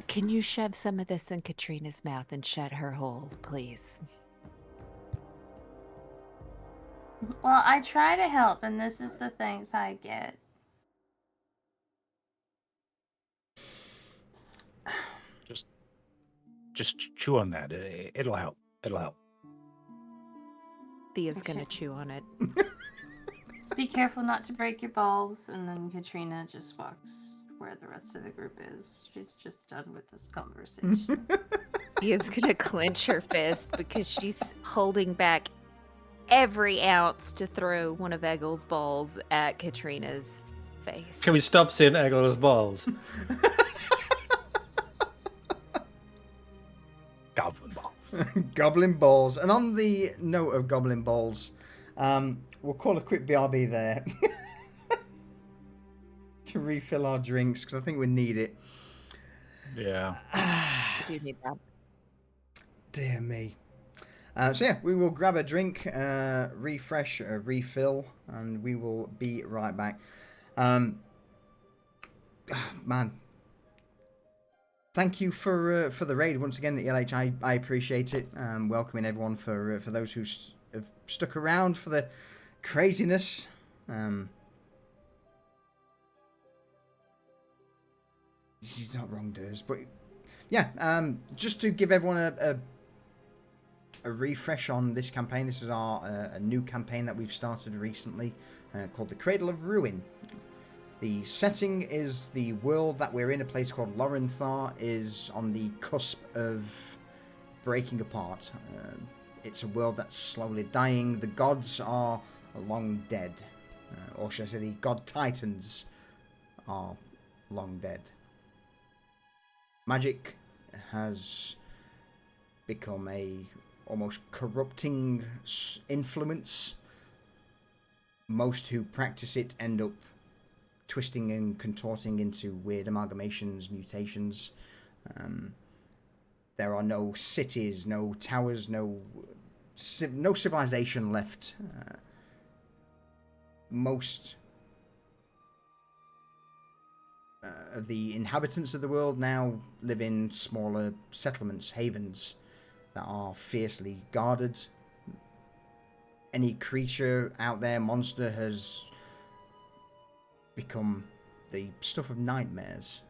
Can you shove some of this in Katrina's mouth and shut her hole, please? Well, I try to help, and this is the things I get. Just chew on that. It'll help. It'll help. Thea's gonna chew on it. Just be careful not to break your balls, and then Katrina just walks where the rest of the group is. She's just done with this conversation. Thea's gonna clench her fist because she's holding back every ounce to throw one of Eggle's balls at Katrina's face. Can we stop saying Eggle's balls? Goblin balls. Goblin balls. And on the note of goblin balls, we'll call a quick BRB there to refill our drinks because I think we need it. Yeah. I do need that. Dear me. So yeah, we will grab a drink, refresh, refill, and we will be right back. Man, thank you for the raid once again, the LH. I appreciate it. Welcoming everyone for those who have stuck around for the craziness. You're not wrong, Durs, but yeah, just to give everyone a refresh on this campaign. This is our a new campaign that we've started recently called the Cradle of Ruin. The setting is the world that we're in, a place called Lorenthar, is on the cusp of breaking apart. It's a world that's slowly dying. The gods are long dead. Or should I say the god titans are long dead. Magic has become a almost corrupting influence. Most who practice it end up twisting and contorting into weird amalgamations, mutations. There are no cities, no towers, no civilization left. Most of the inhabitants of the world now live in smaller settlements, havens, that are fiercely guarded. Any creature out there, monster, has become the stuff of nightmares.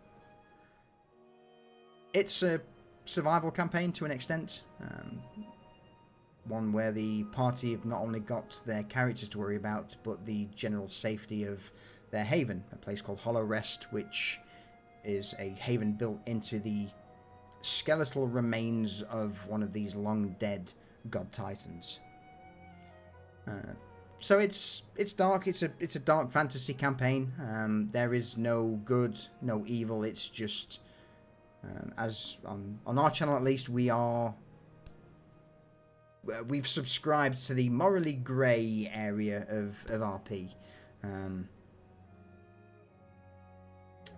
It's a survival campaign to an extent. One where the party have not only got their characters to worry about, but the general safety of their haven, a place called Hollow Rest, which is a haven built into the skeletal remains of one of these long dead god titans. So it's dark. It's a dark fantasy campaign. There is no good, no evil. It's just as on our channel at least, we've subscribed to the morally grey area of RP.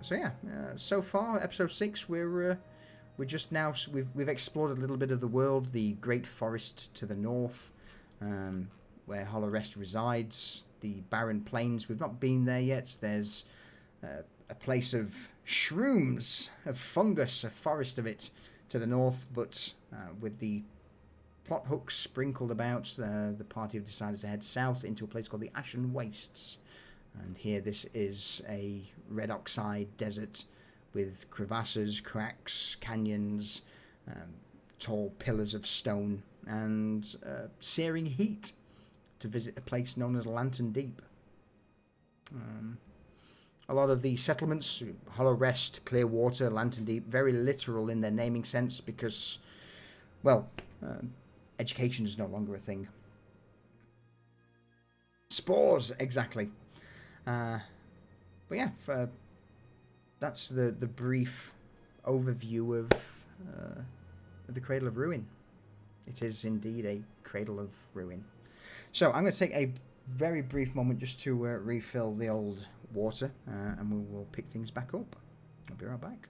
So yeah, so far episode 6, we're just now we've explored a little bit of the world, the Great Forest to the north, where Hollow Rest resides, the barren plains. We've not been there yet. There's a place of shrooms, of fungus, a forest of it to the north, but with the plot hooks sprinkled about, the party have decided to head south into a place called the Ashen Wastes, And here this is a red oxide desert with crevasses, cracks, canyons, tall pillars of stone, and searing heat to visit a place known as Lantern Deep. A lot of the settlements, Hollow Rest, Clearwater, Lantern Deep, very literal in their naming sense because, well, education is no longer a thing. Spores, exactly. But yeah, that's the brief overview of the Cradle of Ruin. It is indeed a Cradle of Ruin. So I'm going to take a very brief moment just to refill the old water, and we will pick things back up. I'll be right back.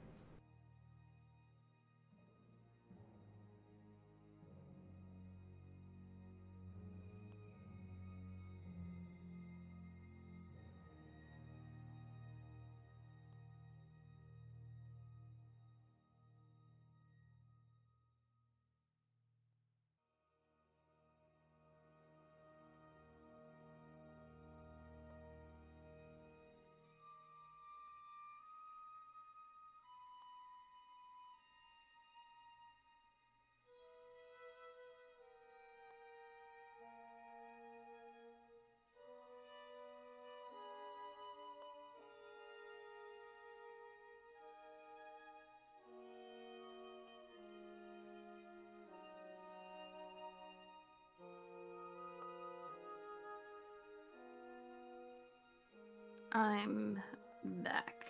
I'm back.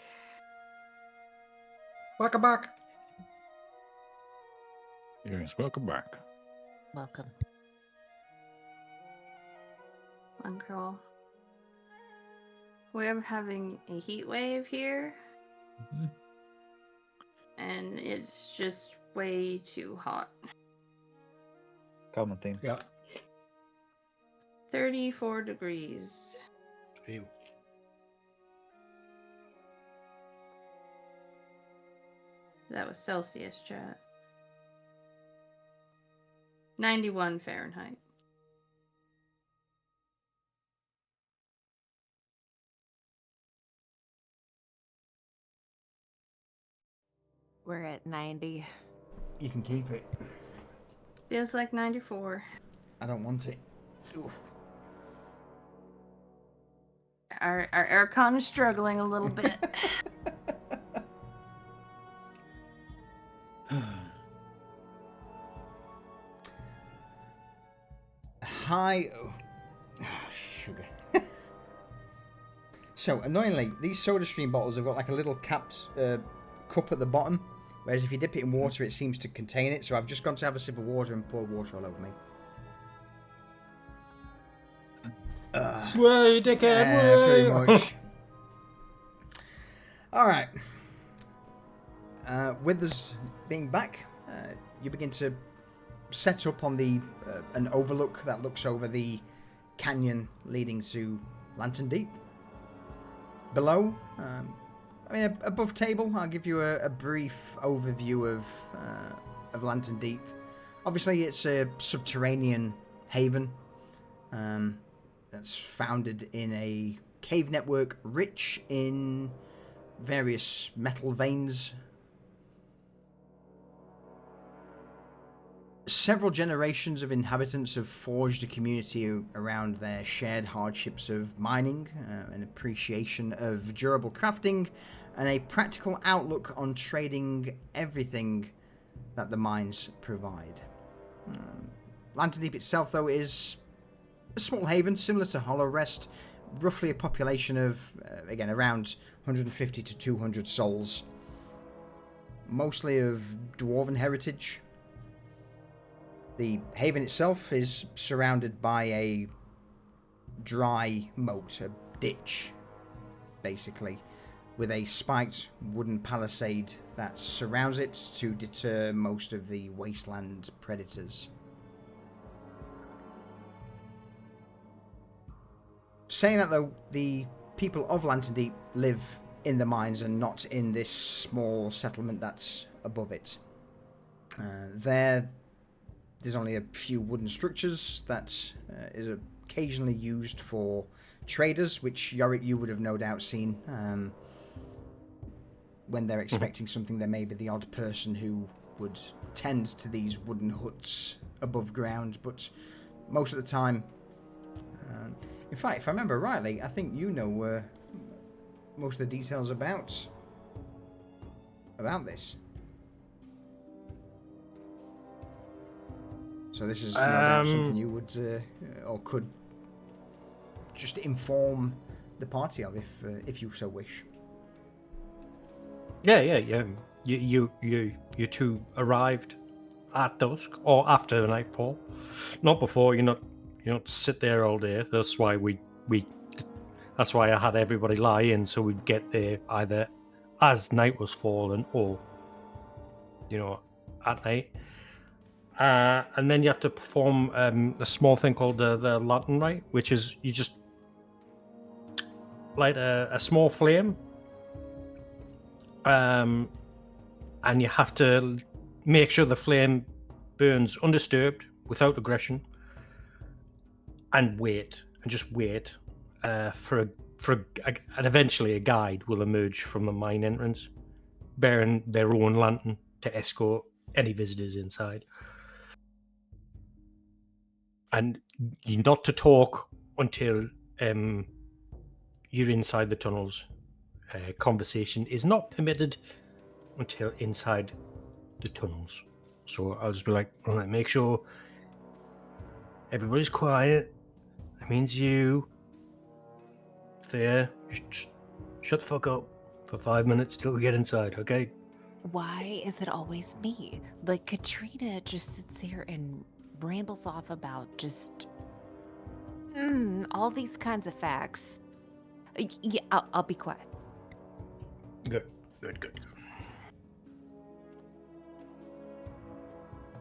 Welcome back. Yes, welcome back. Welcome. Uncrow. We're having a heat wave here, and it's just way too hot. Common theme. Yeah. 34 degrees. Ew. That was Celsius, chat. 91 Fahrenheit. We're at 90. You can keep it. Feels like 94. I don't want it. Oof. Our aircon is struggling a little bit. High. Oh, sugar. So, annoyingly, these soda stream bottles have got like a little cup at the bottom, whereas if you dip it in water, it seems to contain it. So I've just gone to have a sip of water and poured water all over me. Way, dickhead, Yeah, pretty way. much. All right. With us being back, you begin to set up on the an overlook that looks over the canyon leading to Lantern Deep. Below, above table, I'll give you a brief overview of Lantern Deep. Obviously, it's a subterranean haven that's founded in a cave network rich in various metal veins. Several generations of inhabitants have forged a community around their shared hardships of mining, an appreciation of durable crafting, and a practical outlook on trading everything that the mines provide. Lantern Deep itself, though, is a small haven similar to Hollow Rest, roughly a population of, again, around 150 to 200 souls, mostly of dwarven heritage. The haven itself is surrounded by a dry moat, a ditch, basically, with a spiked wooden palisade that surrounds it to deter most of the wasteland predators. Saying that, though, the people of Lantern Deep live in the mines and not in this small settlement that's above it. There's only a few wooden structures that is occasionally used for traders, which Yorick, you would have no doubt seen. When they're expecting something, there may be the odd person who would tend to these wooden huts above ground, but most of the time, in fact, if I remember rightly, I think you know most of the details about this. So this is no doubt something you would or could just inform the party of if you so wish. Yeah. You two arrived at dusk or after nightfall, not before. You not sit there all day. That's why that's why I had everybody lie in, so we'd get there either as night was falling or at night. And then you have to perform a small thing called the lantern rite, which is you just light a small flame, and you have to make sure the flame burns undisturbed, without aggression, and just wait and eventually a guide will emerge from the mine entrance, bearing their own lantern to escort any visitors inside. And you're not to talk until you're inside the tunnels. Conversation is not permitted until inside the tunnels. So I'll just be like, all right, make sure everybody's quiet. That means you there. Just shut the fuck up for 5 minutes till we get inside, okay? Why is it always me? Like, Katrina just sits here and rambles off about just all these kinds of facts. Yeah, I'll be quiet. Good.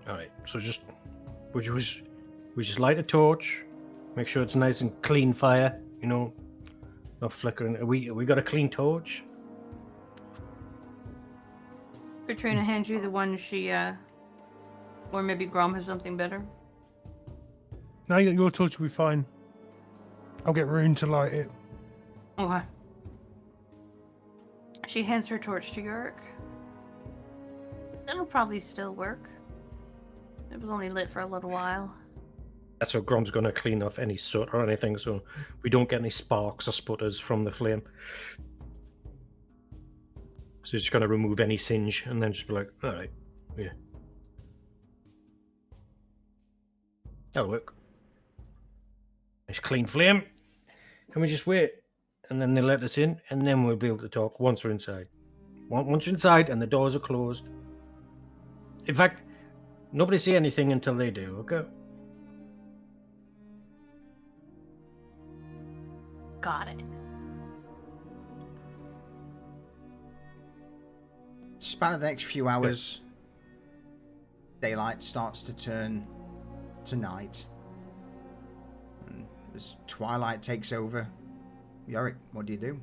All right, so we just light a torch, make sure it's nice and clean fire, not flickering. We got a clean torch? Katrina hands you the one she, or maybe Grom has something better. No, your torch will be fine. I'll get Rune to light it. Okay. She hands her torch to Yorick. It'll probably still work. It was only lit for a little while. That's so Grom's going to clean off any soot or anything, so we don't get any sparks or sputters from the flame. So it's just going to remove any singe and then just be like, all right, yeah. That'll work. Nice clean flame. And we just wait. And then they let us in, and then we'll be able to talk once we're inside. Once you're inside and the doors are closed. In fact, nobody say anything until they do, okay? Got it. Span of the next few hours, daylight starts to turn to night. And as twilight takes over, Yorick, what do you do?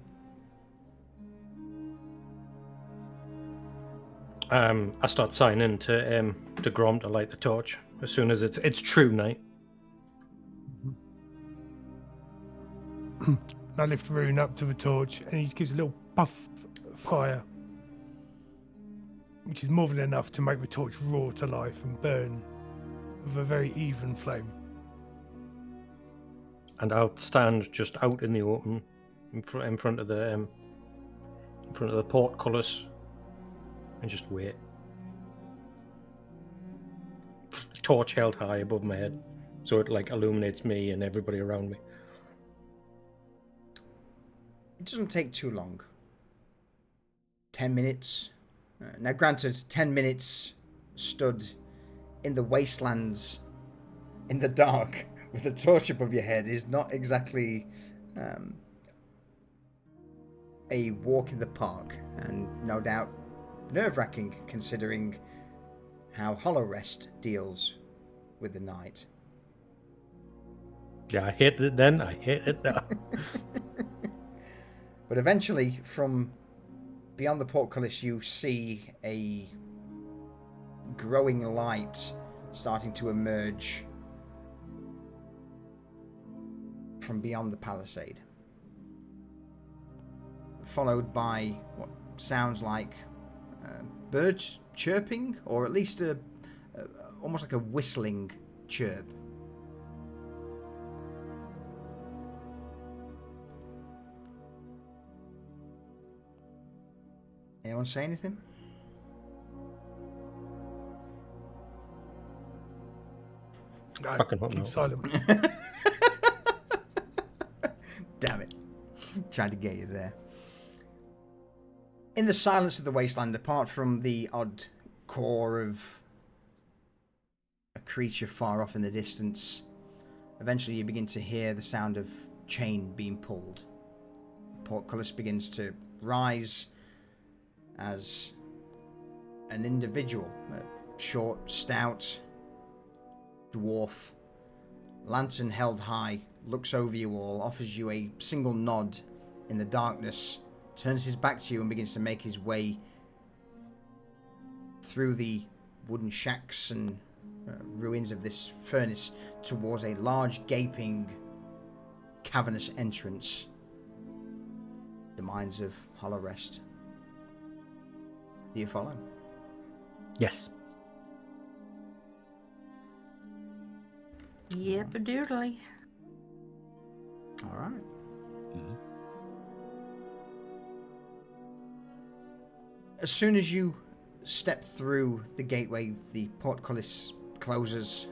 I start signing to Grom to light the torch as soon as it's true night. I lift Rune up to the torch and he gives a little puff of fire, which is more than enough to make the torch roar to life and burn with a very even flame. And I'll stand just out in the open, in front of the portcullis, and just wait. Torch held high above my head, so it illuminates me and everybody around me. It doesn't take too long. 10 minutes. Now, granted, 10 minutes stood in the wastelands in the dark with a torch above your head is not exactly a walk in the park, and no doubt nerve-wracking considering how Hollow Rest deals with the night. Yeah, I hate it then, I hate it now. But eventually, from beyond the portcullis, you see a growing light starting to emerge from beyond the palisade. followed by what sounds like birds chirping, or at least almost like a whistling chirp. Anyone say anything? No, Fucking hope keep not. silent. Damn it. Tried to get you there. In the silence of the wasteland, apart from the odd core of a creature far off in the distance, eventually you begin to hear the sound of chain being pulled. Portcullis begins to rise as an individual, a short, stout dwarf, lantern held high, looks over you all, offers you a single nod in the darkness, turns his back to you and begins to make his way through the wooden shacks and ruins of this furnace towards a large, gaping, cavernous entrance. The mines of Hollow Rest. Do you follow? Yes. Yep, a doodly. All right. As soon as you step through the gateway, the portcullis closes.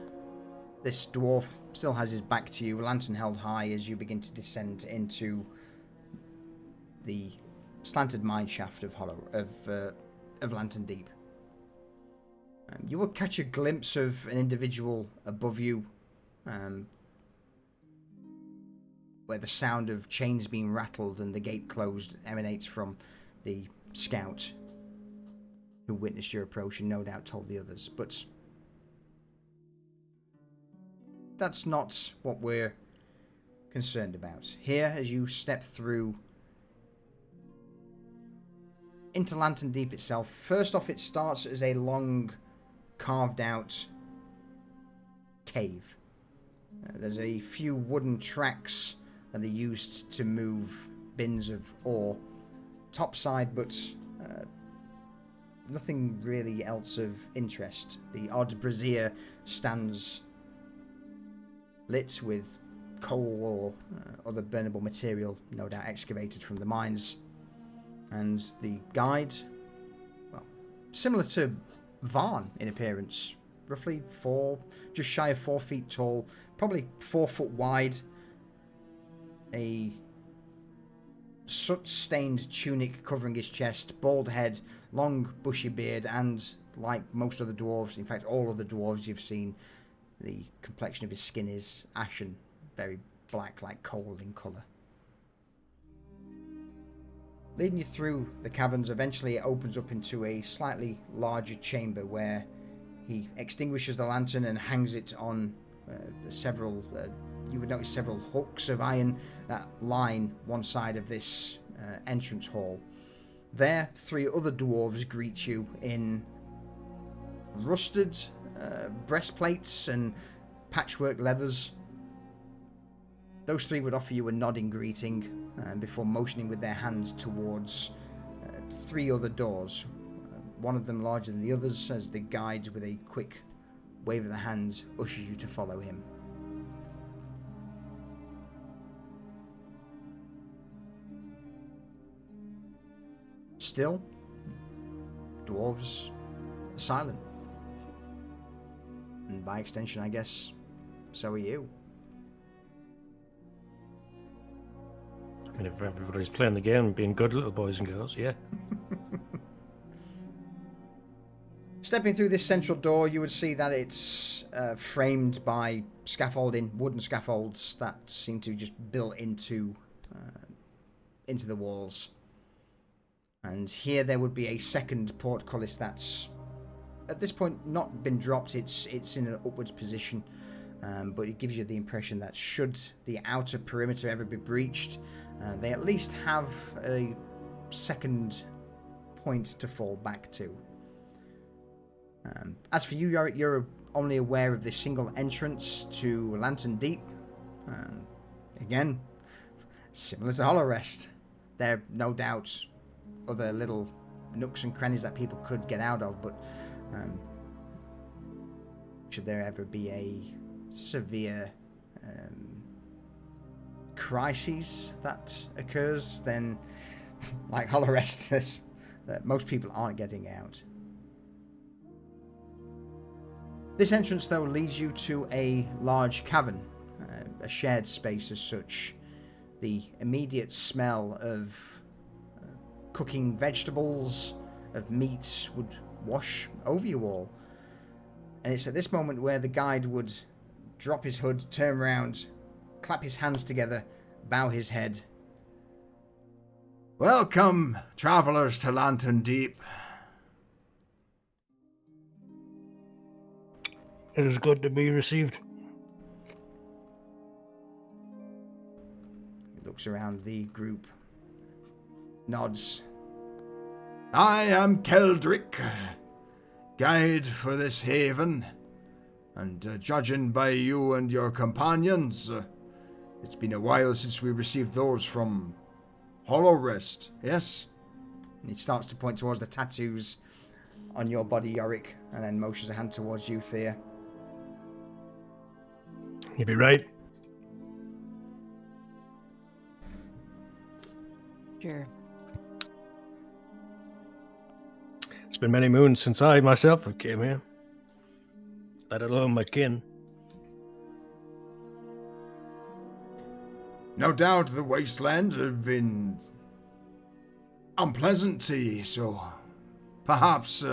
This dwarf still has his back to you, lantern held high, as you begin to descend into the slanted mine shaft of Lantern Deep. You will catch a glimpse of an individual above you, where the sound of chains being rattled and the gate closed emanates from the scout who witnessed your approach and no doubt told the others. But that's not what we're concerned about. Here, as you step through into Lantern Deep itself, first off, it starts as a long, carved out cave. There's a few wooden tracks that are used to move bins of ore topside, but nothing really else of interest. The odd brazier stands lit with coal or other burnable material, no doubt excavated from the mines. And the guide, well, similar to Varn in appearance, roughly just shy of 4 feet tall, probably 4 foot wide, a soot-stained tunic covering his chest, bald head, long bushy beard, and like most other dwarves, in fact all other dwarves you've seen, the complexion of his skin is ashen, very black, like coal in colour. Leading you through the caverns, eventually it opens up into a slightly larger chamber where he extinguishes the lantern and hangs it on several, you would notice several hooks of iron that line one side of this entrance hall. There, 3 other dwarves greet you in rusted breastplates and patchwork leathers. Those 3 would offer you a nodding greeting before motioning with their hands towards 3 other doors. One of them larger than the others, as the guide, with a quick wave of the hand, ushers you to follow him. Still, dwarves are silent. And by extension, I guess, so are you. I mean, if everybody's playing the game and being good little boys and girls, yeah. Stepping through this central door, you would see that it's framed by scaffolding, wooden scaffolds that seem to just built into the walls. And here there would be a second portcullis that's, at this point, not been dropped. It's in an upwards position, but it gives you the impression that should the outer perimeter ever be breached, they at least have a second point to fall back to. As for you, you're only aware of this single entrance to Lantern Deep. Again, similar to Hollow Rest. there are no doubt other little nooks and crannies that people could get out of, but should there ever be a severe crisis that occurs, then like Holorest, that most people aren't getting out. This entrance, though, leads you to a large cavern, a shared space as such. The immediate smell of cooking vegetables, of meats, would wash over you all. And it's at this moment where the guide would drop his hood, turn around, clap his hands together, bow his head. Welcome, travellers, to Lantern Deep. It is good to be received. He looks around the group, nods. I am Keldrick, guide for this haven, and judging by you and your companions, it's been a while since we received those from Holorest, yes? And he starts to point towards the tattoos on your body, Yorick, and then motions a hand towards you, Thea. You'd be right. Sure. It's been many moons since I myself have came here, let alone my kin. No doubt the wasteland have been unpleasant to ye, so perhaps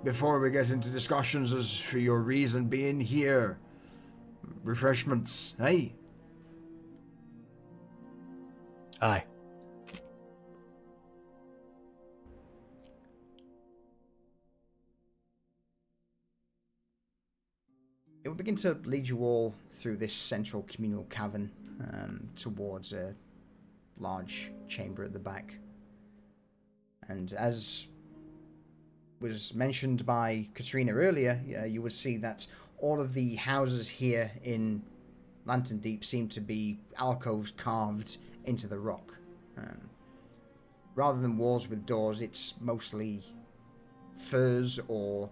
before we get into discussions as for your reason being here, refreshments, eh? Aye. It will begin to lead you all through this central communal cavern towards a large chamber at the back. And as was mentioned by Katrina earlier, you would see that all of the houses here in Lantern Deep seem to be alcoves carved into the rock. Rather than walls with doors, it's mostly furs or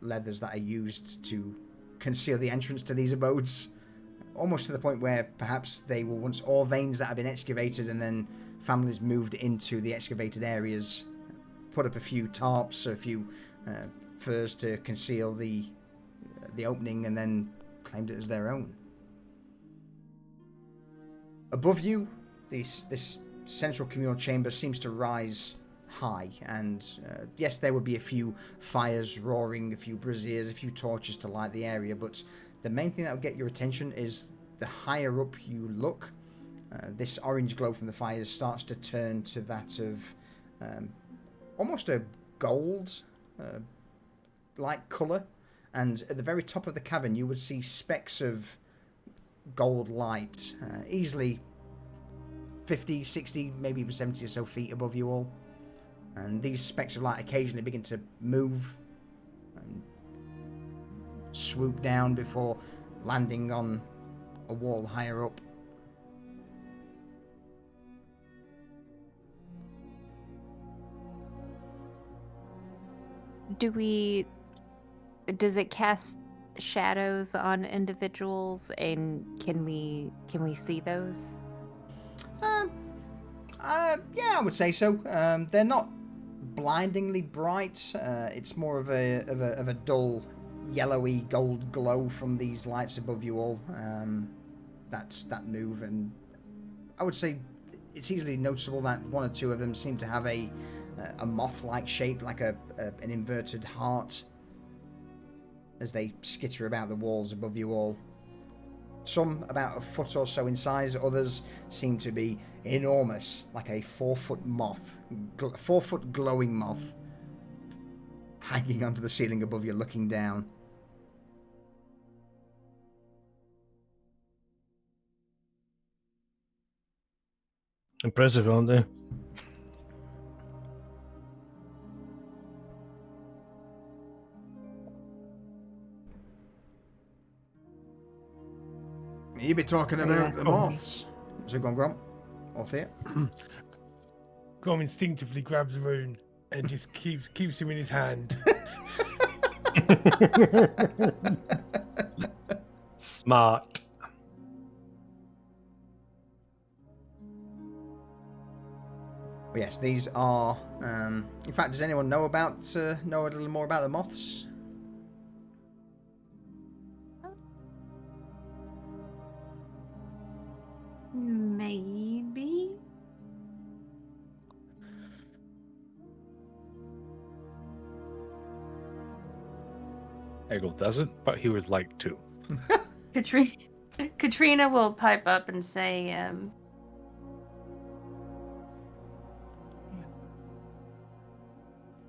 leathers that are used to conceal the entrance to these abodes, almost to the point where perhaps they were once ore veins that have been excavated, and then families moved into the excavated areas, put up a few tarps or a few furs to conceal the opening, and then claimed it as their own. Above you, this central communal chamber seems to rise high, and yes, there would be a few fires roaring, a few braziers, a few torches to light the area, but the main thing that would get your attention is the higher up you look, this orange glow from the fires starts to turn to that of almost a gold like colour, and at the very top of the cavern you would see specks of gold light, easily 50, 60, maybe even 70 or so feet above you all. And these specks of light occasionally begin to move and swoop down before landing on a wall higher up. Does it cast shadows on individuals, and can we see those? Yeah, I would say so. They're not blindingly bright. It's more of a dull, yellowy gold glow from these lights above you all. That move, and I would say it's easily noticeable that one or two of them seem to have a moth-like shape, like an inverted heart, as they skitter about the walls above you all. Some about a foot or so in size, others seem to be enormous, like a 4-foot moth, 4-foot glowing moth, hanging onto the ceiling above you, looking down. Impressive, aren't they? You be talking about the moths. So go on, Grump. Or Thea. Grom instinctively grabs Rune and just keeps him in his hand. Smart. Yes, these are. In fact, does anyone know a little more about the moths? Maybe. Eggle doesn't, but he would like to. Katrina will pipe up and say,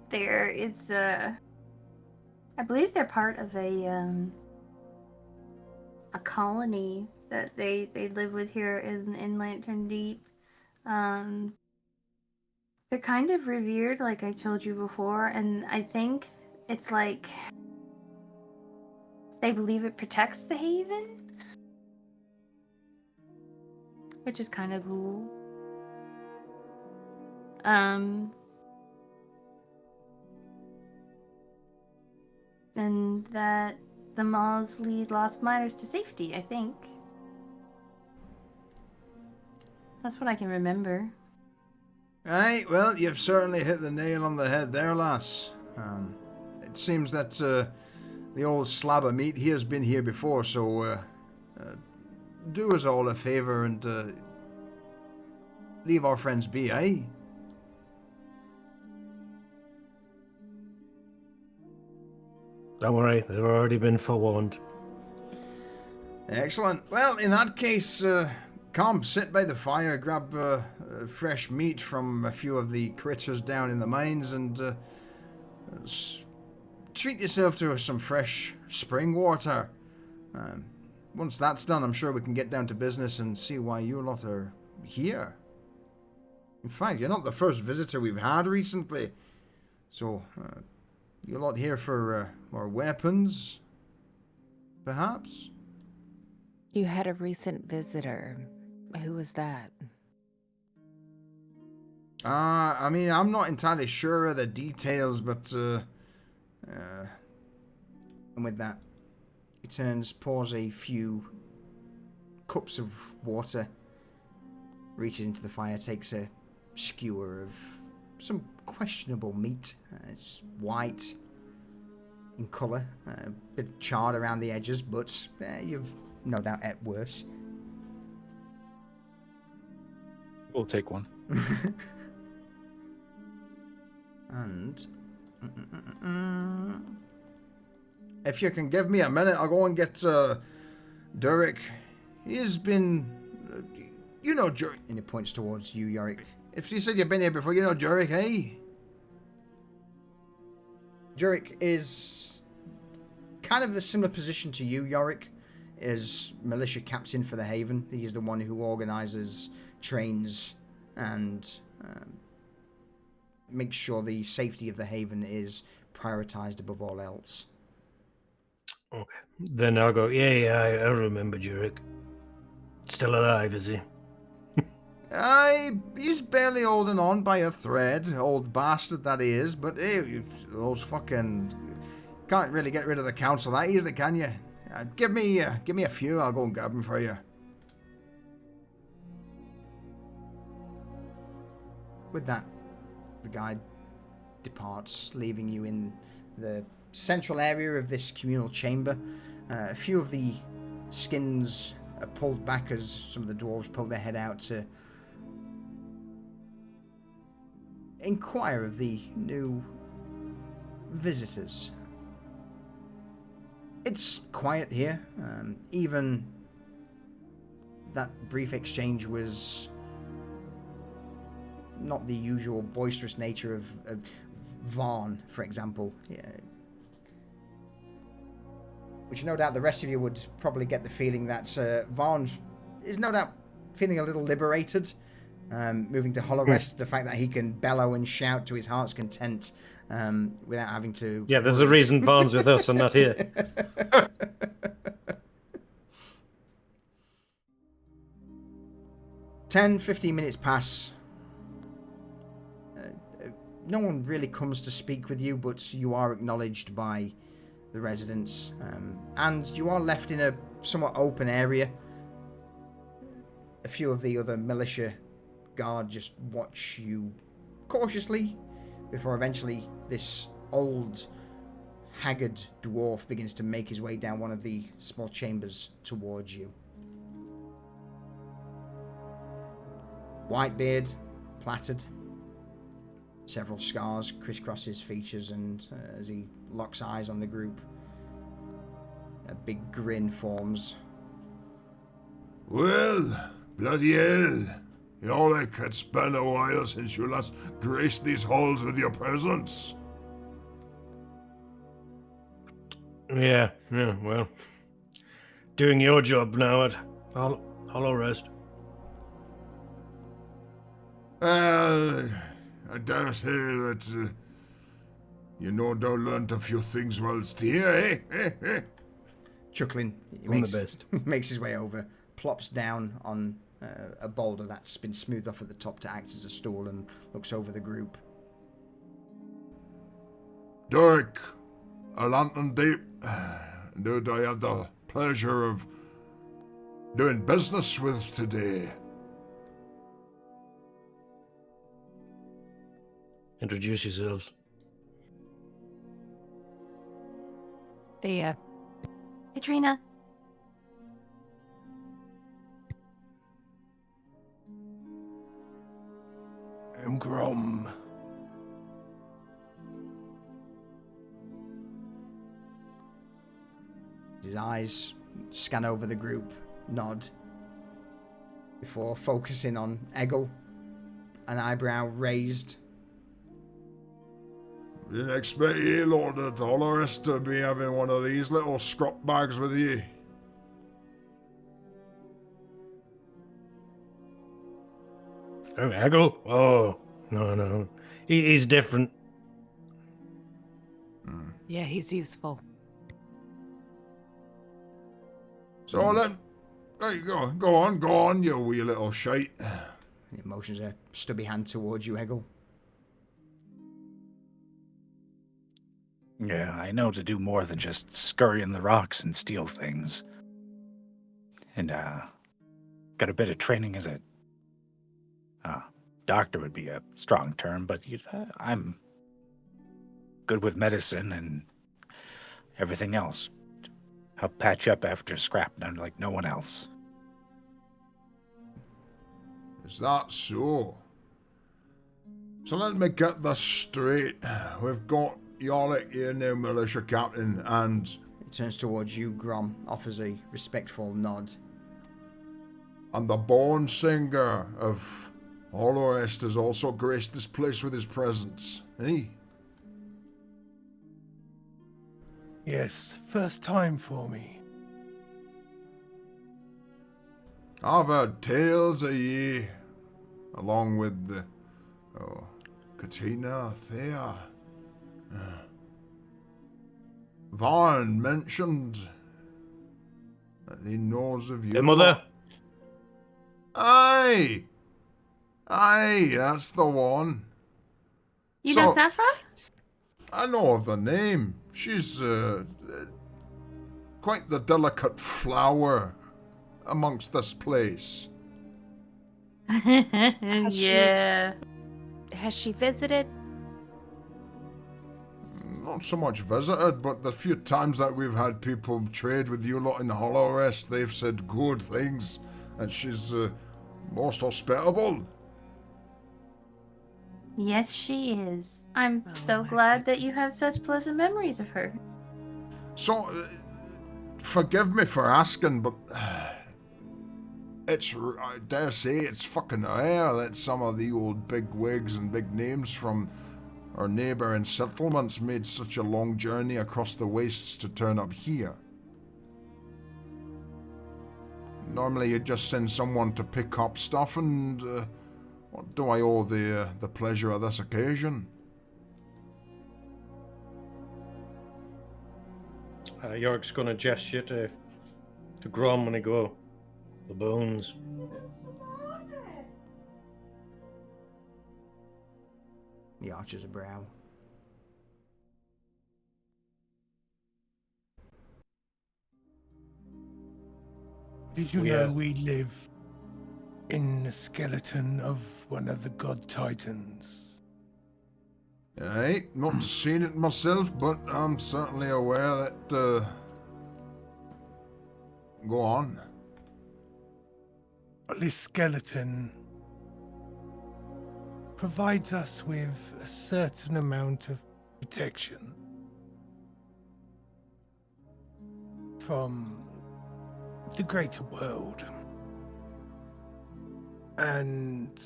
there is I believe they're part of a colony that they live with here in Lantern Deep. They're kind of revered, like I told you before, and I think it's like they believe it protects the Haven, which is kind of cool. And that the moths lead lost miners to safety, I think. That's what I can remember. Aye, well, you've certainly hit the nail on the head there, lass. It seems that the old slab of meat he has been here before, so do us all a favour and leave our friends be, eh? Don't worry, they've already been forewarned. Excellent. Well, in that case, come, sit by the fire, grab fresh meat from a few of the critters down in the mines, and treat yourself to some fresh spring water. Once that's done, I'm sure we can get down to business and see why you lot are here. In fact, you're not the first visitor we've had recently. So, you lot here for more weapons, perhaps? You had a recent visitor. Who was that? I mean, I'm not entirely sure of the details, but, and with that, he pours a few cups of water, reaches into the fire, takes a skewer of some questionable meat. It's white in colour, a bit charred around the edges, but you've no doubt ate worse. We'll take one. And if you can give me a minute, I'll go and get Durek. He's been, you know, Durek. And he points towards you, Yorick. If you said you've been here before, you know Durek, eh? Durek is kind of the similar position to you, Yorick, as militia captain for the Haven. He's the one who organizes, trains, and makes sure the safety of the Haven is prioritized above all else. Okay. Then I'll go, yeah, I remember Jurek. Still alive, is he? He's barely holding on by a thread, old bastard that he is, but hey, those fucking... Can't really get rid of the council that easily, can you? Give me a few, I'll go and grab them for you. With that, the guide departs, leaving you in the central area of this communal chamber. A few of the skins are pulled back as some of the dwarves poke their head out to inquire of the new visitors. It's quiet here. Even that brief exchange was not the usual boisterous nature of Vaughn, for example. Yeah. Which no doubt the rest of you would probably get the feeling that Vaughn is no doubt feeling a little liberated, moving to Hollow Rest, the fact that he can bellow and shout to his heart's content without having to... Yeah, there's a reason Vaughn's with us and not here. 10-15 minutes pass. no one really comes to speak with you, but you are acknowledged by the residents, and you are left in a somewhat open area. A few of the other militia guard just watch you cautiously before eventually this old, haggard dwarf begins to make his way down one of the small chambers towards you. White beard, plaited, several scars crisscross his features, and as he locks eyes on the group, a big grin forms. Well, bloody hell. Yorick, it's been a while since you last graced these halls with your presence. Yeah, well. Doing your job now at Hollow Rest. I dare say that you no doubt learned a few things whilst here, eh? Chuckling, he I'm the best. makes his way over, plops down on a boulder that's been smoothed off at the top to act as a stool, and looks over the group. Derek, a lantern deep. Dude, I have the pleasure of doing business with today. Introduce yourselves. Thea. Katrina. I'm Grom. His eyes scan over the group, nod, before focusing on Eggle, an eyebrow raised. Didn't expect you, Lord, at Dolores to be having one of these little scrap bags with you. Oh, Eggle? Oh, no. He's different. Yeah, he's useful. So then, there you go. Go on, you wee little shite. He motions a stubby hand towards you, Eggle. Yeah, I know to do more than just scurry in the rocks and steal things. And, got a bit of training as a... doctor would be a strong term, but I'm good with medicine and everything else. Help patch up after scrap, like no one else. Is that so? So let me get this straight. We've got Yorick here, new militia captain, and... He turns towards you, Grom, offers a respectful nod. And the born singer of Holorest has also graced this place with his presence, eh? Yes, first time for me. I've heard tales of ye, along with the... Katina, Thea. Varn mentioned that he knows of you. Your mother? Aye, that's the one. You know Saffra? I know of the name. She's quite the delicate flower amongst this place. Yeah. Has she visited? Not so much visited, but the few times that we've had people trade with you lot in Hollow Rest, they've said good things, and she's most hospitable. Yes, she is. I'm so glad that you have such pleasant memories of her. So, forgive me for asking, but I dare say it's fucking rare that some of the old big wigs and big names from our neighbouring settlements made such a long journey across the wastes to turn up here. Normally you just send someone to pick up stuff, and what do I owe the pleasure of this occasion? Yorick's gonna gesture to Grom when he go. The bones. He arches a brow. Did you know we live in the skeleton of one of the god titans? I not seen it myself, but I'm certainly aware that. Go on. This skeleton provides us with a certain amount of protection from the greater world. And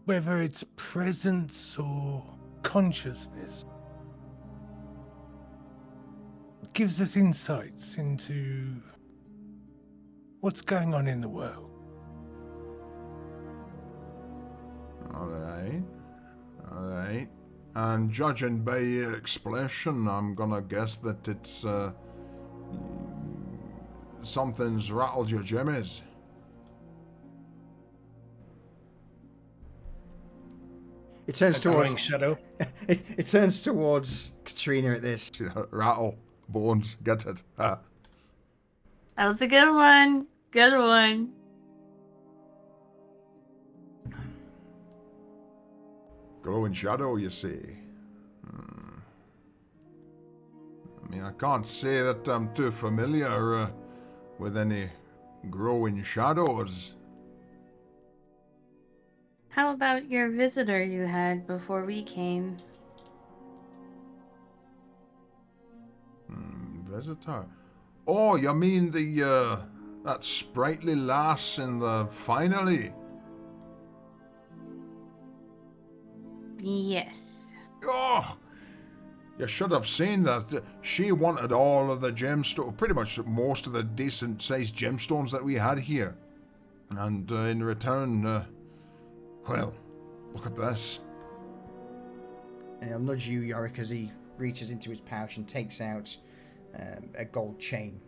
whether it's presence or consciousness, it gives us insights into what's going on in the world. Alright. And judging by your expression, I'm gonna guess that it's, something's rattled your jimmies. It turns towards shadow. it turns towards Katrina at this. Rattle. Bones. Get it. That was a good one. Good one. Glowing shadow, you see. I mean, I can't say that I'm too familiar with any growing shadows. How about your visitor you had before we came? Visitor? Oh, you mean the, that sprightly lass in the finale? Yes. Oh! You should have seen that. She wanted all of the gemstones, pretty much most of the decent-sized gemstones that we had here. And in return, well, look at this. And he'll nudge you, Yorick, as he reaches into his pouch and takes out a gold chain.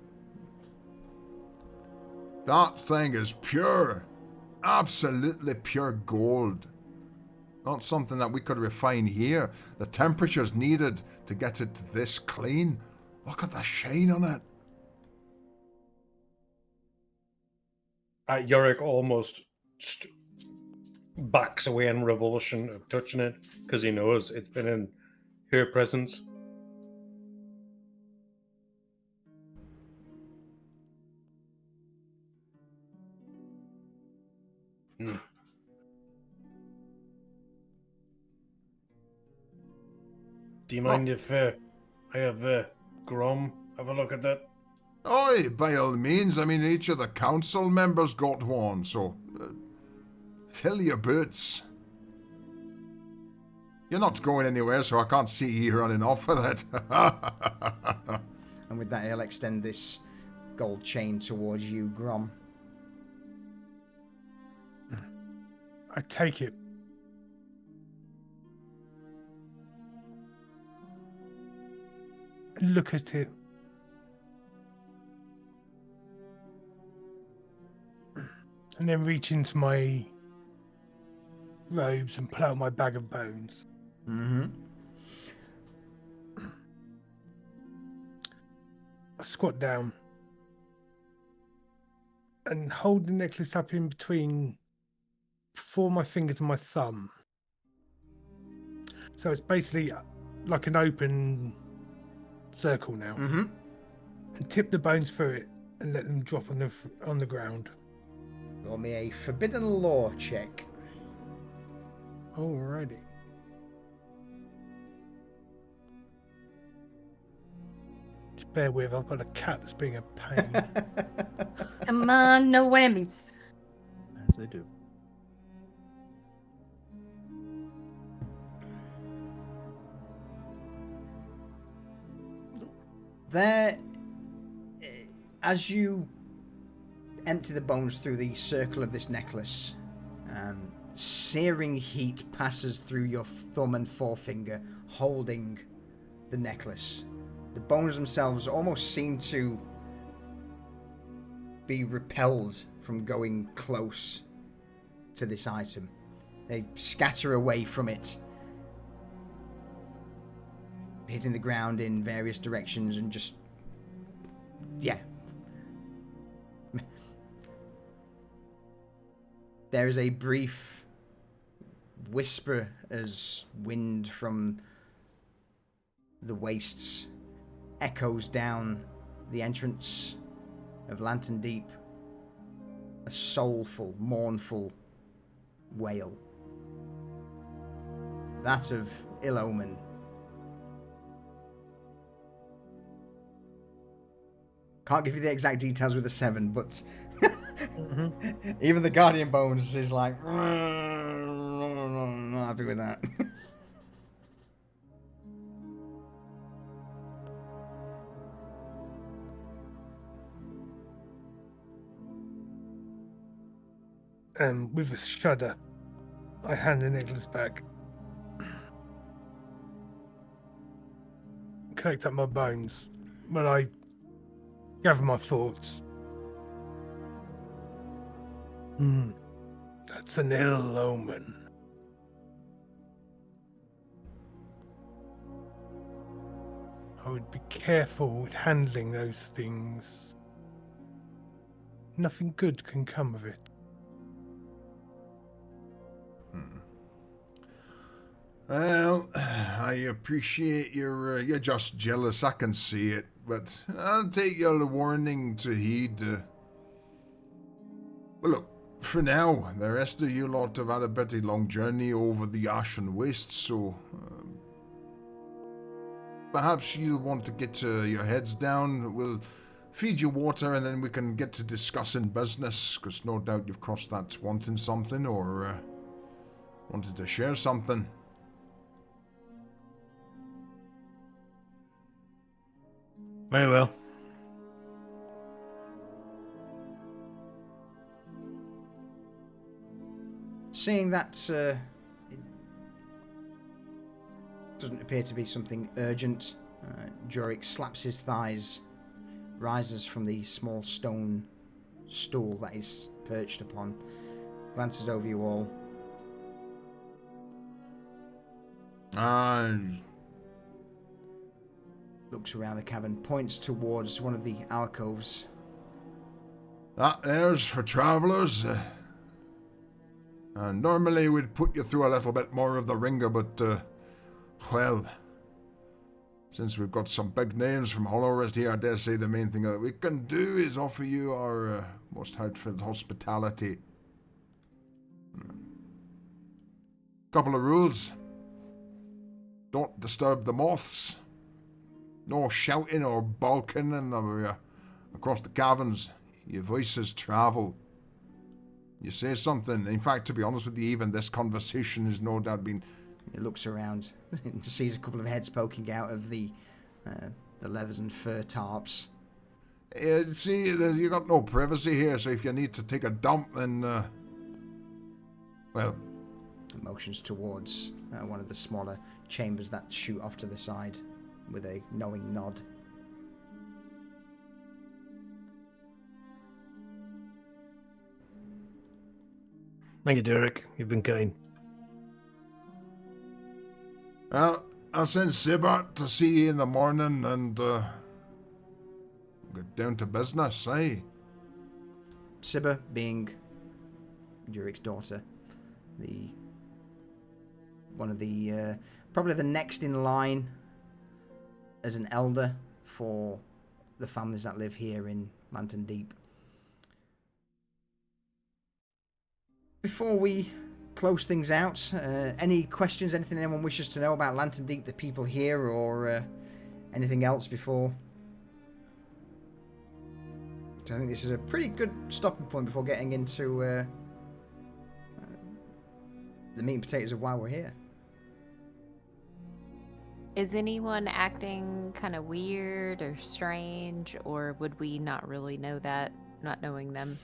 That thing is pure. Absolutely pure gold. Not something that we could refine here. The temperature's needed to get it this clean. Look at the shine on it. Yorick almost backs away in revulsion of touching it because he knows it's been in her presence. Do you mind if I have Grom have a look at that? Aye, by all means. I mean, each of the council members got one, so fill your boots. You're not going anywhere, so I can't see you running off with it. And with that, he'll extend this gold chain towards you, Grom. I take it. Look at it. And then reach into my robes and pull out my bag of bones. Mm-hmm. I squat down and hold the necklace up in between my fingers and my thumb. So it's basically like an open circle now. Mm-hmm. And tip the bones through it and let them drop on the ground. Roll me a forbidden lore check. Alrighty. Just bear with, I've got a cat that's being a pain. Come on, no whammies. As they do. There, as you empty the bones through the circle of this necklace, searing heat passes through your thumb and forefinger, holding the necklace. The bones themselves almost seem to be repelled from going close to this item. They scatter away from it, hitting the ground in various directions and just... yeah. There is a brief whisper as wind from the wastes echoes down the entrance of Lantern Deep. A soulful, mournful wail. That of ill omen. Can't give you the exact details with the 7, but even the Guardian Bones is like, not happy with that. And with a shudder, I hand the necklace back. Collect up my bones when I gather my thoughts. That's an ill omen. I would be careful with handling those things. Nothing good can come of it. Well, I appreciate you're just jealous. I can see it, but I'll take your warning to heed. Well, look, for now, the rest of you lot have had a pretty long journey over the Ashen Waste, so perhaps you'll want to get your heads down. We'll feed you water, and then we can get to discussing business, because no doubt you've crossed that wanting something or wanted to share something. Very well. Seeing that it doesn't appear to be something urgent, Jorik slaps his thighs, rises from the small stone stool that he's perched upon, glances over you all. Looks around the cavern, points towards one of the alcoves. That there's for travellers. Normally we'd put you through a little bit more of the ringer, but, well, since we've got some big names from all over here, I dare say the main thing that we can do is offer you our most heartfelt hospitality. Couple of rules. Don't disturb the moths. No shouting or balking across the caverns. Your voices travel. You say something. In fact, to be honest with you, even this conversation has no doubt been... He looks around and sees a couple of heads poking out of the leathers and fur tarps. See, you got no privacy here, so if you need to take a dump, then, well... Motions towards one of the smaller chambers that shoot off to the side with a knowing nod. Thank you, Derek. You've been kind. Well, I'll send Sibart to see you in the morning and get down to business, eh? Sibba being Jurik's daughter, one of the probably the next in line as an elder for the families that live here in Lantern Deep. Before we close things out, any questions, anything anyone wishes to know about Lantern Deep, the people here, or anything else before? So I think this is a pretty good stopping point before getting into the meat and potatoes of why we're here. Is anyone acting kind of weird or strange, or would we not really know that, not knowing them?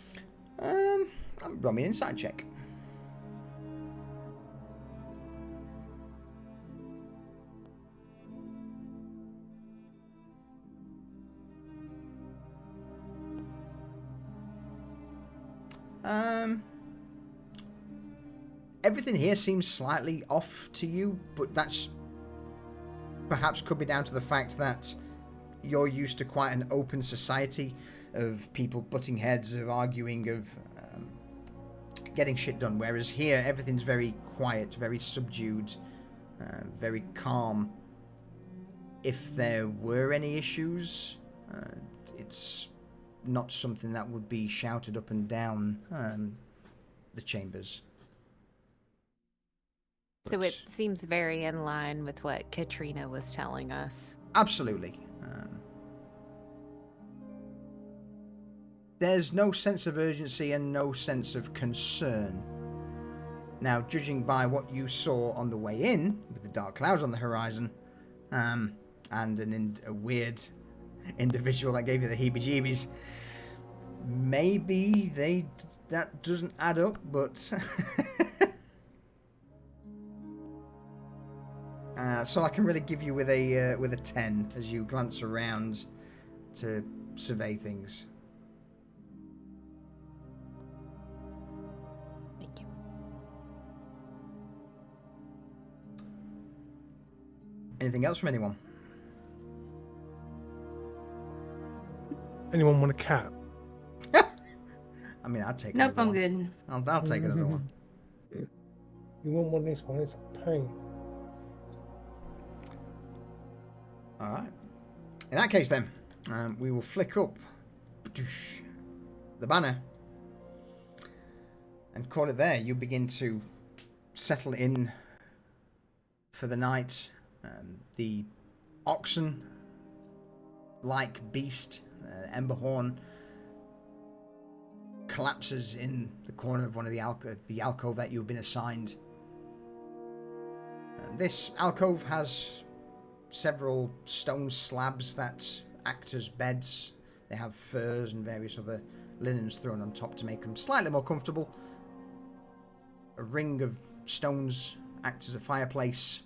Roll me an insight check. everything here seems slightly off to you, but that's perhaps could be down to the fact that you're used to quite an open society of people butting heads, of arguing, of getting shit done, whereas here everything's very quiet, very subdued, very calm. If there were any issues, it's not something that would be shouted up and down the chambers. So it seems very in line with what Katrina was telling us. Absolutely. There's no sense of urgency and no sense of concern. Now, judging by what you saw on the way in, with the dark clouds on the horizon, and a weird individual that gave you the heebie-jeebies, maybe that doesn't add up, but so I can really give you with a 10 as you glance around to survey things. Thank you. Anything else from anyone? Anyone want a cat? I mean, I'd take Nope, another I'm one. good. I'll take another one. You won't want this one, it's a pain. Alright. In that case then, we will flick up the banner and call it there. You begin to settle in for the night. The oxen-like beast, Emberhorn, collapses in the corner of one of the alcove that you've been assigned. This alcove has several stone slabs that act as beds. They have furs and various other linens thrown on top to make them slightly more comfortable. A ring of stones acts as a fireplace,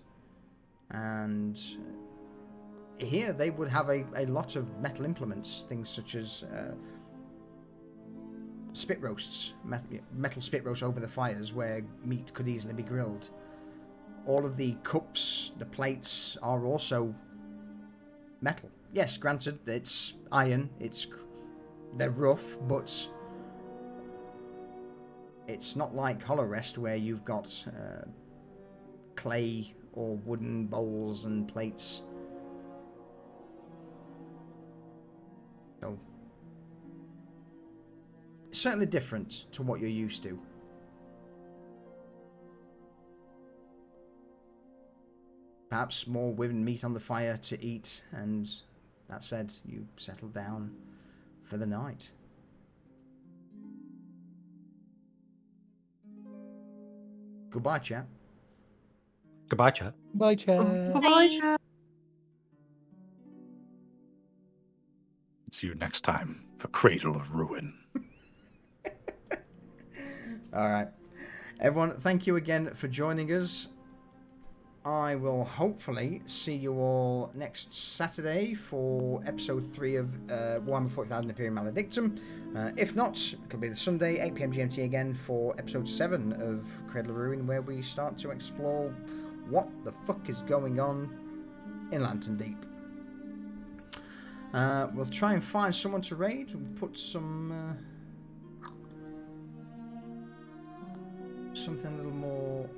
and here they would have a lot of metal implements, things such as spit roasts, metal spit roasts over the fires where meat could easily be grilled. All of the cups, the plates are also metal. Yes, granted, it's iron, they're rough, but it's not like Hollow Rest where you've got clay or wooden bowls and plates. So, it's certainly different to what you're used to. Perhaps more women meat on the fire to eat, and that said, you settle down for the night. Goodbye, chat. Goodbye, chat. Bye, chat. See you next time for Cradle of Ruin. All right. Everyone, thank you again for joining us. I will hopefully see you all next Saturday for episode 3 of Warhammer 40,000 Imperium Maledictum. If not, it'll be the Sunday, 8 PM GMT again for episode 7 of Cradle of Ruin, where we start to explore what the fuck is going on in Lantern Deep. We'll try and find someone to raid and put some something a little more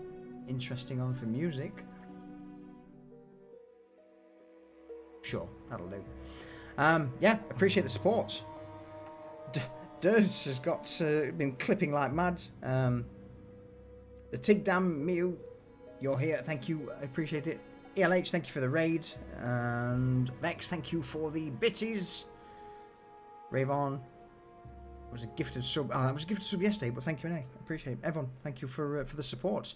interesting on for music. Sure, that'll do. Yeah, appreciate the support. Durs has got been clipping like mad. The Tigdam Mew, you're here. Thank you. I appreciate it. ELH, thank you for the raid. And Vex, thank you for the bitties. Ravon was a gifted sub. Oh, that was a gifted sub yesterday, but thank you anyway. I appreciate it. Everyone, thank you for the support.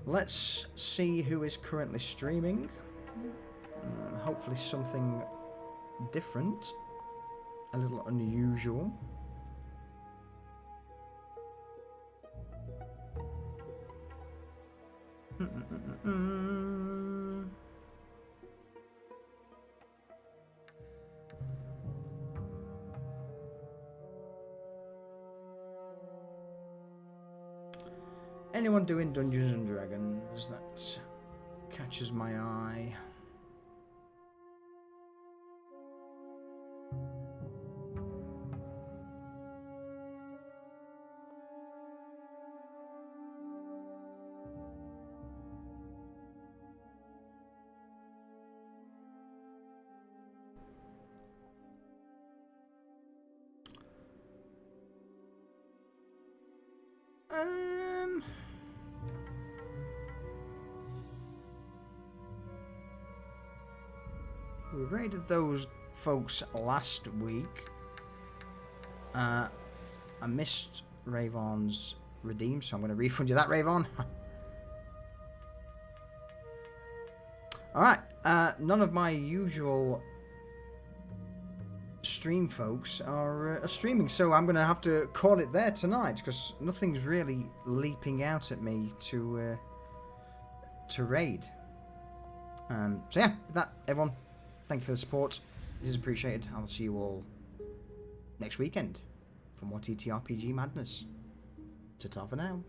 Let's see who is currently streaming. Hopefully something different, a little unusual. Anyone doing Dungeons and Dragons that catches my eye? We raided those folks last week. I missed Ravon's redeem, so I'm going to refund you that, Ravon. Alright, none of my usual stream folks are streaming, so I'm going to have to call it there tonight, because nothing's really leaping out at me to raid. So yeah, with that, everyone, thank you for the support. This is appreciated. I'll see you all next weekend for more TTRPG madness. Ta-ta for now.